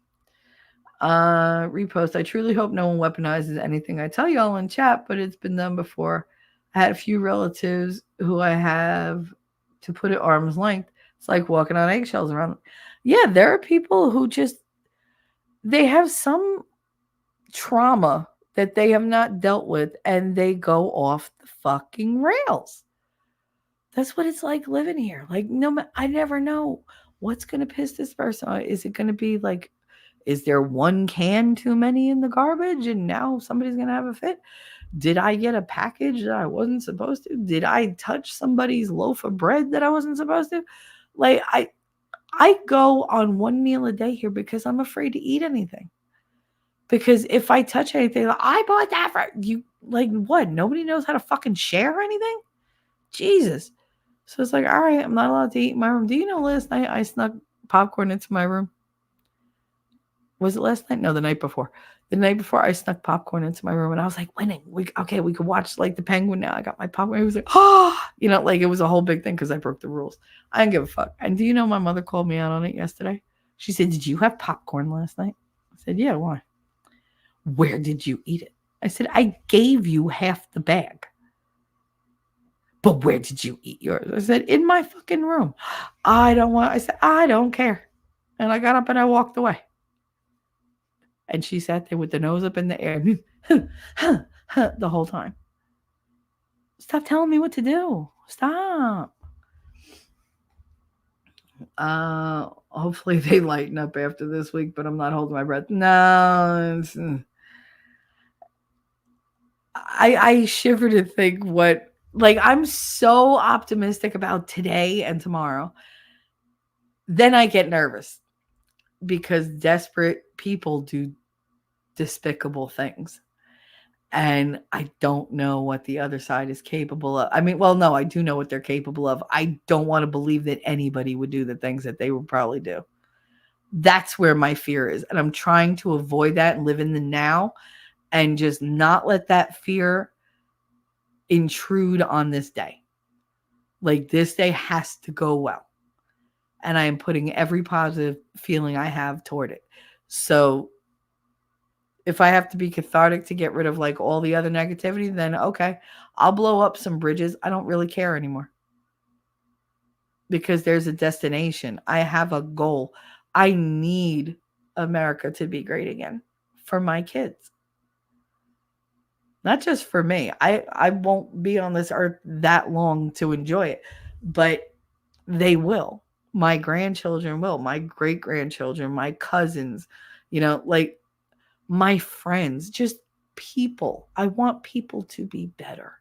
Repost. I truly hope no one weaponizes anything I tell y'all in chat, but it's been done before. I had a few relatives who I have, to put at arm's length, It's like walking on eggshells around. Yeah, there are people who just, they have some trauma that they have not dealt with and they go off the fucking rails. That's what it's like living here. Like, no, I never know what's going to piss this person off. Is it going to be like, is there one can too many in the garbage and now somebody's going to have a fit? Did I get a package that I wasn't supposed to? Did I touch somebody's loaf of bread that I wasn't supposed to? Like, I go on one meal a day here because I'm afraid to eat anything. Because if I touch anything, like, I bought that for you. Like, what? Nobody knows how to fucking share anything? Jesus. So it's like, all right, I'm not allowed to eat in my room. Do you know last night I snuck popcorn into my room? Was it last night? No, the night before. The night before I snuck popcorn into my room and I was like, winning. We could watch like the Penguin now. I got my popcorn. It was like, oh, like it was a whole big thing because I broke the rules. I didn't give a fuck. And do you know my mother called me out on it yesterday? She said, did you have popcorn last night? I said, yeah, why? Where did you eat it? I said, I gave you half the bag. But where did you eat yours? I said, in my fucking room. I said, I don't care. And I got up and I walked away. And she sat there with the nose up in the air the whole time. Stop telling me what to do. Stop. Hopefully they lighten up after this week, but I'm not holding my breath. No. I shiver to think what, like, I'm so optimistic about today and tomorrow. Then I get nervous because desperate people do despicable things. And I don't know what the other side is capable of. I mean, well, no, I do know what they're capable of. I don't want to believe that anybody would do the things that they would probably do. That's where my fear is. And I'm trying to avoid that and live in the now and just not let that fear intrude on this day. Like, this day has to go well. And I am putting every positive feeling I have toward it. So if I have to be cathartic to get rid of like all the other negativity, then okay, I'll blow up some bridges. I don't really care anymore. Because there's a destination. I have a goal. I need America to be great again for my kids. Not just for me. I won't be on this earth that long to enjoy it, but they will. My grandchildren will. My great-grandchildren, my cousins, like my friends, just people. I want people to be better.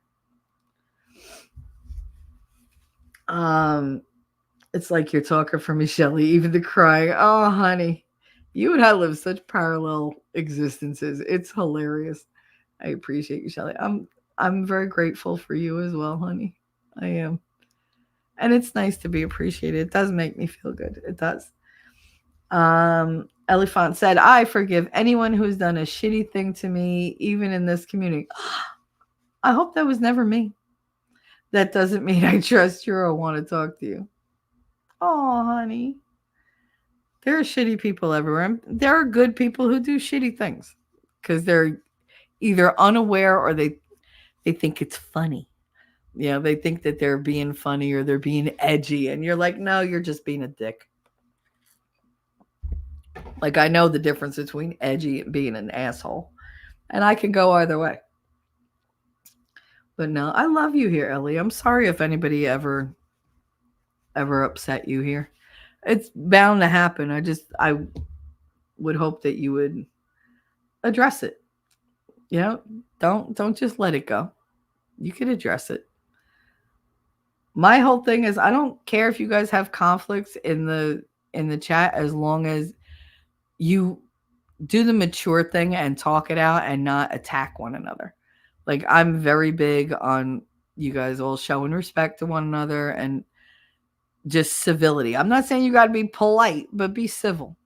It's like you're talking for me, Shelly, even the crying. Oh, honey, you and I live such parallel existences. It's hilarious. I appreciate you, Shelly. I'm very grateful for you as well, honey. I am. And it's nice to be appreciated. It does make me feel good. It does. Elephant said, I forgive anyone who's done a shitty thing to me, even in this community. I hope that was never me. That doesn't mean I trust you or want to talk to you. Oh, honey. There are shitty people everywhere. There are good people who do shitty things because they're either unaware or they think it's funny. They think that they're being funny or they're being edgy. And you're like, no, you're just being a dick. Like, I know the difference between edgy and being an asshole. And I can go either way. But no, I love you here, Ellie. I'm sorry if anybody ever upset you here. It's bound to happen. I would hope that you would address it. Don't just let it go. You could address it. My whole thing is I don't care if you guys have conflicts in the chat as long as you do the mature thing and talk it out and not attack one another. Like, I'm very big on you guys all showing respect to one another and just civility. I'm not saying you got to be polite, but be civil.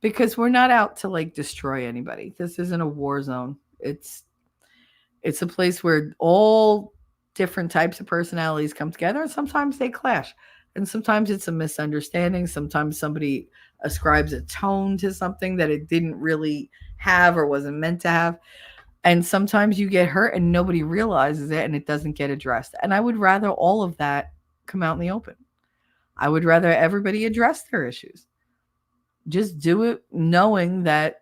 Because we're not out to like destroy anybody. This isn't a war zone. It's a place where all different types of personalities come together, and sometimes they clash. And sometimes it's a misunderstanding. Sometimes somebody ascribes a tone to something that it didn't really have or wasn't meant to have. And sometimes you get hurt and nobody realizes it and it doesn't get addressed. And I would rather all of that come out in the open. I would rather everybody address their issues. Just do it knowing that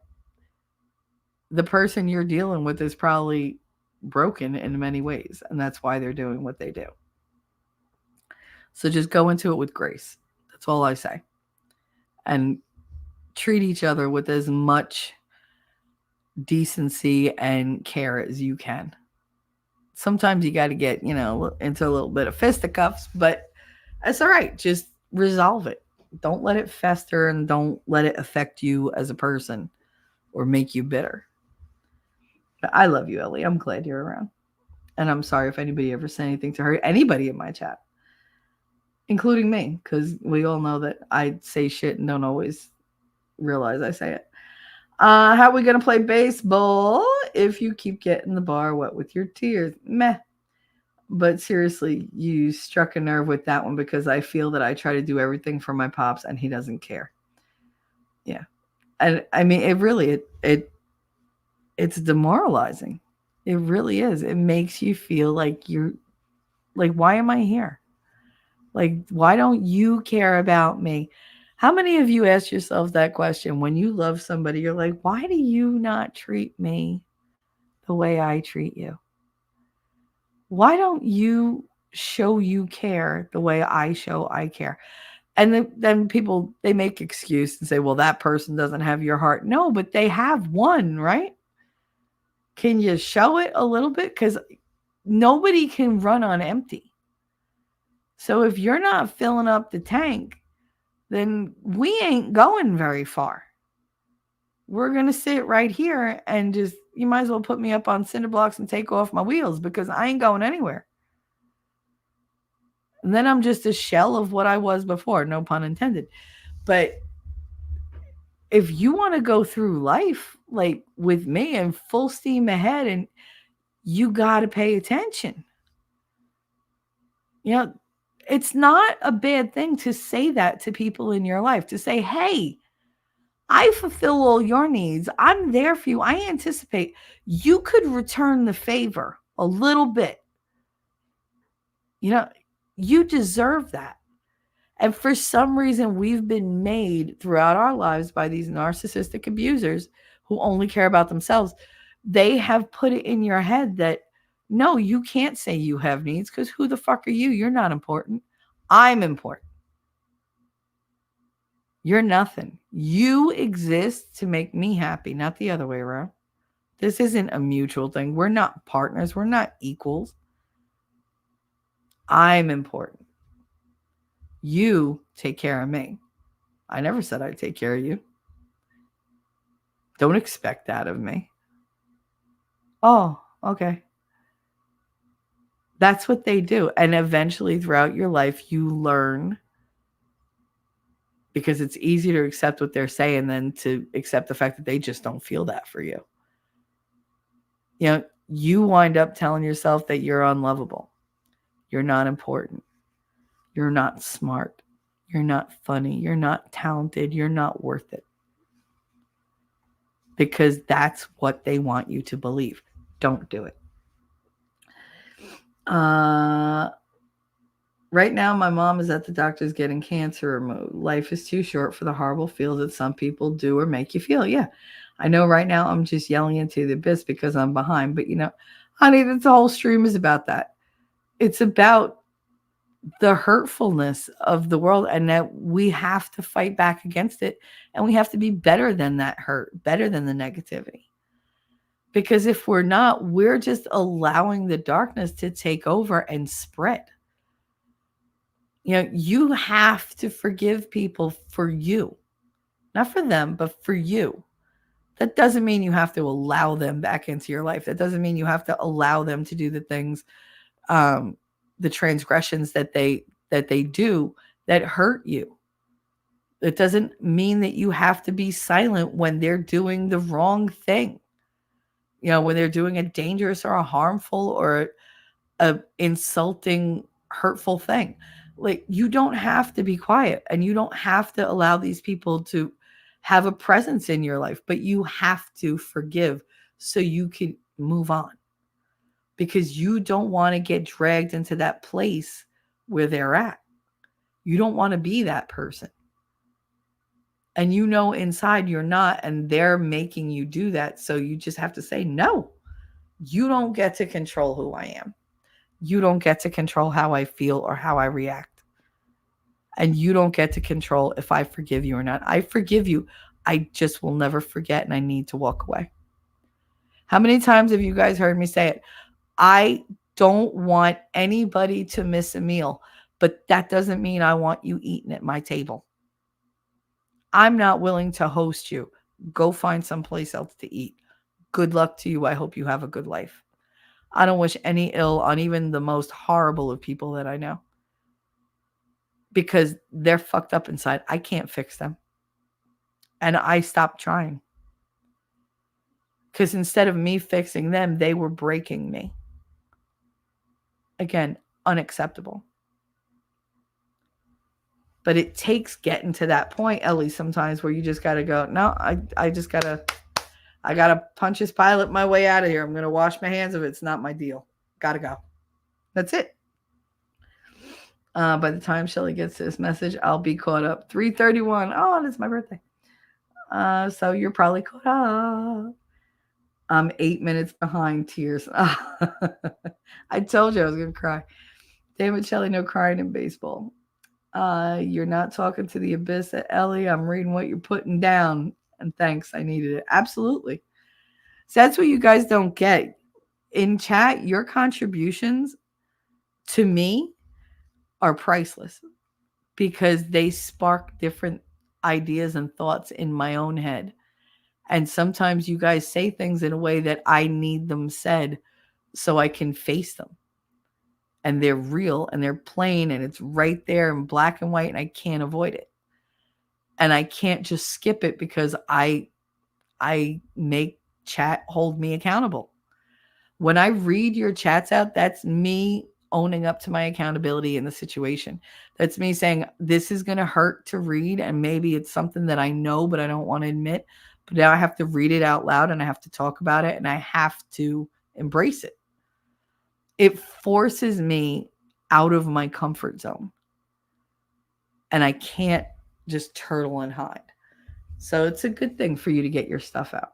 the person you're dealing with is probably broken in many ways, and that's why they're doing what they do. So just go into it with grace. That's all I say. And treat each other with as much decency and care as you can. Sometimes you got to get, into a little bit of fisticuffs, but that's all right. Just resolve it. Don't let it fester and don't let it affect you as a person or make you bitter. But I love you, Ellie. I'm glad you're around. And I'm sorry if anybody ever said anything to hurt anybody in my chat, including me, because we all know that I say shit and don't always realize I say it. How are we going to play baseball if you keep getting the bar wet with your tears? Meh. But seriously, you struck a nerve with that one because I feel that I try to do everything for my pops and he doesn't care. Yeah. And I mean, it really, it's demoralizing. It really is. It makes you feel like you're like, why am I here? Like, why don't you care about me? How many of you ask yourselves that question when you love somebody? You're like, why do you not treat me the way I treat you? Why don't you show you care the way I show I care? And then people, they make excuse and say, well, that person doesn't have your heart. No, but they have one, right? Can you show it a little bit? Because nobody can run on empty. So if you're not filling up the tank, then we ain't going very far. We're going to sit right here and just, you might as well put me up on cinder blocks and take off my wheels because I ain't going anywhere. And then I'm just a shell of what I was before, no pun intended. But if you want to go through life like with me and full steam ahead, and you got to pay attention. It's not a bad thing to say that to people in your life, to say, hey, I fulfill all your needs. I'm there for you. I anticipate you could return the favor a little bit. You deserve that. And for some reason, we've been made throughout our lives by these narcissistic abusers who only care about themselves. They have put it in your head that, no, you can't say you have needs because who the fuck are you? You're not important. I'm important. You're nothing. You exist to make me happy, not the other way around. This isn't a mutual thing. We're not partners. We're not equals. I'm important. You take care of me. I never said I'd take care of you. Don't expect that of me. Oh, okay. That's what they do. And eventually throughout your life, you learn, because it's easier to accept what they're saying than to accept the fact that they just don't feel that for you. You wind up telling yourself that you're unlovable. You're not important. You're not smart. You're not funny. You're not talented. You're not worth it. Because that's what they want you to believe. Don't do it. Right now, my mom is at the doctor's getting cancer removed. Life is too short for the horrible feels that some people do or make you feel. Yeah, I know right now I'm just yelling into the abyss because I'm behind. But, honey, the whole stream is about that. It's about the hurtfulness of the world, and that we have to fight back against it. And we have to be better than that hurt, better than the negativity. Because if we're not, we're just allowing the darkness to take over and spread. You have to forgive people for you, not for them, but for you. That doesn't mean you have to allow them back into your life. That doesn't mean you have to allow them to do the things, the transgressions that they do that hurt you. It doesn't mean that you have to be silent when they're doing the wrong thing. When they're doing a dangerous or a harmful or a insulting, hurtful thing. Like, you don't have to be quiet, and you don't have to allow these people to have a presence in your life, but you have to forgive so you can move on, because you don't want to get dragged into that place where they're at. You don't want to be that person. And you know inside you're not, and they're making you do that. So you just have to say, no, you don't get to control who I am. You don't get to control how I feel or how I react. And you don't get to control if I forgive you or not. I forgive you. I just will never forget, and I need to walk away. How many times have you guys heard me say it? I don't want anybody to miss a meal, but that doesn't mean I want you eating at my table. I'm not willing to host you. Go find someplace else to eat. Good luck to you. I hope you have a good life. I don't wish any ill on even the most horrible of people that I know, because they're fucked up inside. I can't fix them. And I stopped trying. Because instead of me fixing them, they were breaking me. Again, unacceptable. But it takes getting to that point, Ellie, sometimes where you just got to go, no, I just got to, I got to punch this pilot my way out of here. I'm going to wash my hands of it. It's not my deal. Got to go. That's it. By the time Shelly gets this message, I'll be caught up. 3:31. Oh, that's my birthday. So you're probably caught up. I'm 8 minutes behind. Tears. I told you I was going to cry. Damn it, Shelly, no crying in baseball. You're not talking to the abyss at Ellie. I'm reading what you're putting down. And thanks, I needed it. Absolutely. So that's what you guys don't get. In chat, your contributions to me are priceless because they spark different ideas and thoughts in my own head. And sometimes you guys say things in a way that I need them said so I can face them. And they're real and they're plain and it's right there in black and white and I can't avoid it. And I can't just skip it because I make chat hold me accountable. When I read your chats out, that's me owning up to my accountability in the situation. That's me saying, this is going to hurt to read. And maybe it's something that I know, but I don't want to admit. But now I have to read it out loud and I have to talk about it and I have to embrace it. It forces me out of my comfort zone. And I can't just turtle and hide. So it's a good thing for you to get your stuff out.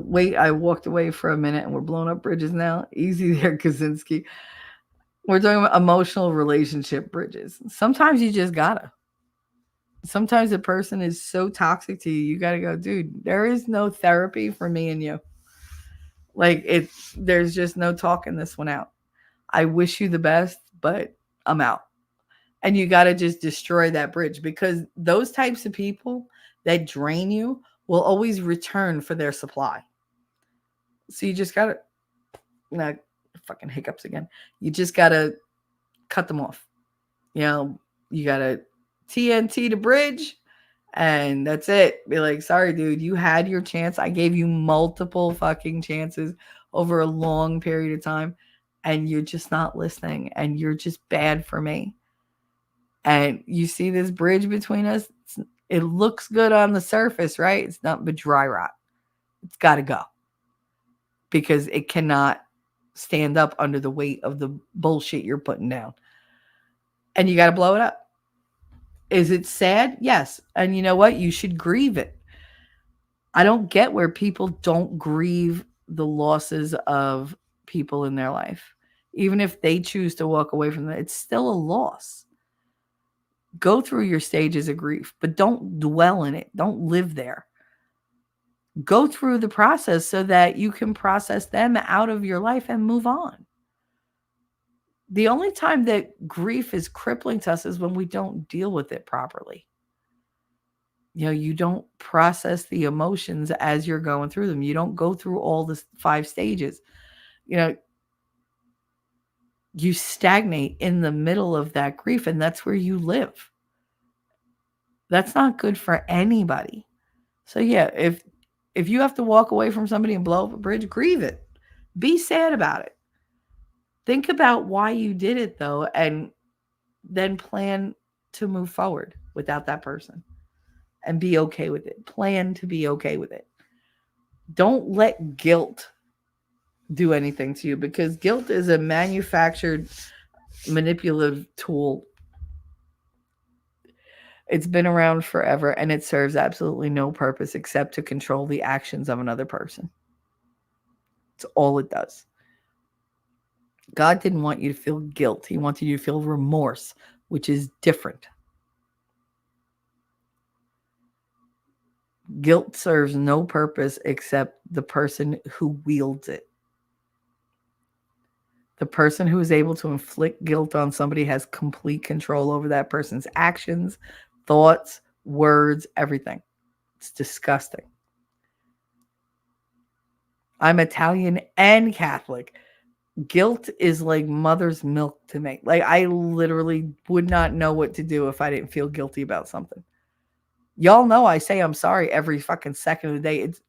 Wait, I walked away for a minute and we're blowing up bridges now. Easy there, Kaczynski. We're talking about emotional relationship bridges. Sometimes you just gotta. Sometimes a person is so toxic to you, you gotta go, dude, there is no therapy for me and you. Like, there's just no talking this one out. I wish you the best, but I'm out. And you got to just destroy that bridge because those types of people that drain you will always return for their supply. So you just got to, fucking hiccups again. You just got to cut them off. You know, you got to TNT the bridge and that's it. Be like, sorry, dude, you had your chance. I gave you multiple fucking chances over a long period of time and you're just not listening and you're just bad for me. And you see this bridge between us, it looks good on the surface, right? It's not but dry rot. It's got to go because it cannot stand up under the weight of the bullshit you're putting down. And you got to blow it up. Is it sad? Yes. And you know what? You should grieve it. I don't get where people don't grieve the losses of people in their life. Even if they choose to walk away from it, it's still a loss. Go through your stages of grief, but don't dwell in it. Don't live there. Go through the process so that you can process them out of your life and move on. The only time that grief is crippling to us is when we don't deal with it properly. You know, you don't process the emotions as you're going through them. You don't go through all the 5 stages. You know, you stagnate in the middle of that grief, and that's where you live. That's not good for anybody. So yeah, if you have to walk away from somebody and blow up a bridge, grieve it. Be sad about it. Think about why you did it though, and then plan to move forward without that person and be okay with it. Plan to be okay with it. Don't let guilt do anything to you because guilt is a manufactured manipulative tool. It's been around forever and it serves absolutely no purpose except to control the actions of another person. It's all it does. God didn't want you to feel guilt. He wanted you to feel remorse, which is different. Guilt serves no purpose except the person who wields it. The person who is able to inflict guilt on somebody has complete control over that person's actions, thoughts, words, everything. It's disgusting. I'm Italian and Catholic. Guilt is like mother's milk to me. Like, I literally would not know what to do if I didn't feel guilty about something. Y'all know I say I'm sorry every fucking second of the day. It's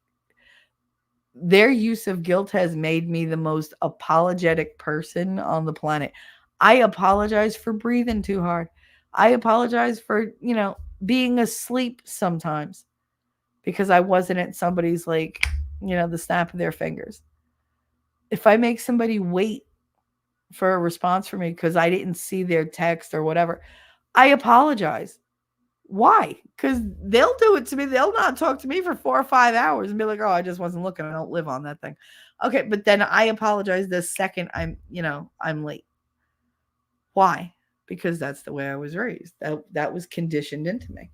their use of guilt has made me the most apologetic person on the planet. I apologize for breathing too hard. I apologize for, being asleep sometimes because I wasn't at somebody's, like, the snap of their fingers. If I make somebody wait for a response from me because I didn't see their text or whatever, I apologize. Why? Because they'll do it to me. They'll not talk to me for 4 or 5 hours and be like, oh, I just wasn't looking. I don't live on that thing. Okay, but then I apologize the second I'm late. Why? Because that's the way I was raised. That was conditioned into me.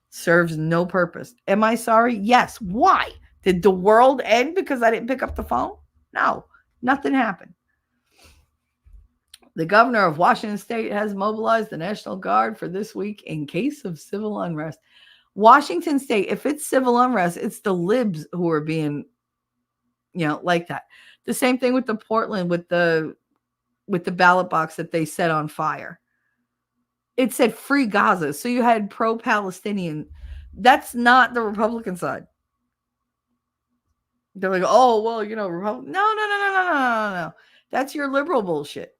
Serves no purpose. Am I sorry? Yes. Why? Did the world end because I didn't pick up the phone? No, nothing happened. The governor of Washington State has mobilized the National Guard for this week in case of civil unrest. Washington State, if it's civil unrest, it's the libs who are being, like that. The same thing with the Portland with the ballot box that they set on fire. It said free Gaza. So you had pro-Palestinian. That's not the Republican side. They're like, oh, well, Republican. No. That's your liberal bullshit.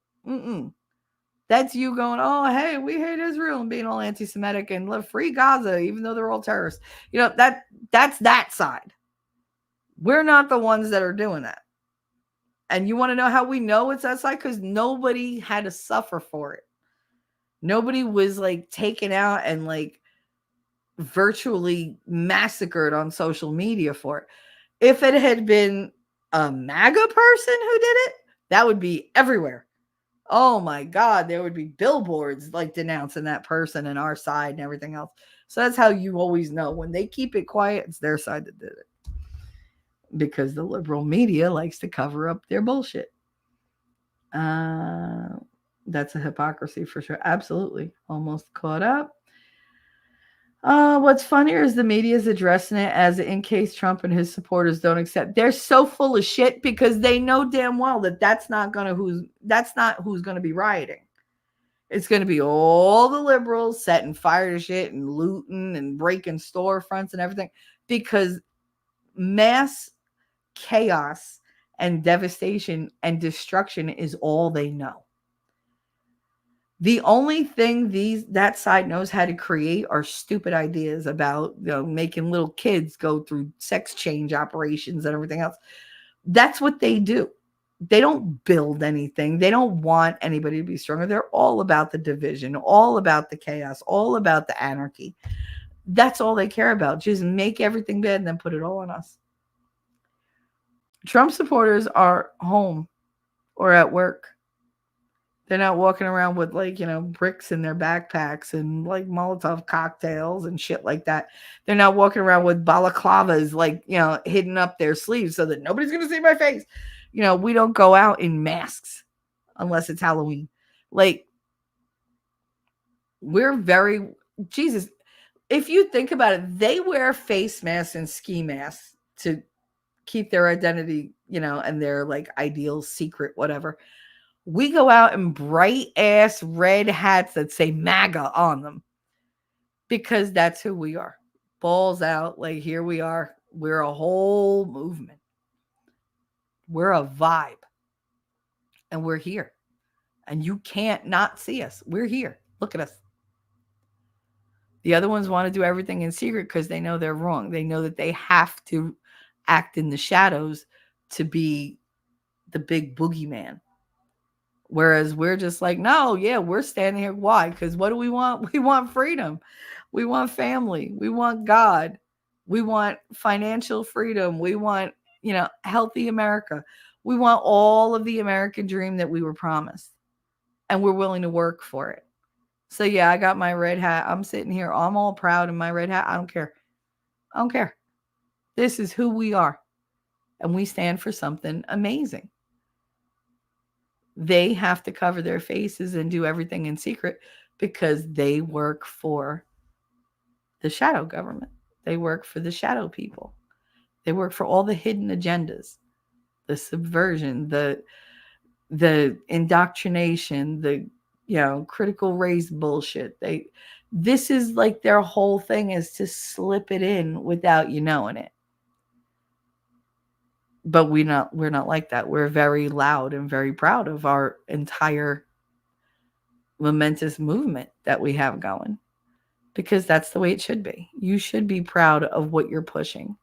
That's you going, oh, hey, we hate Israel and being all anti-Semitic and love free Gaza, even though they're all terrorists. That's that side. We're not the ones that are doing that. And you want to know how we know it's that side? Because nobody had to suffer for it. Nobody was like taken out and like virtually massacred on social media for it. If it had been a MAGA person who did it, that would be everywhere. Oh my God, there would be billboards like denouncing that person and our side and everything else. So that's how you always know. When they keep it quiet, it's their side that did it. Because the liberal media likes to cover up their bullshit. That's a hypocrisy for sure. Absolutely. Almost caught up. What's funnier is the media is addressing it as in case Trump and his supporters don't accept. They're so full of shit because they know damn well that that's not who's going to be rioting. It's going to be all the liberals setting fire to shit and looting and breaking storefronts and everything because mass chaos and devastation and destruction is all they know. The only thing that side knows how to create are stupid ideas about making little kids go through sex change operations and everything else. That's what they do. They don't build anything. They don't want anybody to be stronger. They're all about the division, all about the chaos, all about the anarchy. That's all they care about. Just make everything bad and then put it all on us. Trump supporters are home or at work. They're not walking around with bricks in their backpacks and like Molotov cocktails and shit like that. They're not walking around with balaclavas hidden up their sleeves so that nobody's going to see my face. We don't go out in masks unless it's Halloween. Like, Jesus, if you think about it, they wear face masks and ski masks to keep their identity, and their like ideals secret, whatever. We go out in bright ass red hats that say MAGA on them because that's who we are. Balls out. Like, here we are. We're a whole movement. We're a vibe. And we're here. And you can't not see us. We're here. Look at us. The other ones want to do everything in secret because they know they're wrong. They know that they have to act in the shadows to be the big boogeyman. Whereas we're just like, no, yeah, we're standing here. Why? Because what do we want? We want freedom. We want family. We want God. We want financial freedom. We want, healthy America. We want all of the American dream that we were promised. And we're willing to work for it. So yeah, I got my red hat. I'm sitting here. I'm all proud in my red hat. I don't care. I don't care. This is who we are. And we stand for something amazing. They have to cover their faces and do everything in secret because they work for the shadow government. They work for the shadow people. They work for all the hidden agendas, the subversion, the indoctrination, the critical race bullshit. This is like their whole thing is to slip it in without you knowing it. But we're not like that. We're very loud and very proud of our entire momentous movement that we have going, because that's the way it should be. You should be proud of what you're pushing.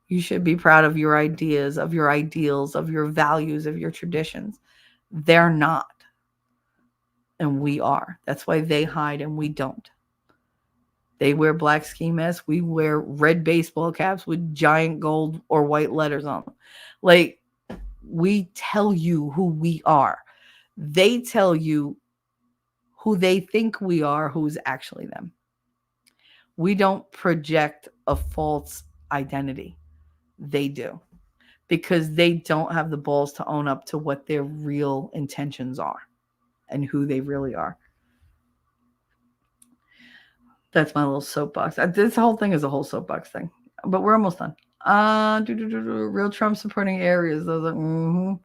You should be proud of your ideas, of your ideals, of your values, of your traditions. They're not. And we are. That's why they hide and we don't. They wear black ski masks. We wear red baseball caps with giant gold or white letters on them. Like, we tell you who we are. They tell you who they think we are, who's actually them. We don't project a false identity. They do. Because they don't have the balls to own up to what their real intentions are and who they really are. That's my little soapbox. This whole thing is a whole soapbox thing. But we're almost done. Real Trump supporting areas. Those are,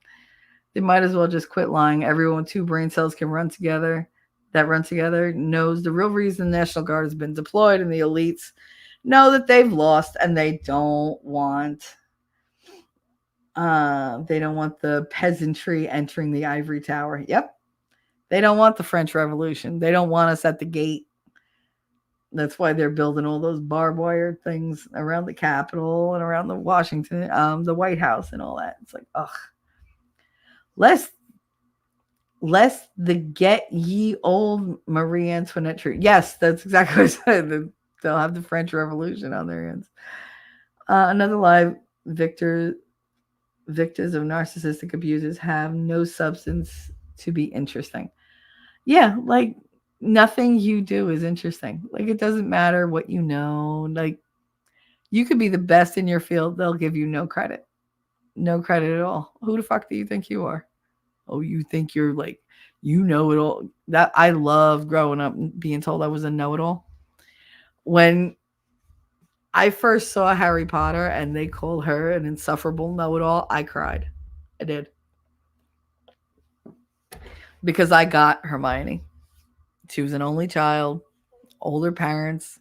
They might as well just quit lying. Everyone with two brain cells can run together. That run together knows the real reason the National Guard has been deployed, and the elites know that they've lost and they don't want the peasantry entering the ivory tower. Yep. They don't want the French Revolution. They don't want us at the gate. That's why they're building all those barbed wire things around the Capitol and around the Washington, the White House and all that. It's like, ugh. Lest the get ye old Marie Antoinette tree. Yes, that's exactly what I said. They'll have the French Revolution on their hands. Another live victims of narcissistic abusers have no substance to be interesting. Yeah, like, nothing you do is interesting. Like, it doesn't matter what you know. Like, you could be the best in your field. They'll give you no credit. No credit at all. Who the fuck do you think you are? Oh, you think you're like, you know it all. That I loved growing up and being told I was a know-it-all. When I first saw Harry Potter and they called her an insufferable know-it-all, I cried. I did. Because I got Hermione. She was an only child, older parents.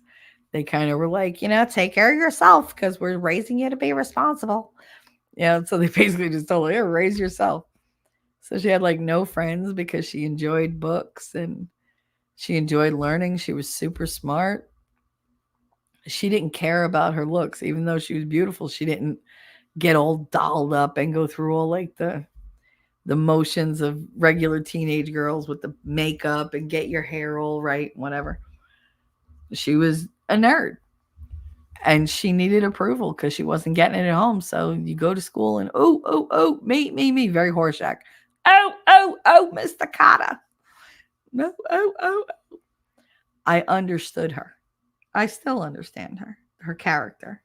They kind of were like, take care of yourself because we're raising you to be responsible. Yeah, so they basically just told her, raise yourself. So she had like no friends because she enjoyed books and she enjoyed learning. She was super smart. She didn't care about her looks. Even though she was beautiful, she didn't get all dolled up and go through all like the motions of regular teenage girls with the makeup and get your hair all right, whatever. She was a nerd. And she needed approval because she wasn't getting it at home. So you go to school and, me, very Horseshack. Mr. Cotta. No, I understood her. I still understand her character.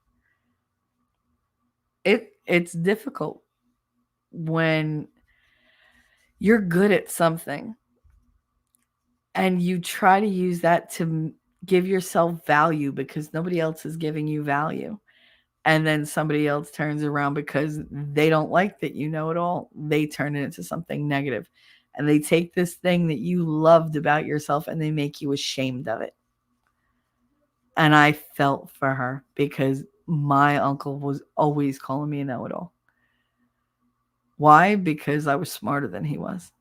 It's difficult when you're good at something and you try to use that to give yourself value because nobody else is giving you value. And then somebody else turns around because they don't like that you know it all. They turn it into something negative. And they take this thing that you loved about yourself and they make you ashamed of it. And I felt for her because my uncle was always calling me a know-it-all. Why? Because I was smarter than he was,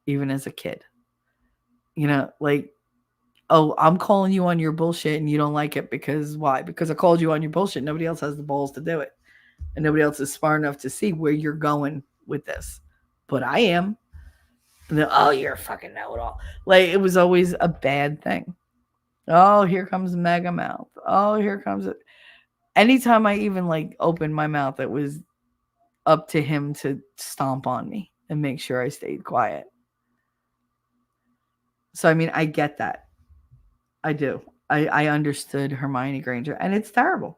even as a kid. Like, oh, I'm calling you on your bullshit and you don't like it because why? Because I called you on your bullshit. Nobody else has the balls to do it. And nobody else is smart enough to see where you're going with this. But I am. Oh, you're a fucking know-it-all. Like, it was always a bad thing. Oh, here comes Mega Mouth. Oh, here comes it. Anytime I even like opened my mouth, it was up to him to stomp on me and make sure I stayed quiet. So, I mean, I get that. I do. I understood Hermione Granger, and it's terrible.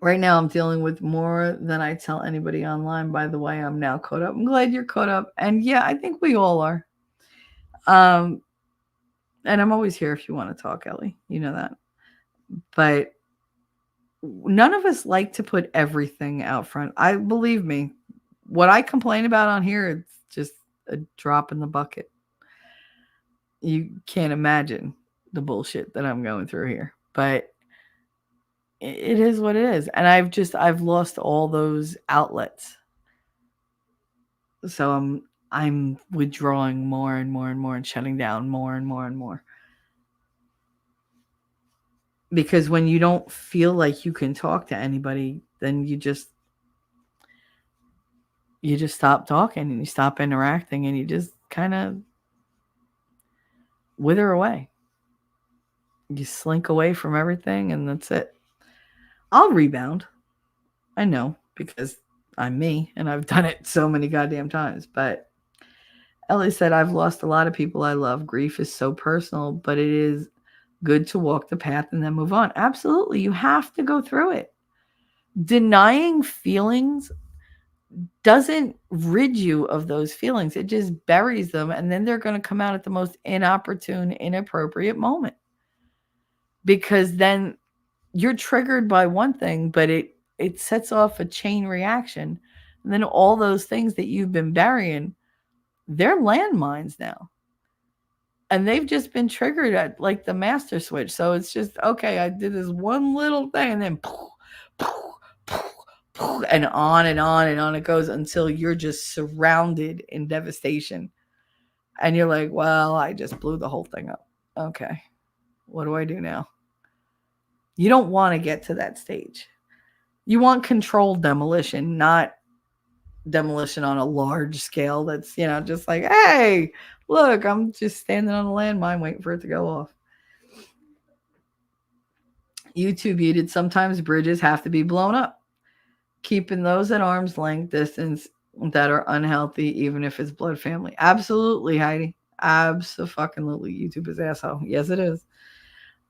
Right now, I'm dealing with more than I tell anybody online. By the way, I'm now caught up. I'm glad you're caught up. And yeah, I think we all are. And I'm always here if you want to talk, Ellie. You know that. But none of us like to put everything out front. I believe me, what I complain about on here, it's just a drop in the bucket. You can't imagine the bullshit that I'm going through here. But it is what it is. And I've lost all those outlets. So I'm withdrawing more and more and more and shutting down more and more and more. Because when you don't feel like you can talk to anybody, then you just stop talking and you stop interacting and you just kind of wither away. You slink away from everything and that's it. I'll rebound. I know, because I'm me and I've done it so many goddamn times. But Ellie said, I've lost a lot of people I love. Grief is so personal, but it is good to walk the path and then move on. Absolutely. You have to go through it. Denying feelings doesn't rid you of those feelings. It just buries them. And then they're going to come out at the most inopportune, inappropriate moment. Because then you're triggered by one thing, but it sets off a chain reaction. And then all those things that you've been burying, they're landmines now. And they've just been triggered at like the master switch. So it's just, okay, I did this one little thing and then and on and on and on it goes until you're just surrounded in devastation. And you're like, well, I just blew the whole thing up. Okay, what do I do now? You don't want to get to that stage. You want controlled demolition, not demolition on a large scale that's, just like, hey, look, I'm just standing on a landmine waiting for it to go off. YouTube muted. Sometimes bridges have to be blown up. Keeping those at arm's length distance that are unhealthy, even if it's blood family. Absolutely, Heidi. Absolutely. YouTube is asshole. Yes, it is.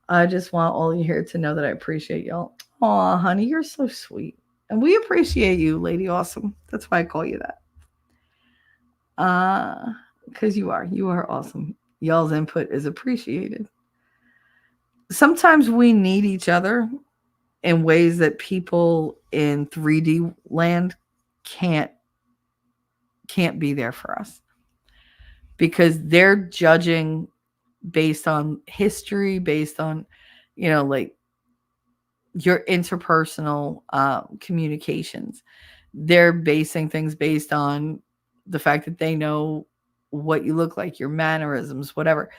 I just want all you here to know that I appreciate y'all. Aw, honey, you're so sweet. And we appreciate you, Lady Awesome. That's why I call you that. Because you are awesome. Y'all's input is appreciated. Sometimes we need each other in ways that people in 3D land can't be there for us. Because they're judging based on history, based on, like your interpersonal communications. They're basing things based on the fact that they know what you look like, your mannerisms, whatever.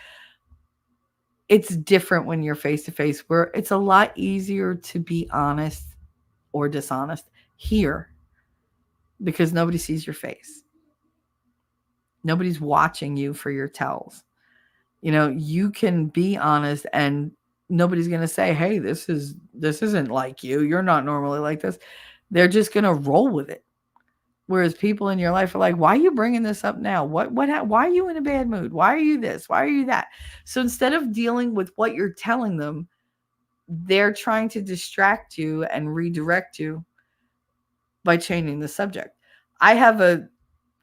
It's different when you're face to face, where it's a lot easier to be honest or dishonest here because nobody sees your face. Nobody's watching you for your tells. You can be honest and nobody's going to say, hey, this isn't like you. You're not normally like this. They're just going to roll with it. Whereas people in your life are like, why are you bringing this up now? Why are you in a bad mood? Why are you this? Why are you that? So instead of dealing with what you're telling them, they're trying to distract you and redirect you by changing the subject. I have a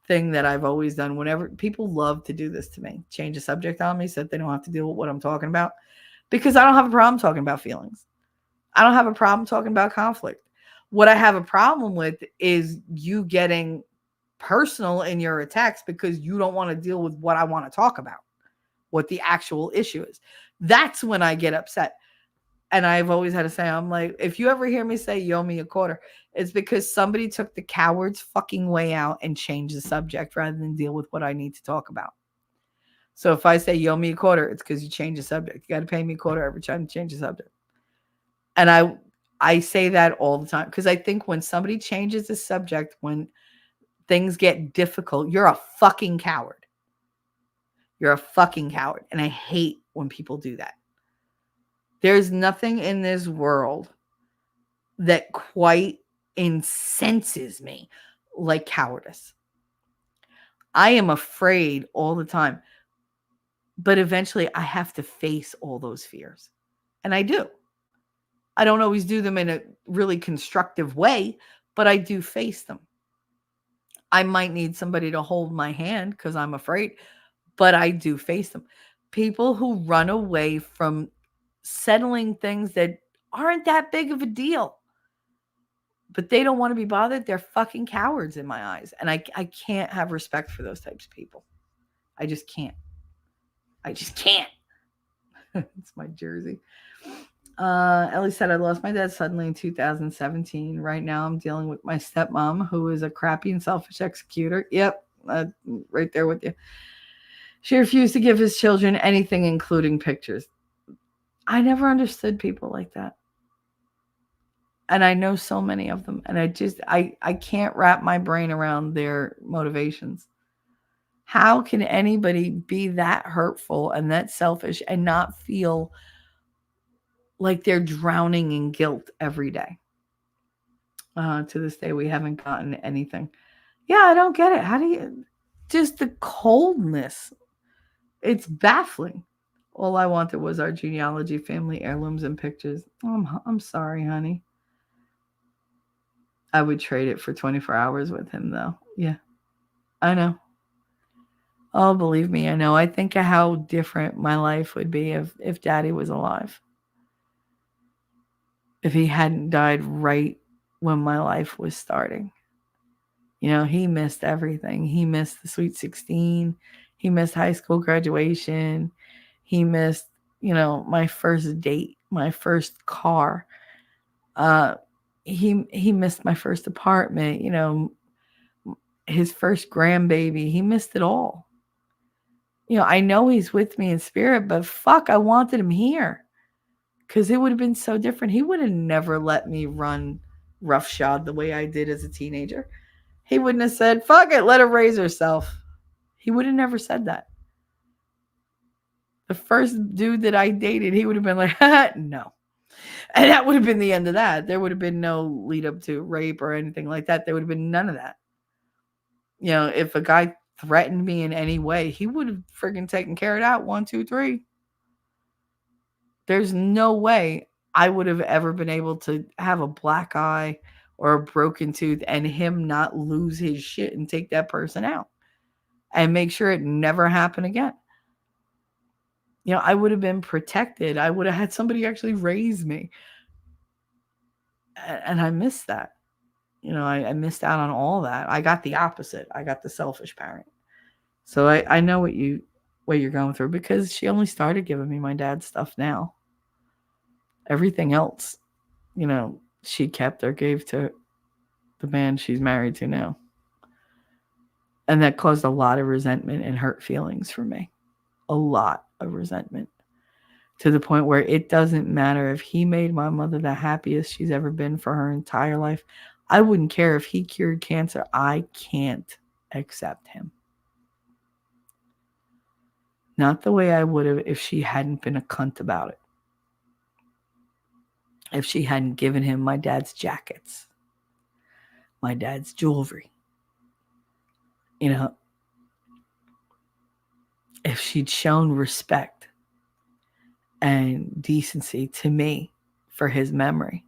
thing that I've always done whenever people love to do this to me, change the subject on me so that they don't have to deal with what I'm talking about, because I don't have a problem talking about feelings. I don't have a problem talking about conflict. What I have a problem with is you getting personal in your attacks because you don't want to deal with what I want to talk about, what the actual issue is. That's when I get upset. And I've always had to say, I'm like, if you ever hear me say, you owe me a quarter, it's because somebody took the coward's fucking way out and changed the subject rather than deal with what I need to talk about. So if I say, you owe me a quarter, it's because you changed the subject. You got to pay me a quarter every time you change the subject. And I say that all the time because I think when somebody changes the subject, when things get difficult, you're a fucking coward. You're a fucking coward. And I hate when people do that. There's nothing in this world that quite incenses me like cowardice. I am afraid all the time. But eventually I have to face all those fears. And I do. I don't always do them in a really constructive way, but I do face them. I might need somebody to hold my hand because I'm afraid, but I do face them. People who run away from settling things that aren't that big of a deal, but they don't want to be bothered, they're fucking cowards in my eyes. And I can't have respect for those types of people. I just can't. I just can't. It's my jersey. Ellie said, I lost my dad suddenly in 2017. Right now, I'm dealing with my stepmom, who is a crappy and selfish executor. Yep, right there with you. She refused to give his children anything, including pictures. I never understood people like that. And I know so many of them. And I can't wrap my brain around their motivations. How can anybody be that hurtful and that selfish and not feel like they're drowning in guilt every day? To this day, we haven't gotten anything. Yeah, I don't get it. How do you... Just the coldness. It's baffling. All I wanted was our genealogy, family heirlooms, and pictures. I'm sorry, honey. I would trade it for 24 hours with him, though. Yeah, I know. Oh, believe me, I know. I think of how different my life would be if Daddy was alive. If he hadn't died right when my life was starting. You know, he missed everything. He missed the Sweet 16. He missed high school graduation. He missed, my first date, my first car. He missed my first apartment, his first grandbaby. He missed it all. I know he's with me in spirit, but fuck, I wanted him here. Because it would have been so different. He would have never let me run roughshod the way I did as a teenager. He wouldn't have said, fuck it, let her raise herself. He would have never said that. The first dude that I dated, he would have been like, no. And that would have been the end of that. There would have been no lead up to rape or anything like that. There would have been none of that. If a guy threatened me in any way, he would have friggin' taken care of that. 1, 2, 3. There's no way I would have ever been able to have a black eye or a broken tooth and him not lose his shit and take that person out and make sure it never happened again. I would have been protected. I would have had somebody actually raise me. And I missed that. I missed out on all that. I got the opposite. I got the selfish parent. So I know what you're going through, because she only started giving me my dad's stuff now. Everything else, she kept or gave to the man she's married to now. And that caused a lot of resentment and hurt feelings for me. A lot of resentment. To the point where it doesn't matter if he made my mother the happiest she's ever been for her entire life. I wouldn't care if he cured cancer. I can't accept him. Not the way I would have if she hadn't been a cunt about it. If she hadn't given him my dad's jackets, my dad's jewelry. If she'd shown respect and decency to me for his memory,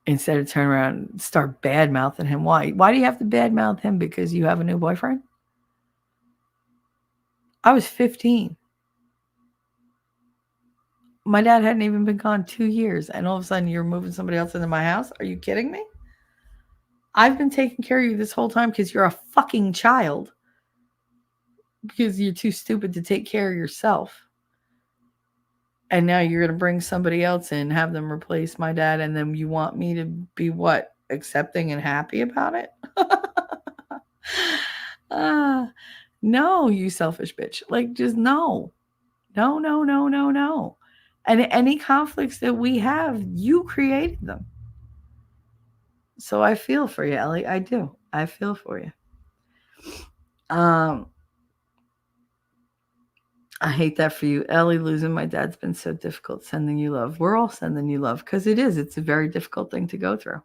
instead of turn around and start bad-mouthing him. Why? Why do you have to bad-mouth him? Because you have a new boyfriend? I was 15. My dad hadn't even been gone 2 years, and all of a sudden you're moving somebody else into my house? Are you kidding me? I've been taking care of you this whole time because you're a fucking child. Because you're too stupid to take care of yourself. And now you're going to bring somebody else in, have them replace my dad, and then you want me to be what? Accepting and happy about it? No, you selfish bitch. Like, just no. No. And any conflicts that we have, you created them. So I feel for you, Ellie. I do. I feel for you. Um, I hate that for you, Ellie. Losing my dad's been so difficult. Sending you love. We're all sending you love because it is. It's a very difficult thing to go through,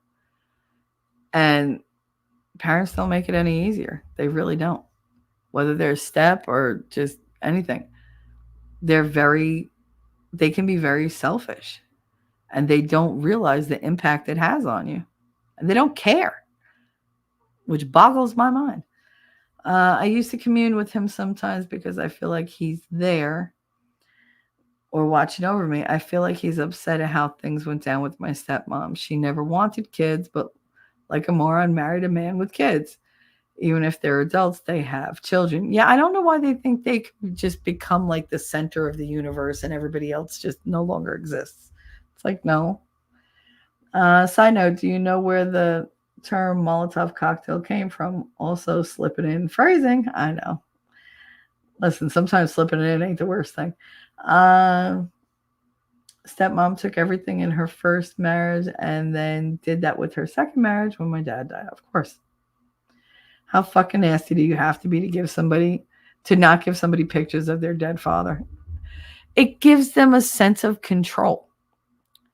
and parents don't make it any easier. They really don't. Whether they're a step or just anything, they're very. They can be very selfish, and they don't realize the impact it has on you, and they don't care, which boggles my mind. I used to commune with him sometimes because I feel like he's there or watching over me. I feel like he's upset at how things went down with my stepmom. She never wanted kids, but like a moron, married a man with kids. Even if they're adults, they have children. Yeah, I don't know why they think they could just become like the center of the universe and everybody else just no longer exists. It's like, no. Side note, do you know where the term Molotov cocktail came from? Also slipping in phrasing. I know. Listen, sometimes slipping it in ain't the worst thing. Stepmom took everything in her first marriage and then did that with her second marriage when my dad died, of course. How fucking nasty do you have to be to not give somebody pictures of their dead father? It gives them a sense of control.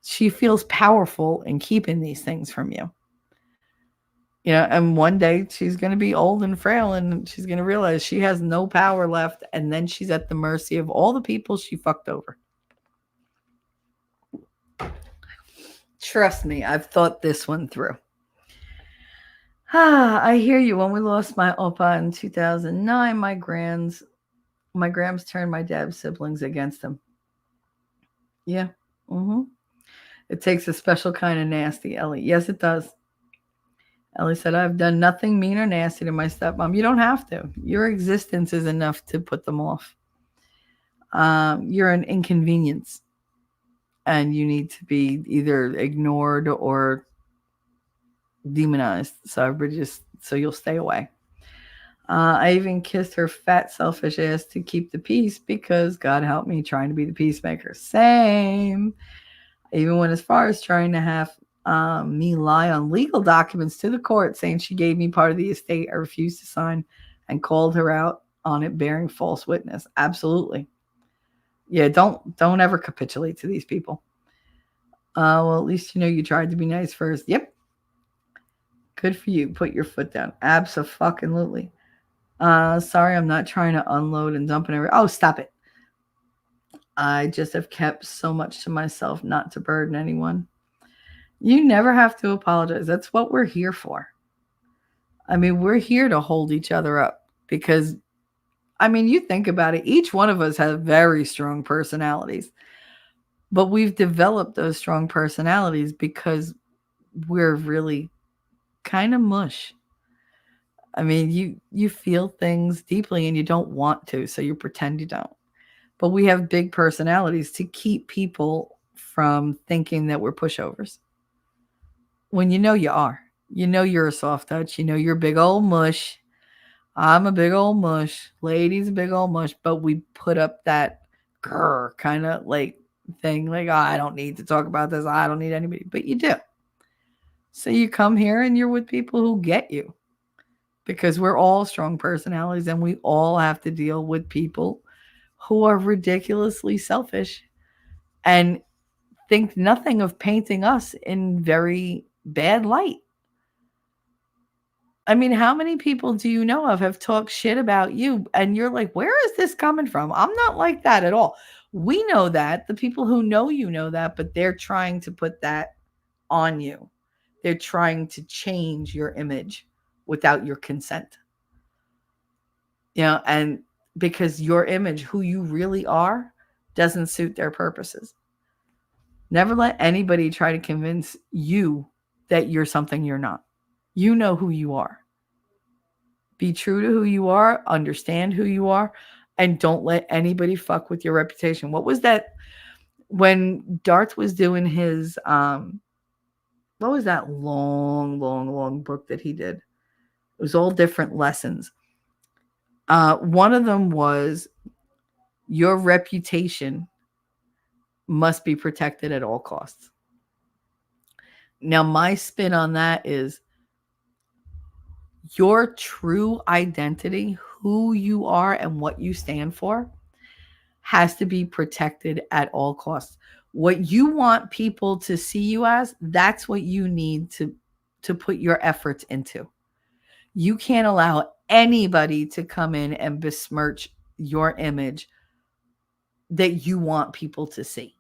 She feels powerful in keeping these things from you. You know, and one day she's going to be old and frail and she's going to realize she has no power left. And then she's at the mercy of all the people she fucked over. Trust me, I've thought this one through. I hear you. When we lost my oppa in 2009, my grams turned my dad's siblings against him. Yeah. Mm-hmm. It takes a special kind of nasty, Ellie. Yes, it does. Ellie said, I've done nothing mean or nasty to my stepmom. You don't have to. Your existence is enough to put them off. You're an inconvenience. And you need to be either ignored or demonized. So you'll stay away. I even kissed her fat, selfish ass to keep the peace because God help me trying to be the peacemaker. Same. I even went as far as trying to have me lie on legal documents to the court saying she gave me part of the estate I refused to sign and called her out on it bearing false witness. Absolutely. Yeah, don't ever capitulate to these people. Well, at least you know you tried to be nice first. Yep. Good for you. Put your foot down. Abso-fucking-lutely. Sorry, I'm not trying to unload and dump and everything. Oh, stop it. I just have kept so much to myself not to burden anyone. You never have to apologize. That's what we're here for. I mean, we're here to hold each other up because, I mean, you think about it. Each one of us has very strong personalities, but we've developed those strong personalities because we're really kind of mush. I mean, you feel things deeply and you don't want to, so you pretend you don't. But we have big personalities to keep people from thinking that we're pushovers. When you know you are. You know you're a soft touch. You know you're a big old mush. I'm a big old mush. Lady's a big old mush. But we put up that grr kind of like thing. Like, oh, I don't need to talk about this. I don't need anybody. But you do. So you come here and you're with people who get you. Because we're all strong personalities and we all have to deal with people who are ridiculously selfish and think nothing of painting us in very bad light. I mean, how many people do you know of have talked shit about you and you're like, where is this coming from? I'm not like that at all. We know that. The people who know you know that, but they're trying to put that on you. They're trying to change your image without your consent. You know, and because your image, who you really are, doesn't suit their purposes. Never let anybody try to convince you that you're something you're not. You know who you are. Be true to who you are, understand who you are, and don't let anybody fuck with your reputation. What was that when Darth was doing his what was that long book that he did? It was all different lessons. One of them was your reputation must be protected at all costs. Now, my spin on that is your true identity, who you are and what you stand for, has to be protected at all costs. What you want people to see you as, that's what you need to put your efforts into. You can't allow anybody to come in and besmirch your image that you want people to see.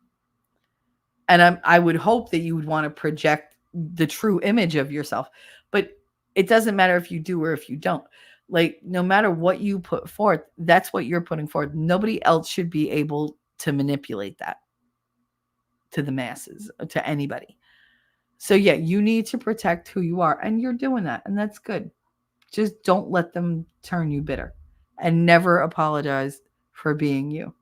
And I would hope that you would want to project the true image of yourself. But it doesn't matter if you do or if you don't. Like, no matter what you put forth, that's what you're putting forth. Nobody else should be able to manipulate that to the masses, to anybody. So, yeah, you need to protect who you are. And you're doing that. And that's good. Just don't let them turn you bitter. And never apologize for being you.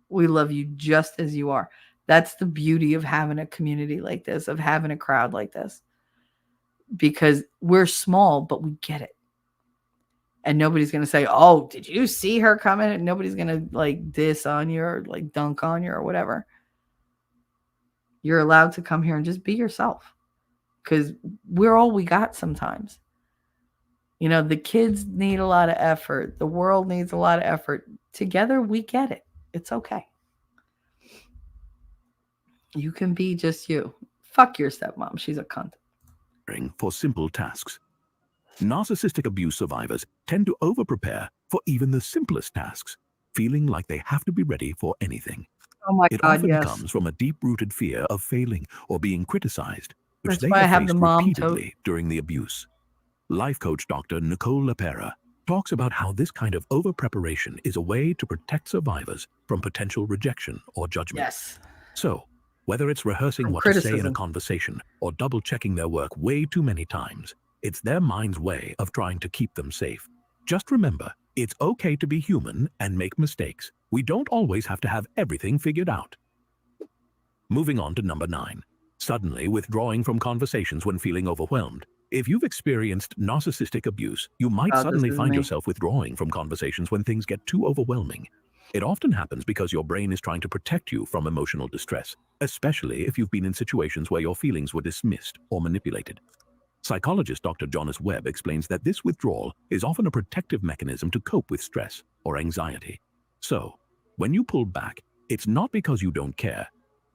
We love you just as you are. That's the beauty of having a community like this, of having a crowd like this. Because we're small, but we get it. And nobody's going to say, oh, did you see her coming? And nobody's going to like diss on you or like dunk on you or whatever. You're allowed to come here and just be yourself. Because we're all we got sometimes. You know, the kids need a lot of effort. The world needs a lot of effort. Together, we get it. It's okay. You can be just you. Fuck your stepmom. She's a cunt. For simple tasks. Narcissistic abuse survivors tend to over-prepare for even the simplest tasks, feeling like they have to be ready for anything. Oh my It God, often yes. comes from a deep-rooted fear of failing or being criticized, which That's they why I have faced the mom repeatedly during the abuse. Life coach Dr. Nicole LaPera talks about how this kind of over-preparation is a way to protect survivors from potential rejection or judgment. Yes. So, whether it's rehearsing From what to say in a criticism. conversation or double-checking their work way too many times, it's their mind's way of trying to keep them safe. Just remember, it's okay to be human and make mistakes. We don't always have to have everything figured out. Moving on to number 9. Suddenly withdrawing from conversations when feeling overwhelmed. If you've experienced narcissistic abuse, you might suddenly find yourself withdrawing from conversations when things get too overwhelming. It often happens because your brain is trying to protect you from emotional distress, especially if you've been in situations where your feelings were dismissed or manipulated. Psychologist Dr. Jonas Webb explains that this withdrawal is often a protective mechanism to cope with stress or anxiety. So, when you pull back, it's not because you don't care.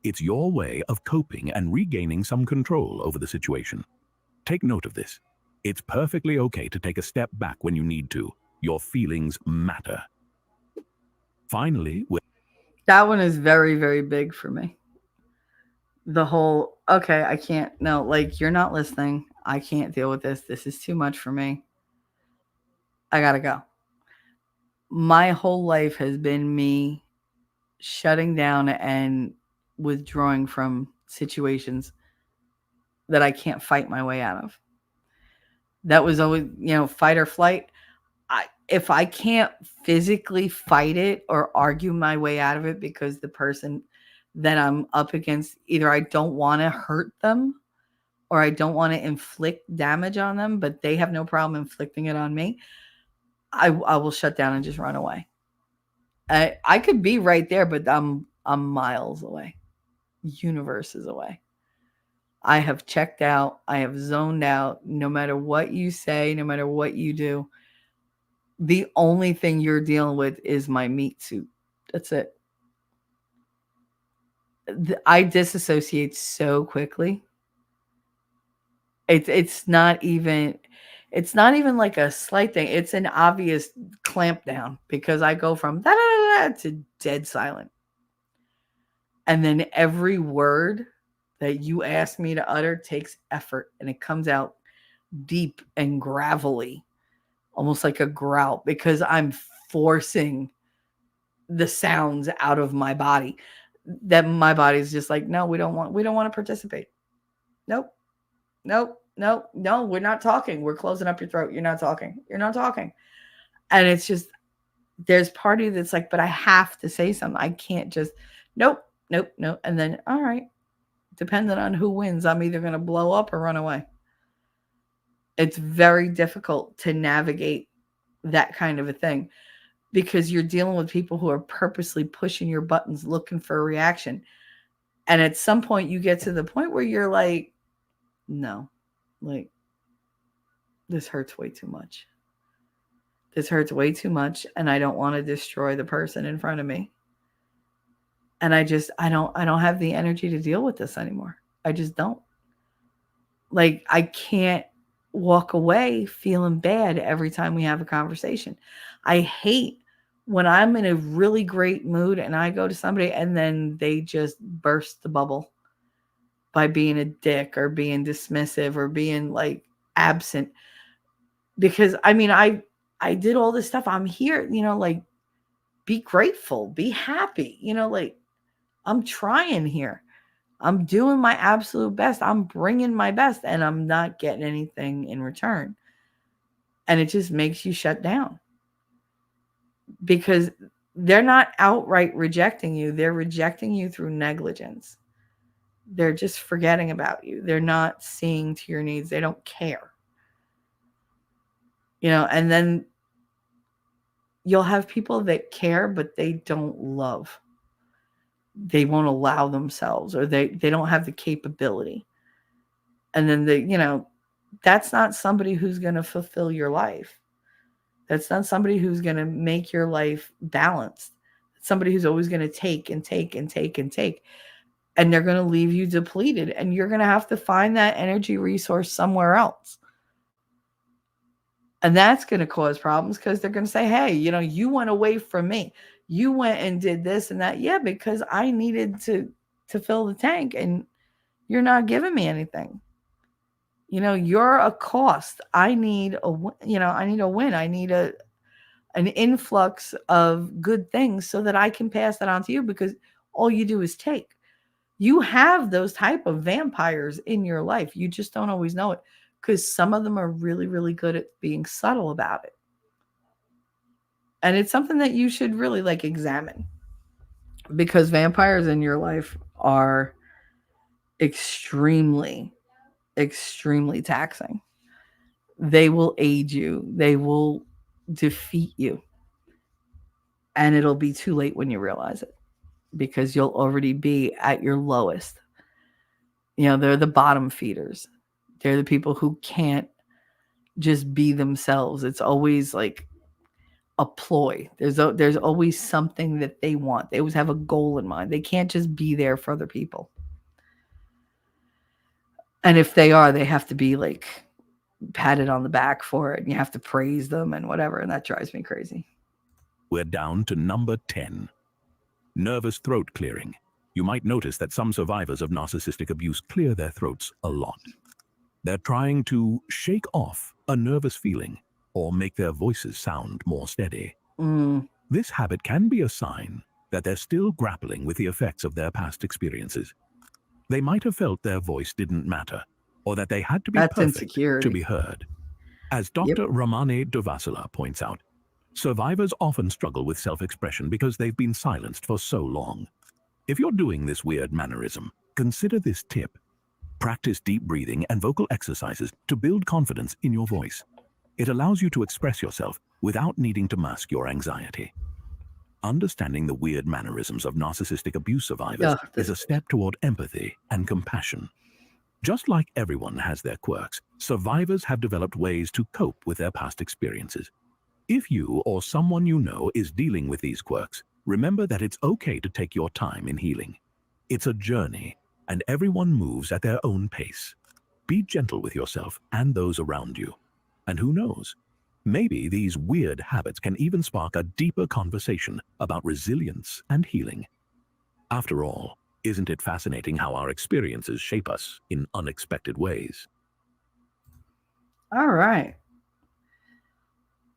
It's your way of coping and regaining some control over the situation. Take note of this. It's perfectly okay to take a step back when you need to. Your feelings matter. Finally, that one is very, very big for me. The whole, okay, I can't, no, like, you're not listening. I can't deal with this. This is too much for me. I gotta go. My whole life has been me shutting down and withdrawing from situations that I can't fight my way out of. That was always, fight or flight. If I can't physically fight it or argue my way out of it because the person that I'm up against, either I don't want to hurt them or I don't want to inflict damage on them, but they have no problem inflicting it on me, I will shut down and just run away. I could be right there, but I'm miles away, universes away. I have checked out. I have zoned out. No matter what you say, no matter what you do, the only thing you're dealing with is my meat suit. That's it. I disassociate so quickly. It's not even like a slight thing. It's an obvious clamp down because I go from da da da da to dead silent. And then every word that you ask me to utter takes effort and it comes out deep and gravelly, almost like a growl, because I'm forcing the sounds out of my body that my body's just like, no, we don't want to participate. Nope. No, we're not talking. We're closing up your throat. You're not talking. And it's just, there's part of you that's like, but I have to say something. I can't just, nope. And then, all right, depending on who wins, I'm either going to blow up or run away. It's very difficult to navigate that kind of a thing because you're dealing with people who are purposely pushing your buttons, looking for a reaction. And at some point you get to the point where you're like, no, like, this hurts way too much. This hurts way too much, and I don't want to destroy the person in front of me. And I don't have the energy to deal with this anymore. I just don't. Like, I can't walk away feeling bad every time we have a conversation. I hate when I'm in a really great mood and I go to somebody and then they just burst the bubble by being a dick or being dismissive or being like absent. Because I mean, I did all this stuff. I'm here, like, be grateful, be happy, like, I'm trying here. I'm doing my absolute best. I'm bringing my best and I'm not getting anything in return. And it just makes you shut down because they're not outright rejecting you. They're rejecting you through negligence. They're just forgetting about you. They're not seeing to your needs. They don't care. And then you'll have people that care, but they don't love. They won't allow themselves, or they don't have the capability. And then that's not somebody who's going to fulfill your life. That's not somebody who's going to make your life balanced. It's somebody who's always going to take and take and take and take. And they're going to leave you depleted. And you're going to have to find that energy resource somewhere else. And that's going to cause problems because they're going to say, hey, you went away from me. You went and did this and that. Yeah, because I needed to fill the tank and you're not giving me anything. You're a cost. I need a win. I need an influx of good things so that I can pass that on to you, because all you do is take. You have those type of vampires in your life. You just don't always know it, because some of them are really, really good at being subtle about it. And it's something that you should really examine, because vampires in your life are extremely, extremely taxing. They will aid you. They will defeat you. And it'll be too late when you realize it, because you'll already be at your lowest. They're the bottom feeders. They're the people who can't just be themselves. It's always like a ploy. There's always something that they want. They always have a goal in mind. They can't just be there for other people. And if they are, they have to be patted on the back for it. And you have to praise them and whatever. And that drives me crazy. We're down to number 10. Nervous throat clearing. You might notice that some survivors of narcissistic abuse clear their throats a lot. They're trying to shake off a nervous feeling or make their voices sound more steady. This habit can be a sign that they're still grappling with the effects of their past experiences. They might have felt their voice didn't matter, or that they had to be perfect to be heard. As Dr. Ramane Dovasula points out, survivors often struggle with self-expression because they've been silenced for so long. If you're doing this weird mannerism, consider this tip. Practice deep breathing and vocal exercises to build confidence in your voice. It allows you to express yourself without needing to mask your anxiety. Understanding the weird mannerisms of narcissistic abuse survivors is a step toward empathy and compassion. Just like everyone has their quirks, survivors have developed ways to cope with their past experiences. If you or someone you know is dealing with these quirks, remember that it's okay to take your time in healing. It's a journey, and everyone moves at their own pace. Be gentle with yourself and those around you. And who knows, maybe these weird habits can even spark a deeper conversation about resilience and healing. After all, isn't it fascinating how our experiences shape us in unexpected ways? All right.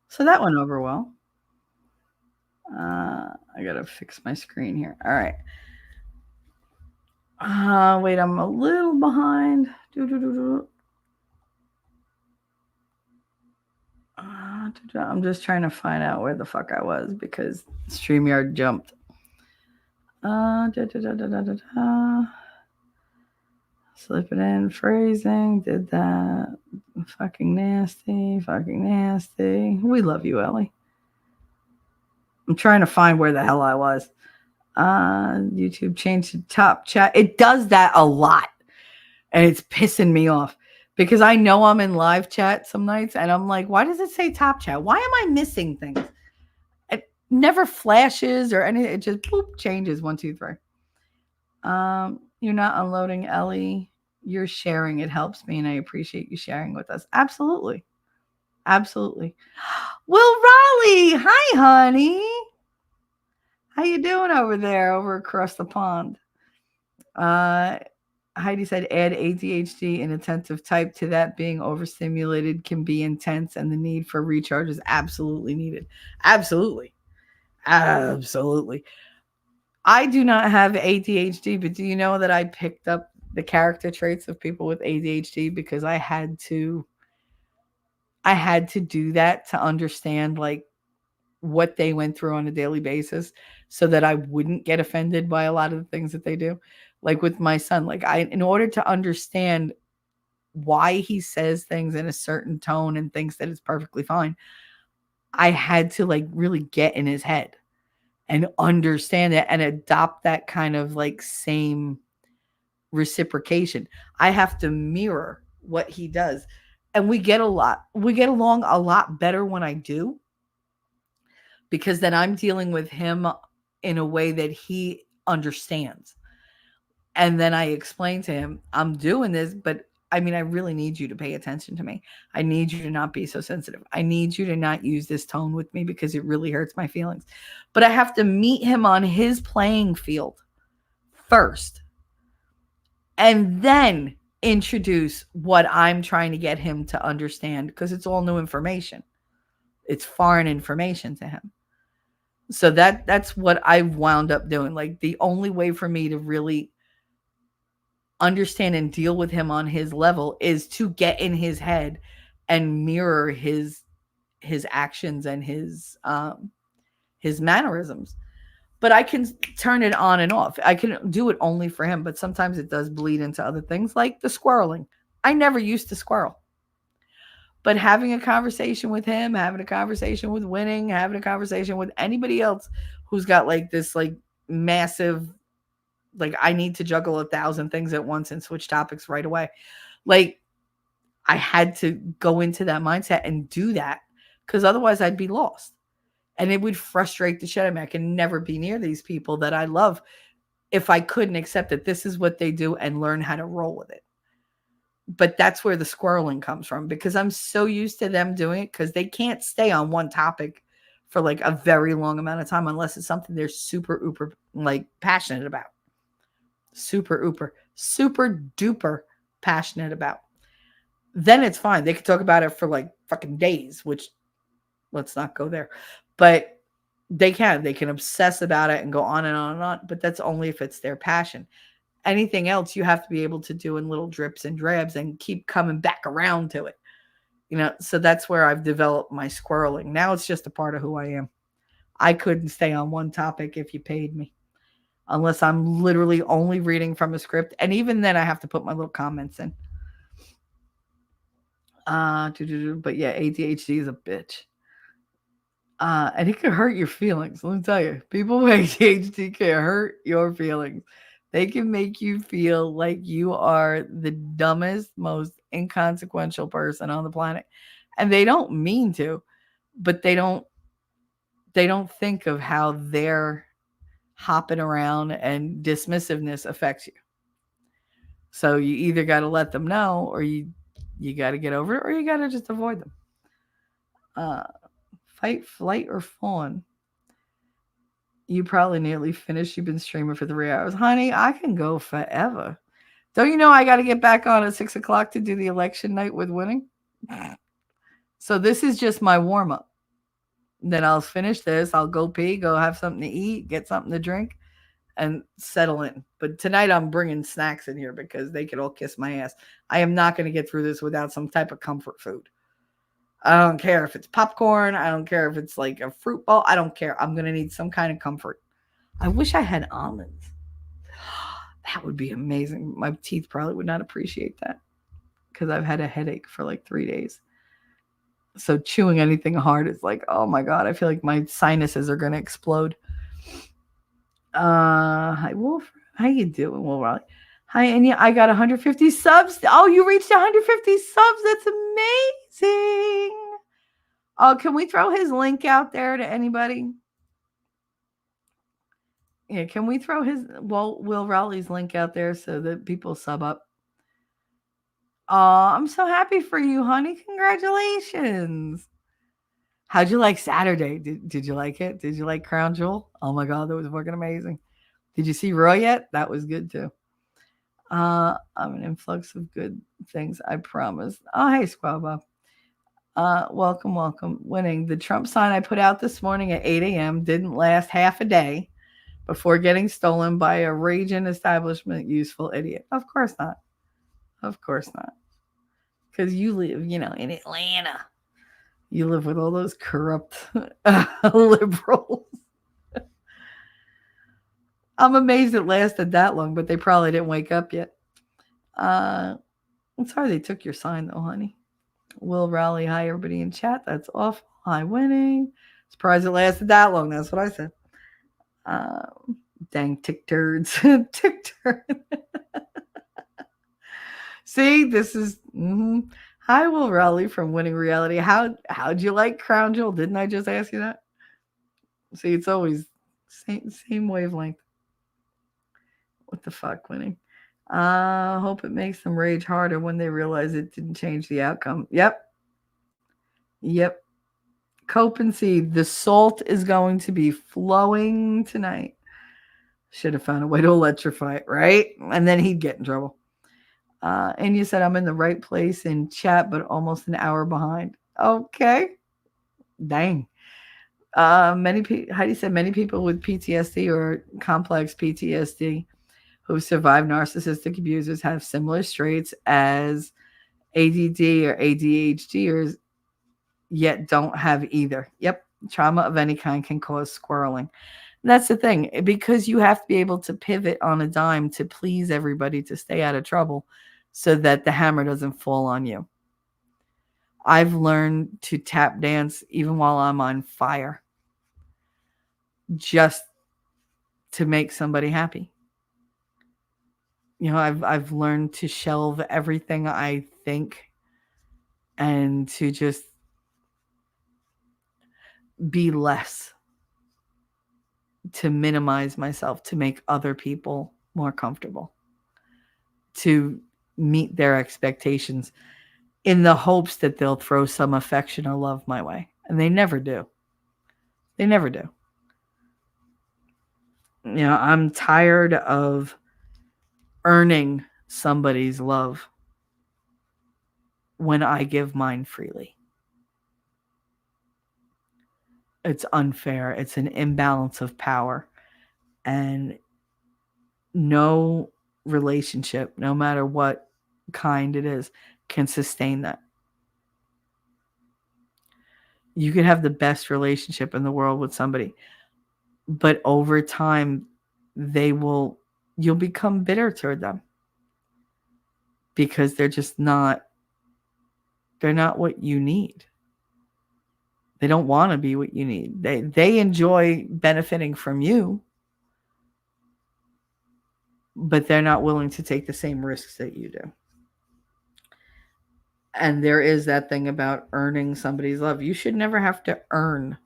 So that went over well. I gotta fix my screen here. All right. Wait, I'm a little behind. I'm just trying to find out where the fuck I was because StreamYard jumped. Slip it in, phrasing, did that. Fucking nasty. We love you, Ellie. I'm trying to find where the hell I was. YouTube changed to top chat. It does that a lot. And it's pissing me off because I know I'm in live chat some nights and I'm like, why does it say top chat? Why am I missing things? It never flashes or anything. It just boop, changes 1, 2, 3. You're not unloading, Ellie. You're sharing. It helps me and I appreciate you sharing with us. Absolutely. Absolutely. Will Raleigh. Hi, honey. How you doing over there, over across the pond? Heidi said, add ADHD and attentive type to that. Being overstimulated can be intense, and the need for recharge is absolutely needed. Absolutely. Absolutely. I do not have ADHD, but do you know that I picked up the character traits of people with ADHD because I had to do that to understand like what they went through on a daily basis so that I wouldn't get offended by a lot of the things that they do. Like with my son, like in order to understand why he says things in a certain tone and thinks that it's perfectly fine, I had to like really get in his head and understand it and adopt that kind of like same reciprocation. I have to mirror what he does. And we get along a lot better when I do, because then I'm dealing with him in a way that he understands. And then I explain to him, I'm doing this, but I mean, I really need you to pay attention to me. I need you to not be so sensitive. I need you to not use this tone with me because it really hurts my feelings. But I have to meet him on his playing field first and then introduce what I'm trying to get him to understand, because it's all new information. It's foreign information to him. So that's what I've wound up doing. Like the only way for me to really understand and deal with him on his level is to get in his head and mirror his actions and his mannerisms. But I can turn it on and off. I can do it only for him, but sometimes it does bleed into other things like the squirreling. I never used to squirrel. But having a conversation with him, having a conversation with Winning, having a conversation with anybody else who's got like this like massive, like I need to juggle 1,000 things at once and switch topics right away. Like I had to go into that mindset and do that because otherwise I'd be lost. And it would frustrate the shit out of me. I can never be near these people that I love if I couldn't accept that this is what they do and learn how to roll with it. But that's where the squirreling comes from, because I'm so used to them doing it, because they can't stay on one topic for like a very long amount of time unless it's something they're super uber like passionate about. Super duper passionate about. Then it's fine. They could talk about it for like fucking days, which let's not go there. But they can obsess about it and go on and on and on. But that's only if it's their passion. Anything else you have to be able to do in little drips and drabs and keep coming back around to it. You know, so that's where I've developed my squirreling. Now it's just a part of who I am. I couldn't stay on one topic if you paid me, unless I'm literally only reading from a script. And even then I have to put my little comments in. But yeah, ADHD is a bitch. And it can hurt your feelings. Let me tell you, people with ADHD can hurt your feelings. They can make you feel like you are the dumbest, most inconsequential person on the planet. And they don't mean to, but they don't think of how their hopping around and dismissiveness affects you. So you either got to let them know, or you got to get over it, or you got to just avoid them. Fight, flight, or fawn. You probably nearly finished. You've been streaming for 3 hours. Honey, I can go forever. Don't you know I got to get back on at 6 o'clock to do the election night with Winning? So this is just my warm-up. Then I'll finish this. I'll go pee, go have something to eat, get something to drink, and settle in. But tonight I'm bringing snacks in here because they could all kiss my ass. I am not going to get through this without some type of comfort food. I don't care if it's popcorn. I don't care if it's like a fruit ball. I don't care. I'm going to need some kind of comfort. I wish I had almonds. That would be amazing. My teeth probably would not appreciate that because I've had a headache for like 3 days. So chewing anything hard is like, oh my God, I feel like my sinuses are going to explode. Hi, Wolf. How you doing, Wolf? Hi, Anya. I got 150 subs. Oh, you reached 150 subs. That's amazing. Oh, can we throw his link out there to anybody? Yeah, can we throw his Will Rowley's link out there so that people sub up? Oh, I'm so happy for you, honey. Congratulations. How'd you like Saturday? Did you like it? Did you like Crown Jewel? Oh my God, that was fucking amazing. Did you see Roy yet? That was good too. I'm an influx of good things, I promise. Oh, hey, Squabba. Welcome. Winning. The Trump sign I put out this morning at 8 a.m. didn't last half a day before getting stolen by a raging establishment useful idiot. Of course not. Of course not. Because you live, in Atlanta. You live with all those corrupt liberals. I'm amazed it lasted that long, but they probably didn't wake up yet. I'm sorry they took your sign, though, honey. Will Rally, hi, everybody in chat. That's awful. Hi, Winning. Surprised it lasted that long. That's what I said. Dang tick turds. Tick turd. See, this is... Hi, Will Raleigh from Winning Reality. How'd you like Crown Jewel? Didn't I just ask you that? See, it's always same wavelength. What the fuck, Winning? Hope it makes them rage harder when they realize it didn't change the outcome. Yep. Cope and see. The salt is going to be flowing tonight. Should have found a way to electrify it, right? And then he'd get in trouble. And you said I'm in the right place in chat, but almost an hour behind. Okay. Dang. Heidi said many people with PTSD or complex PTSD who survive narcissistic abusers have similar traits as ADD or ADHD, yet don't have either. Yep. Trauma of any kind can cause squirreling. That's the thing, because you have to be able to pivot on a dime to please everybody to stay out of trouble so that the hammer doesn't fall on you. I've learned to tap dance even while I'm on fire, just to make somebody happy. I've learned to shelve everything I think and to just be less, to minimize myself, to make other people more comfortable, to meet their expectations in the hopes that they'll throw some affection or love my way. And they never do. They never do. I'm tired of earning somebody's love when I give mine freely. It's unfair. It's an imbalance of power. And no relationship, no matter what kind it is, can sustain that. You can have the best relationship in the world with somebody, but over time, you'll become bitter toward them because they're not what you need. They don't want to be what you need. They enjoy benefiting from you, but they're not willing to take the same risks that you do. And there is that thing about earning somebody's love. You should never have to earn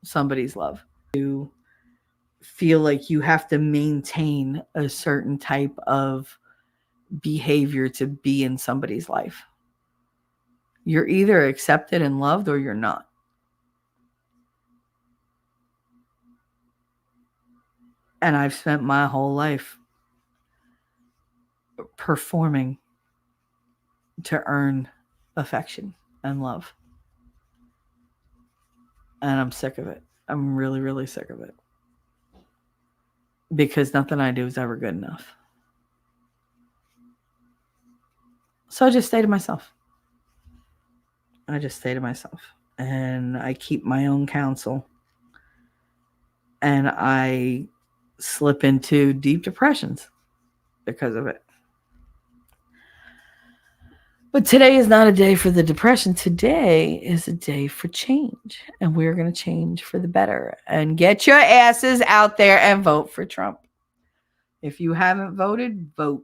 somebody's love. You feel like you have to maintain a certain type of behavior to be in somebody's life. You're either accepted and loved or you're not. And I've spent my whole life performing to earn affection and love. And I'm sick of it. I'm really, really sick of it. Because nothing I do is ever good enough. So I just stay to myself. And I keep my own counsel. And I slip into deep depressions because of it. But today is not a day for the depression. Today is a day for change. And we're going to change for the better. And get your asses out there and vote for Trump. If you haven't voted, vote,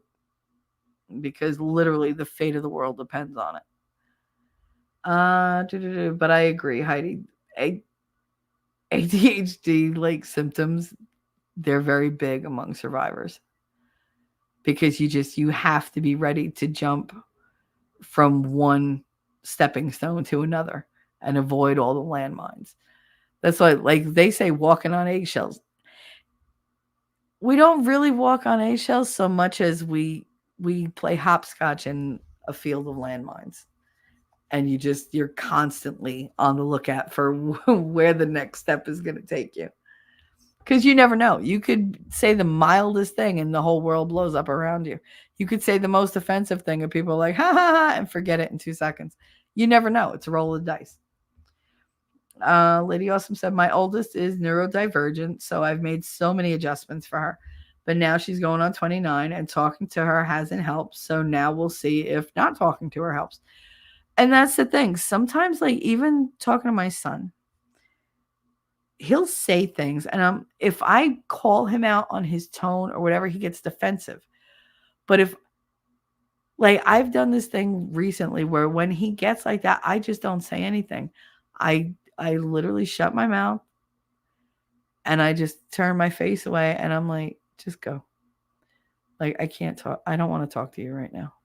because literally the fate of the world depends on it. But I agree, Heidi. ADHD like symptoms, they're very big among survivors, because you have to be ready to jump from one stepping stone to another and avoid all the landmines. That's why, like they say, walking on eggshells. We don't really walk on eggshells so much as we play hopscotch in a field of landmines, and you're constantly on the lookout for where the next step is going to take you, because you never know. You could say the mildest thing and the whole world blows up around you. You could say the most offensive thing and people are like, ha ha ha, and forget it in 2 seconds. You never know. It's a roll of dice. Lady Awesome said, my oldest is neurodivergent, so I've made so many adjustments for her. But now she's going on 29 and talking to her hasn't helped. So now we'll see if not talking to her helps. And that's the thing. Sometimes, like, even talking to my son, he'll say things, and if I call him out on his tone or whatever, he gets defensive. But if, like, I've done this thing recently where when he gets like that, I just don't say anything. I literally shut my mouth and I just turn my face away, and I'm like, just go. Like, I can't talk. I don't want to talk to you right now.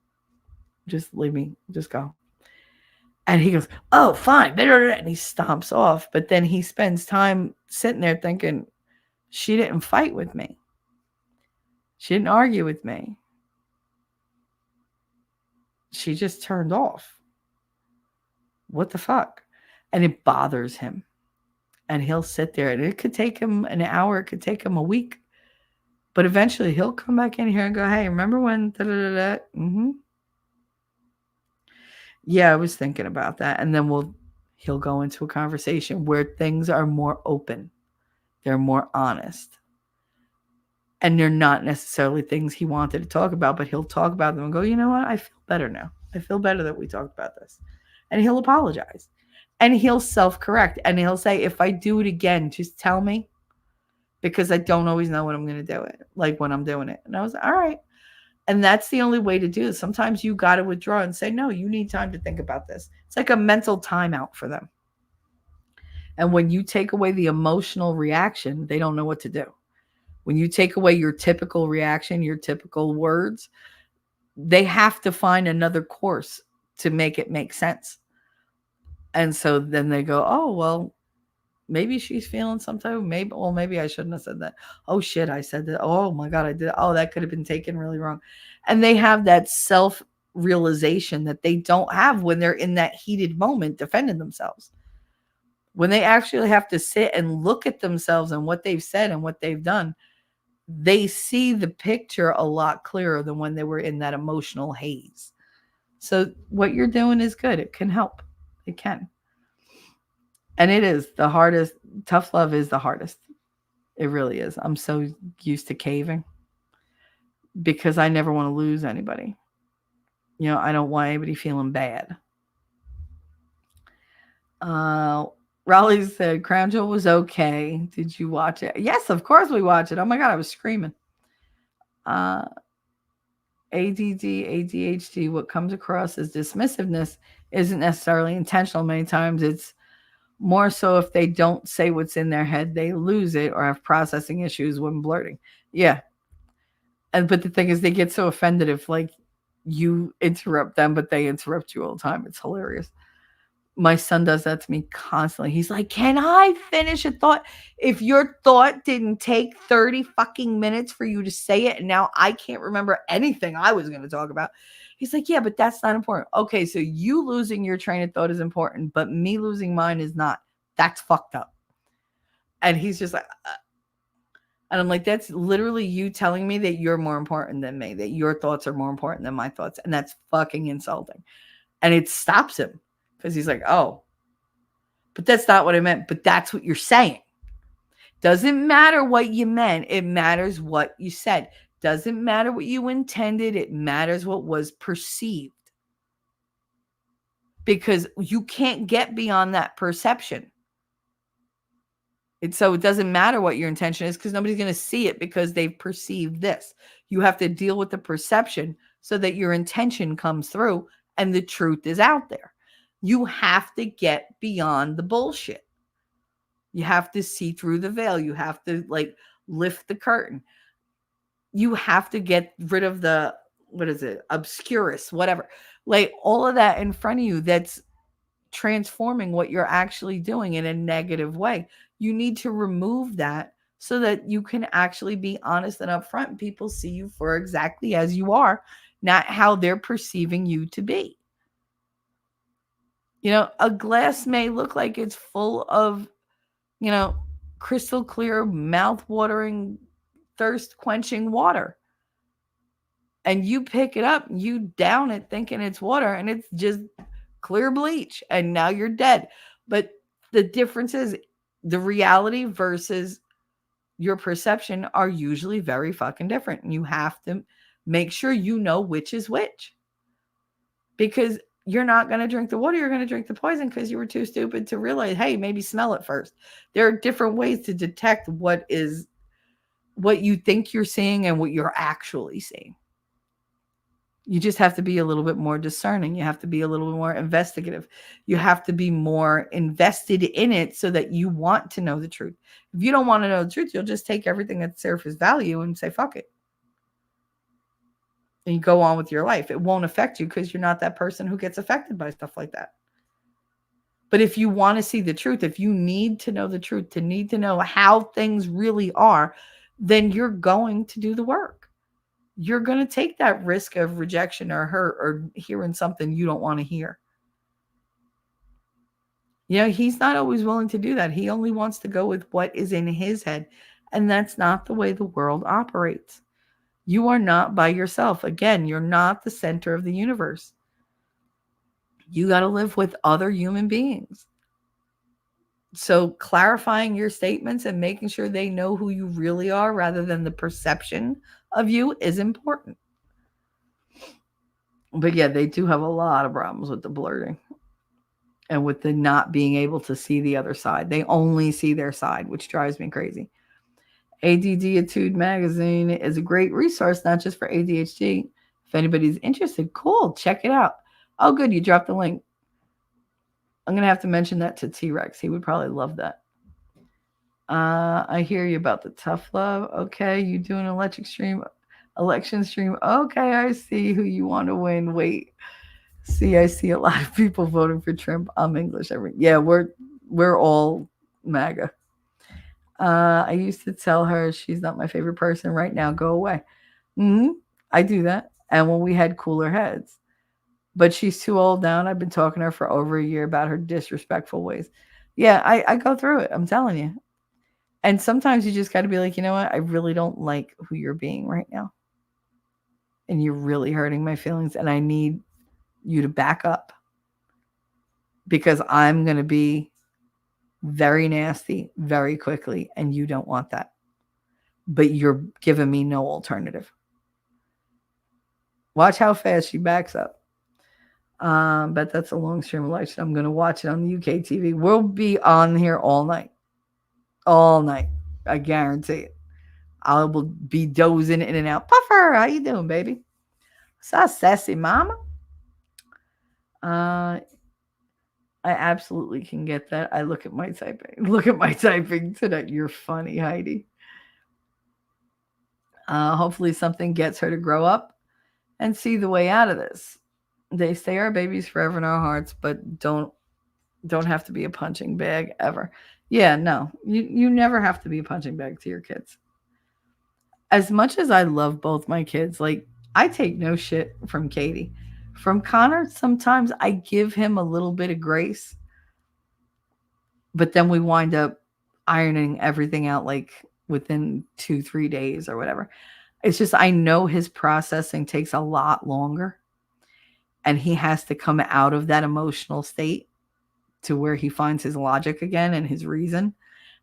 Just leave me. Just go. And he goes, oh, fine. And he stomps off. But then he spends time sitting there thinking, she didn't fight with me. She didn't argue with me. She just turned off. What the fuck? And it bothers him. And he'll sit there. And it could take him an hour. It could take him a week. But eventually he'll come back in here and go, hey, remember when da-da-da-da? Mm-hmm. Yeah, I was thinking about that. And then he'll go into a conversation where things are more open. They're more honest. And they're not necessarily things he wanted to talk about, but he'll talk about them and go, you know what? I feel better now. I feel better that we talked about this. And he'll apologize. And he'll self-correct. And he'll say, if I do it again, just tell me. Because I don't always know when I'm going to do it. Like when I'm doing it. And I was all right. And that's the only way to do it. Sometimes you got to withdraw and say, no, you need time to think about this. It's like a mental timeout for them. And when you take away the emotional reaction, they don't know what to do. When you take away your typical reaction, your typical words, they have to find another course to make it make sense. And so then they go, oh, well, maybe she's feeling some type of, maybe I shouldn't have said that. Oh shit, I said that. Oh my God, I did. Oh, that could have been taken really wrong. And they have that self-realization that they don't have when they're in that heated moment defending themselves. When they actually have to sit and look at themselves and what they've said and what they've done, they see the picture a lot clearer than when they were in that emotional haze. So what you're doing is good. It can help. It can. And it is the hardest. Tough love is the hardest. It really is. I'm so used to caving because I never want to lose anybody. You know, I don't want anybody feeling bad. Raleigh said Crown Jewel was okay. Did you watch it? Yes, of course we watched it. Oh my God, I was screaming. ADD, ADHD, what comes across as dismissiveness isn't necessarily intentional. Many times it's more so if they don't say what's in their head, they lose it or have processing issues when blurting. Yeah. But the thing is, they get so offended if like you interrupt them, but they interrupt you all the time. It's hilarious. My son does that to me constantly. He's like, can I finish a thought? If your thought didn't take 30 fucking minutes for you to say it, and now I can't remember anything I was going to talk about. He's like, yeah, but that's not important. Okay, so you losing your train of thought is important, but me losing mine is not. That's fucked up. And he's just like, and I'm like, that's literally you telling me that you're more important than me, that your thoughts are more important than my thoughts. And that's fucking insulting. And it stops him. Because he's like, oh, but that's not what I meant. But that's what you're saying. Doesn't matter what you meant. It matters what you said. Doesn't matter what you intended. It matters what was perceived. Because you can't get beyond that perception. So it doesn't matter what your intention is because nobody's going to see it because they've perceived this. You have to deal with the perception so that your intention comes through and the truth is out there. You have to get beyond the bullshit. You have to see through the veil. You have to like lift the curtain. You have to get rid of the, what is it, obscurus, whatever. Like all of that in front of you that's transforming what you're actually doing in a negative way. You need to remove that so that you can actually be honest and upfront and people see you for exactly as you are, not how they're perceiving you to be. You know, a glass may look like it's full of, you know, crystal clear, mouth-watering, thirst-quenching water. And you pick it up, you down it thinking it's water, and it's just clear bleach, and now you're dead. But the difference is the reality versus your perception are usually very fucking different. And you have to make sure you know which is which. Because you're not going to drink the water, you're going to drink the poison because you were too stupid to realize, hey, maybe smell it first. There are different ways to detect what you think you're seeing and what you're actually seeing. You just have to be a little bit more discerning. You have to be a little bit more investigative. You have to be more invested in it so that you want to know the truth. If you don't want to know the truth, you'll just take everything at surface value and say, fuck it. And you go on with your life. It won't affect you because you're not that person who gets affected by stuff like that. But if you want to see the truth, if you need to know the truth, to need to know how things really are, then you're going to do the work. You're going to take that risk of rejection or hurt or hearing something you don't want to hear. You know, he's not always willing to do that. He only wants to go with what is in his head. And that's not the way the world operates. You are not by yourself. Again, you're not the center of the universe. You got to live with other human beings. So clarifying your statements and making sure they know who you really are rather than the perception of you is important. But yeah, they do have a lot of problems with the blurting and with the not being able to see the other side. They only see their side, which drives me crazy. ADDitude magazine is a great resource, not just for ADHD. If anybody's interested, cool, check it out. Oh, good, you dropped the link. I'm going to have to mention that to T-Rex. He would probably love that. I hear you about the tough love. Okay, you do an election stream. Okay, I see who you want to win. Wait, see, I see a lot of people voting for Trump. I'm English. Yeah, we're all MAGA. I used to tell her she's not my favorite person right now. Go away. I do that. And when we had cooler heads. But she's too old now, and I've been talking to her for over a year about her disrespectful ways. Yeah, I go through it. I'm telling you. And sometimes you just got to be like, you know what? I really don't like who you're being right now. And you're really hurting my feelings, and I need you to back up. Because I'm going to be very nasty very quickly, and you don't want that. But you're giving me no alternative. Watch how fast she backs up. But that's a long stream of life. So I'm going to watch it on the UK TV. We'll be on here all night. All night. I guarantee it. I will be dozing in and out. Puffer, how you doing, baby? So sassy, mama. I absolutely can get that. I look at my typing. Look at my typing tonight. You're funny, Heidi. Hopefully something gets her to grow up and see the way out of this. They stay our babies forever in our hearts, but don't have to be a punching bag ever. Yeah, no, you never have to be a punching bag to your kids. As much as I love both my kids, like I take no shit from Katie. From Connor, sometimes I give him a little bit of grace, but then we wind up ironing everything out like within 2-3 days or whatever. It's just, I know his processing takes a lot longer. And he has to come out of that emotional state to where he finds his logic again and his reason.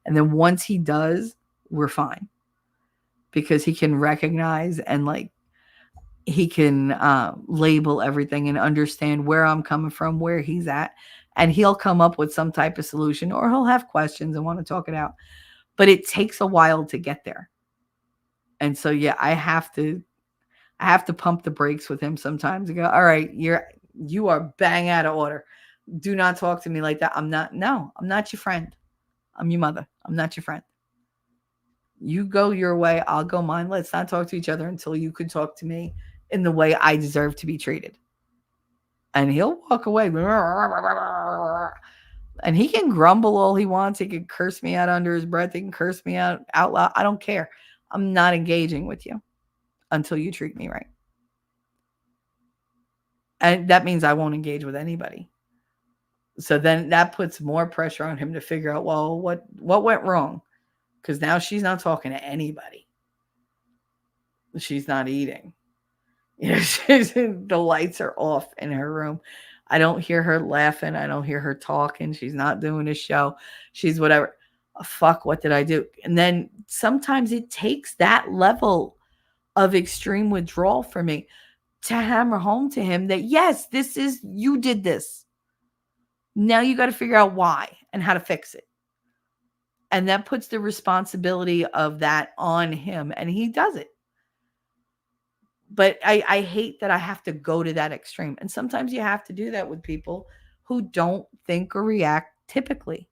And then once he does, we're fine. Because he can recognize and like, he can label everything and understand where I'm coming from, where he's at. And he'll come up with some type of solution, or he'll have questions and want to talk it out. but it takes a while to get there. And so, yeah, I have to pump the brakes with him sometimes and go, all right, you are bang out of order. Do not talk to me like that. I'm not your friend. I'm your mother. I'm not your friend. You go your way, I'll go mine. Let's not talk to each other until you can talk to me in the way I deserve to be treated. And he'll walk away. And he can grumble all he wants. He can curse me out under his breath. He can curse me out loud. I don't care. I'm not engaging with you until you treat me right. And that means I won't engage with anybody. So then that puts more pressure on him to figure out, well, what went wrong? Because now she's not talking to anybody. She's not eating. You know, the lights are off in her room. I don't hear her laughing. I don't hear her talking. She's not doing a show. She's whatever. Oh, fuck, what did I do? And then sometimes it takes that level of extreme withdrawal for me to hammer home to him that, yes, you did this. Now you got to figure out why and how to fix it. And that puts the responsibility of that on him. And he does it. But I hate that I have to go to that extreme. And sometimes you have to do that with people who don't think or react typically.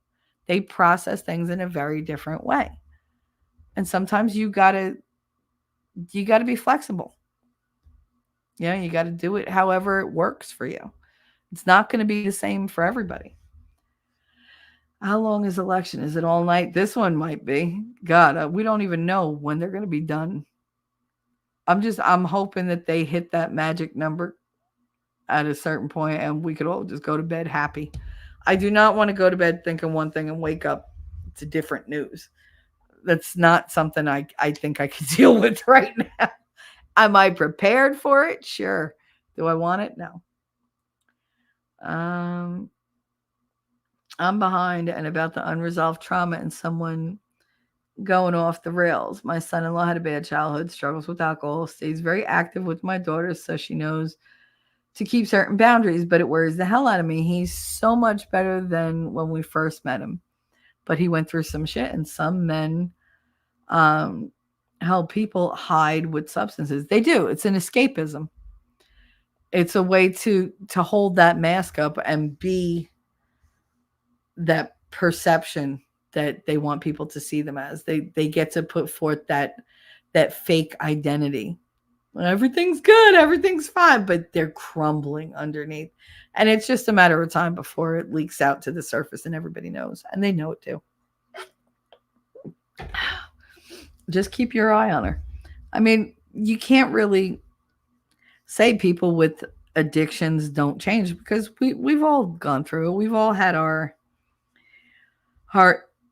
They process things in a very different way. And sometimes you gotta be flexible. You know, you got to do it however it works for you. It's not going to be the same for everybody. How long is election? Is it all night? This one might be. God, we don't even know when they're going to be done. I'm hoping that they hit that magic number at a certain point and we could all just go to bed happy. I do not want to go to bed thinking one thing and wake up to different news. That's not something I think I could deal with right now. Am I prepared for it? Sure. Do I want it? No. I'm behind and about the unresolved trauma and someone going off the rails. My son-in-law had a bad childhood, struggles with alcohol, stays very active with my daughter, so she knows to keep certain boundaries, but it worries the hell out of me. He's so much better than when we first met him, but he went through some shit, and some men help people hide with substances. They do. It's an escapism. It's a way to hold that mask up and be that perception that they want people to see them as. They get to put forth that fake identity. Everything's good, everything's fine, but they're crumbling underneath. And it's just a matter of time before it leaks out to the surface and everybody knows. And they know it too. Just keep your eye on her. I mean, you can't really say people with addictions don't change because we've all gone through it. We've all had our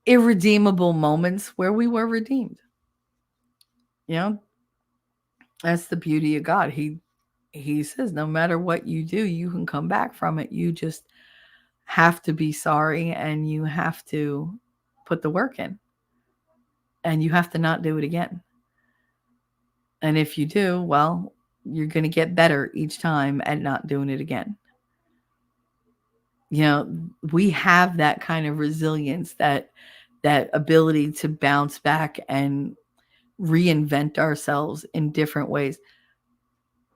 irredeemable moments where we were redeemed. You know, that's the beauty of God. He says, no matter what you do, you can come back from it. You just have to be sorry and you have to put the work in. And you have to not do it again. And if you do, well, you're going to get better each time at not doing it again. You know, we have that kind of resilience, that ability to bounce back and reinvent ourselves in different ways.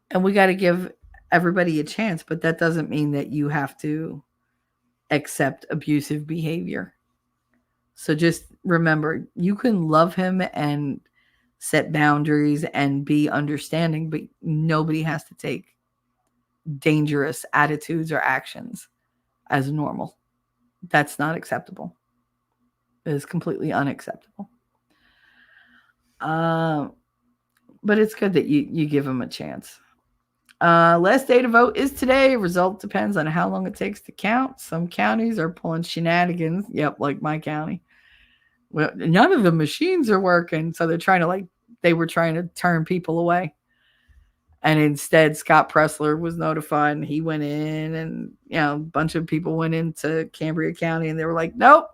And we got to give everybody a chance, but that doesn't mean that you have to accept abusive behavior. So just remember, you can love him and set boundaries and be understanding, but nobody has to take dangerous attitudes or actions as normal. That's not acceptable. It is completely unacceptable. But it's good that you give him a chance. Last day to vote is today. Result depends on how long it takes to count. Some counties are pulling shenanigans. Yep, like my county. Well, none of the machines are working, so they were trying to turn people away. And instead, Scott Pressler was notified, and he went in, and a bunch of people went into Cambria County, and they were like, nope.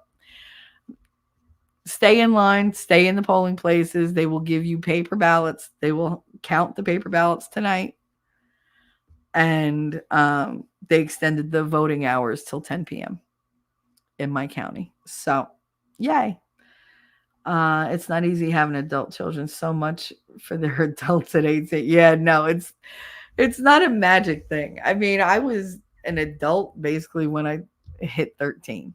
Stay in line, stay in the polling places. They will give you paper ballots. They will count the paper ballots tonight. And they extended the voting hours till 10 p.m. in my county. So, yay. It's not easy having adult children. So much for their adults at 18. Yeah, no, it's not a magic thing. I mean, I was an adult basically when I hit 13.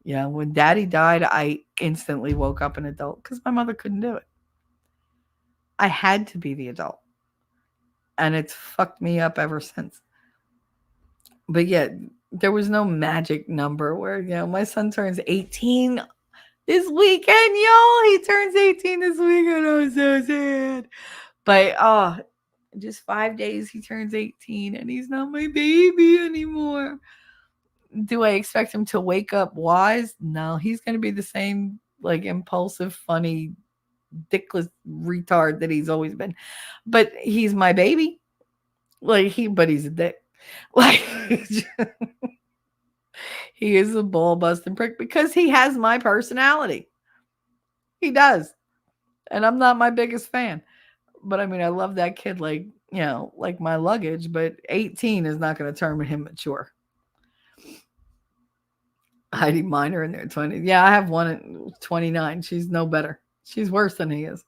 Yeah, when daddy died, I instantly woke up an adult because my mother couldn't do it. I had to be the adult. And it's fucked me up ever since. But yet, there was no magic number where, my son turns 18 this weekend, y'all. He turns 18 this weekend. I'm so sad. But, just 5 days he turns 18 and he's not my baby anymore. Do I expect him to wake up wise? No, he's going to be the same, like, impulsive, funny, dickless retard that he's always been. But he's my baby. But he's a dick. Like, he is a ball busting prick because he has my personality. He does. And I'm not my biggest fan. But I mean, I love that kid like my luggage, but 18 is not going to turn him mature. Heidi Miner in their 20s. Yeah, I have one at 29. She's no better. She's worse than he is.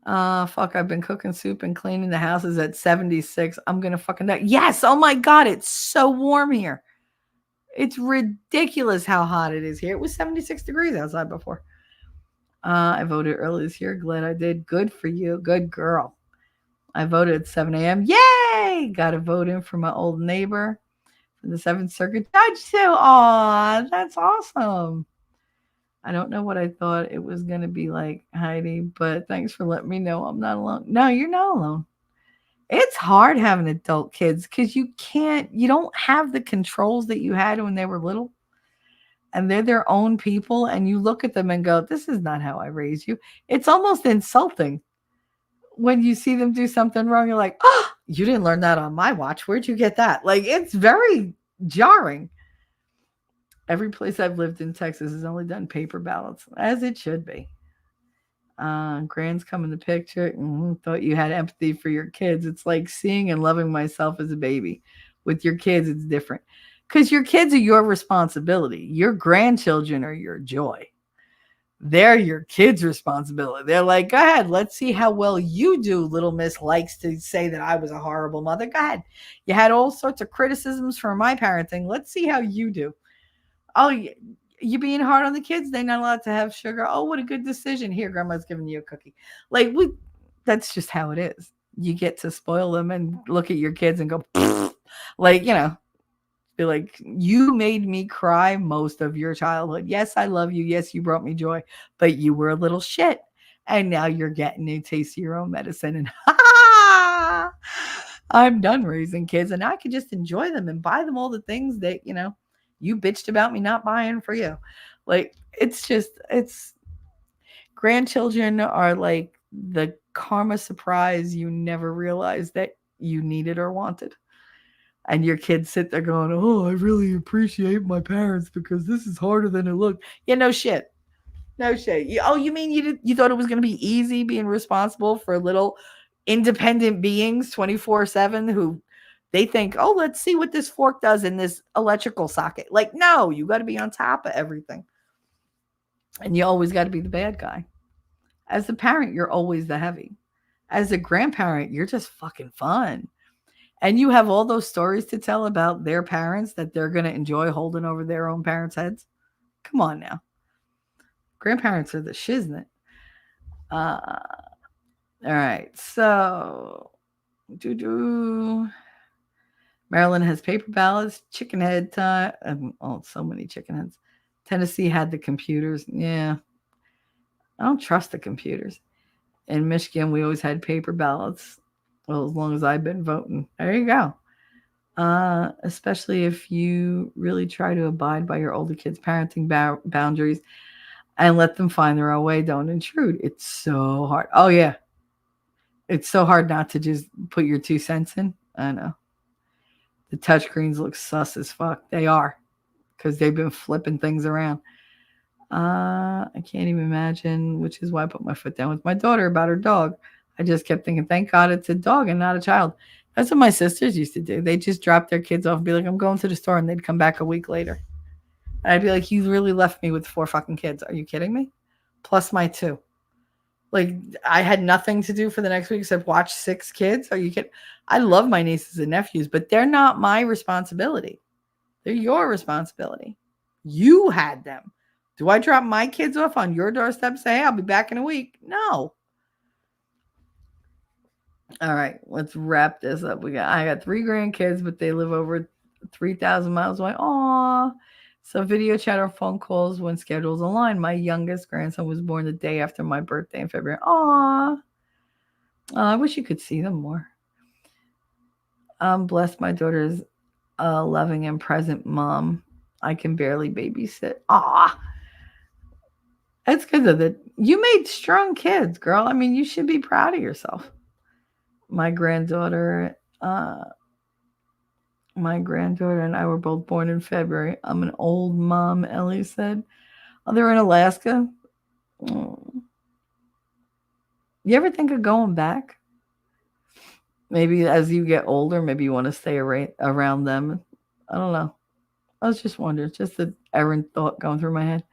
Fuck, I've been cooking soup and cleaning the houses at 76. I'm going to fucking die. Yes. Oh my God. It's so warm here. It's ridiculous how hot it is here. It was 76 degrees outside before. I voted early this year. Glad I did. Good for you. Good girl. I voted at 7 a.m. Yay! Got a vote in for my old neighbor for the 7th Circuit Judge too. Aw, that's awesome. I don't know what I thought it was going to be like, Heidi, but thanks for letting me know I'm not alone. No, you're not alone. It's hard having adult kids because you don't have the controls that you had when they were little. And they're their own people. And you look at them and go, this is not how I raised you. It's almost insulting. When you see them do something wrong, you're like, oh, you didn't learn that on my watch. Where'd you get that? Like, it's very jarring. Every place I've lived in Texas has only done paper ballots, as it should be. Grand's come in the picture. Thought you had empathy for your kids. It's like seeing and loving myself as a baby. With your kids, it's different. Because your kids are your responsibility. Your grandchildren are your joy. They're your kids' responsibility. They're like, go ahead, let's see how well you do. Little Miss likes to say that I was a horrible mother. Go ahead. You had all sorts of criticisms for my parenting. Let's see how you do. Oh, you being hard on the kids? They're not allowed to have sugar. Oh, what a good decision. Here, grandma's giving you a cookie. Like, that's just how it is. You get to spoil them and look at your kids and go, like, be like, you made me cry most of your childhood. Yes, I love you. Yes, you brought me joy, but you were a little shit. And now you're getting a taste of your own medicine. And I'm done raising kids. And I can just enjoy them and buy them all the things that, you bitched about me not buying for you. Like, it's grandchildren are like the karma surprise you never realized that you needed or wanted. And your kids sit there going, oh, I really appreciate my parents because this is harder than it looked. Yeah, no shit. No shit. You mean you thought it was going to be easy being responsible for little independent beings 24/7 who they think, oh, let's see what this fork does in this electrical socket. Like, no, you got to be on top of everything. And you always got to be the bad guy. As a parent, you're always the heavy. As a grandparent, you're just fucking fun. And you have all those stories to tell about their parents that they're going to enjoy holding over their own parents' heads. Come on now. Grandparents are the shiznit. All right. So, Maryland has paper ballots, chicken head time. So many chicken heads. Tennessee had the computers. Yeah. I don't trust the computers. In Michigan, we always had paper ballots. Well, as long as I've been voting. There you go. Especially if you really try to abide by your older kids' parenting boundaries and let them find their own way. Don't intrude. It's so hard. Oh, yeah. It's so hard not to just put your 2 cents in. I know. The touchscreens look sus as fuck. They are. Because they've been flipping things around. I can't even imagine, which is why I put my foot down with my daughter about her dog. I just kept thinking, thank God it's a dog and not a child. That's what my sisters used to do. They just drop their kids off and be like, I'm going to the store. And they'd come back a week later. And I'd be like, you really left me with 4 fucking kids. Are you kidding me? plus my 2. Like, I had nothing to do for the next week except watch 6 kids. Are you kidding? I love my nieces and nephews, but they're not my responsibility. They're your responsibility. You had them. Do I drop my kids off on your doorstep and say, hey, I'll be back in a week? No. All right, let's wrap this up. I got 3 grandkids, but they live over 3,000 miles away. Aw. So video chat or phone calls when schedules align. My youngest grandson was born the day after my birthday in February. Aw. I wish you could see them more. I'm blessed my daughter's a loving and present mom. I can barely babysit. Aw. It's good that you made strong kids, girl. I mean, you should be proud of yourself. My granddaughter and I were both born in February. I'm an old mom, Ellie said. Oh, they're in Alaska. Oh. You ever think of going back? Maybe as you get older, maybe you want to stay around them. I don't know. I was just wondering, just an errant thought going through my head.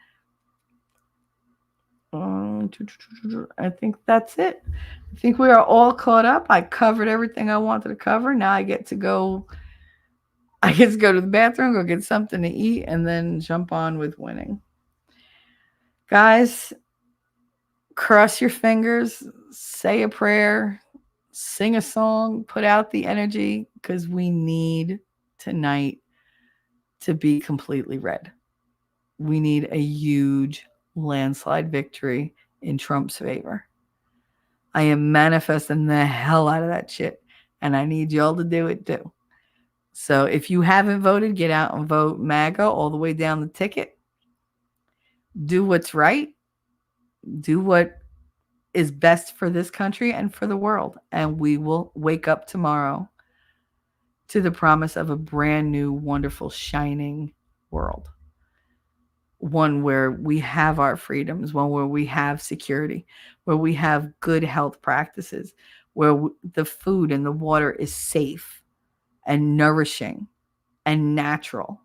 I think that's it. I think we are all caught up. I covered everything I wanted to cover. Now I get to go to the bathroom, go get something to eat, and then jump on with winning. Guys, cross your fingers, say a prayer, sing a song, put out the energy, because we need tonight to be completely red. We need a huge landslide victory in Trump's favor. I am manifesting the hell out of that shit, and I need y'all to do it too. So if you haven't voted, get out and vote MAGA all the way down the ticket. Do what's right. Do what is best for this country and for the world. And we will wake up tomorrow to the promise of a brand new, wonderful, shining world. One where we have our freedoms, one where we have security, where we have good health practices, where the food and the water is safe and nourishing and natural.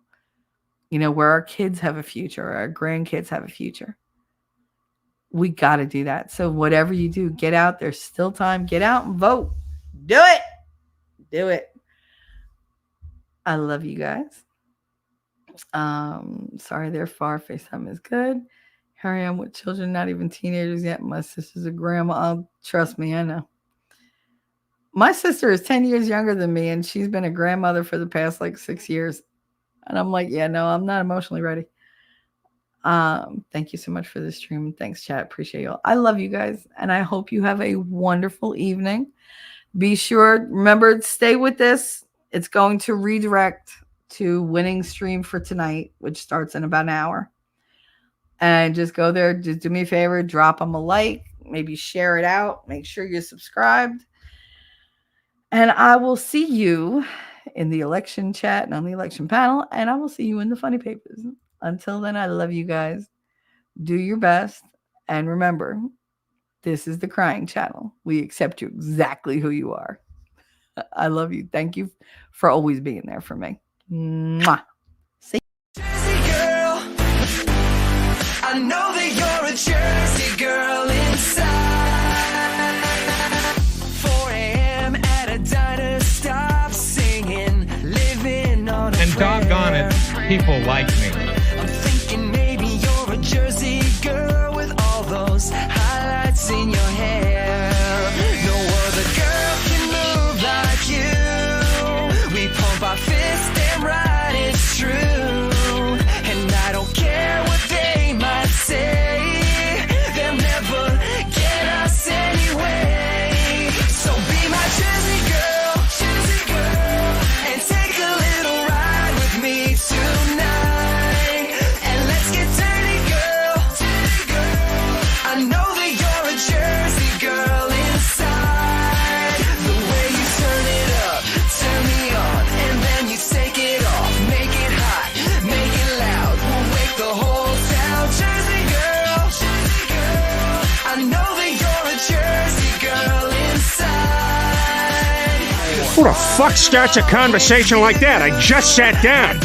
You know, where our kids have a future, our grandkids have a future. We got to do that. So whatever you do, get out. There's still time. Get out and vote. Do it. Do it. I love you guys. Sorry they're far. FaceTime is good. Here I am with children, not even teenagers yet. My sister's a grandma. Trust me, I know. My sister is 10 years younger than me, and she's been a grandmother for the past 6 years. And I'm like, yeah, no, I'm not emotionally ready. Thank you so much for the stream. Thanks, chat. Appreciate you all. I love you guys, and I hope you have a wonderful evening. Be sure, remember, stay with this. It's going to redirect to winning stream for tonight, which starts in about an hour. And just go there. Just do me a favor, drop them a like, maybe share it out. Make sure you're subscribed. And I will see you in the election chat and on the election panel. And I will see you in the funny papers. Until then, I love you guys. Do your best. And remember, this is the Crying Channel. We accept you exactly who you are. I love you. Thank you for always being there for me. Mwah. See you. Jersey girl, I know that you're a Jersey girl inside. 4 a.m. at a diner, stop singing, living on a And doggone it, people like me. I'm thinking maybe you're a Jersey girl with all those highlights in your hair. No other girl can move like you. We pump our fist and ride, it's true. And I don't care what they might say, they'll never get us anyway. So be my Jersey girl, and take a little ride with me tonight. And let's get dirty, girl. I know that you're a Jersey girl inside. The way you turn it up, turn me on, and then you take it off. Make it hot, make it loud. We'll wake the whole town. Jersey girl, I know that you're a Jersey girl inside. Who the fuck starts a conversation like that? I just sat down.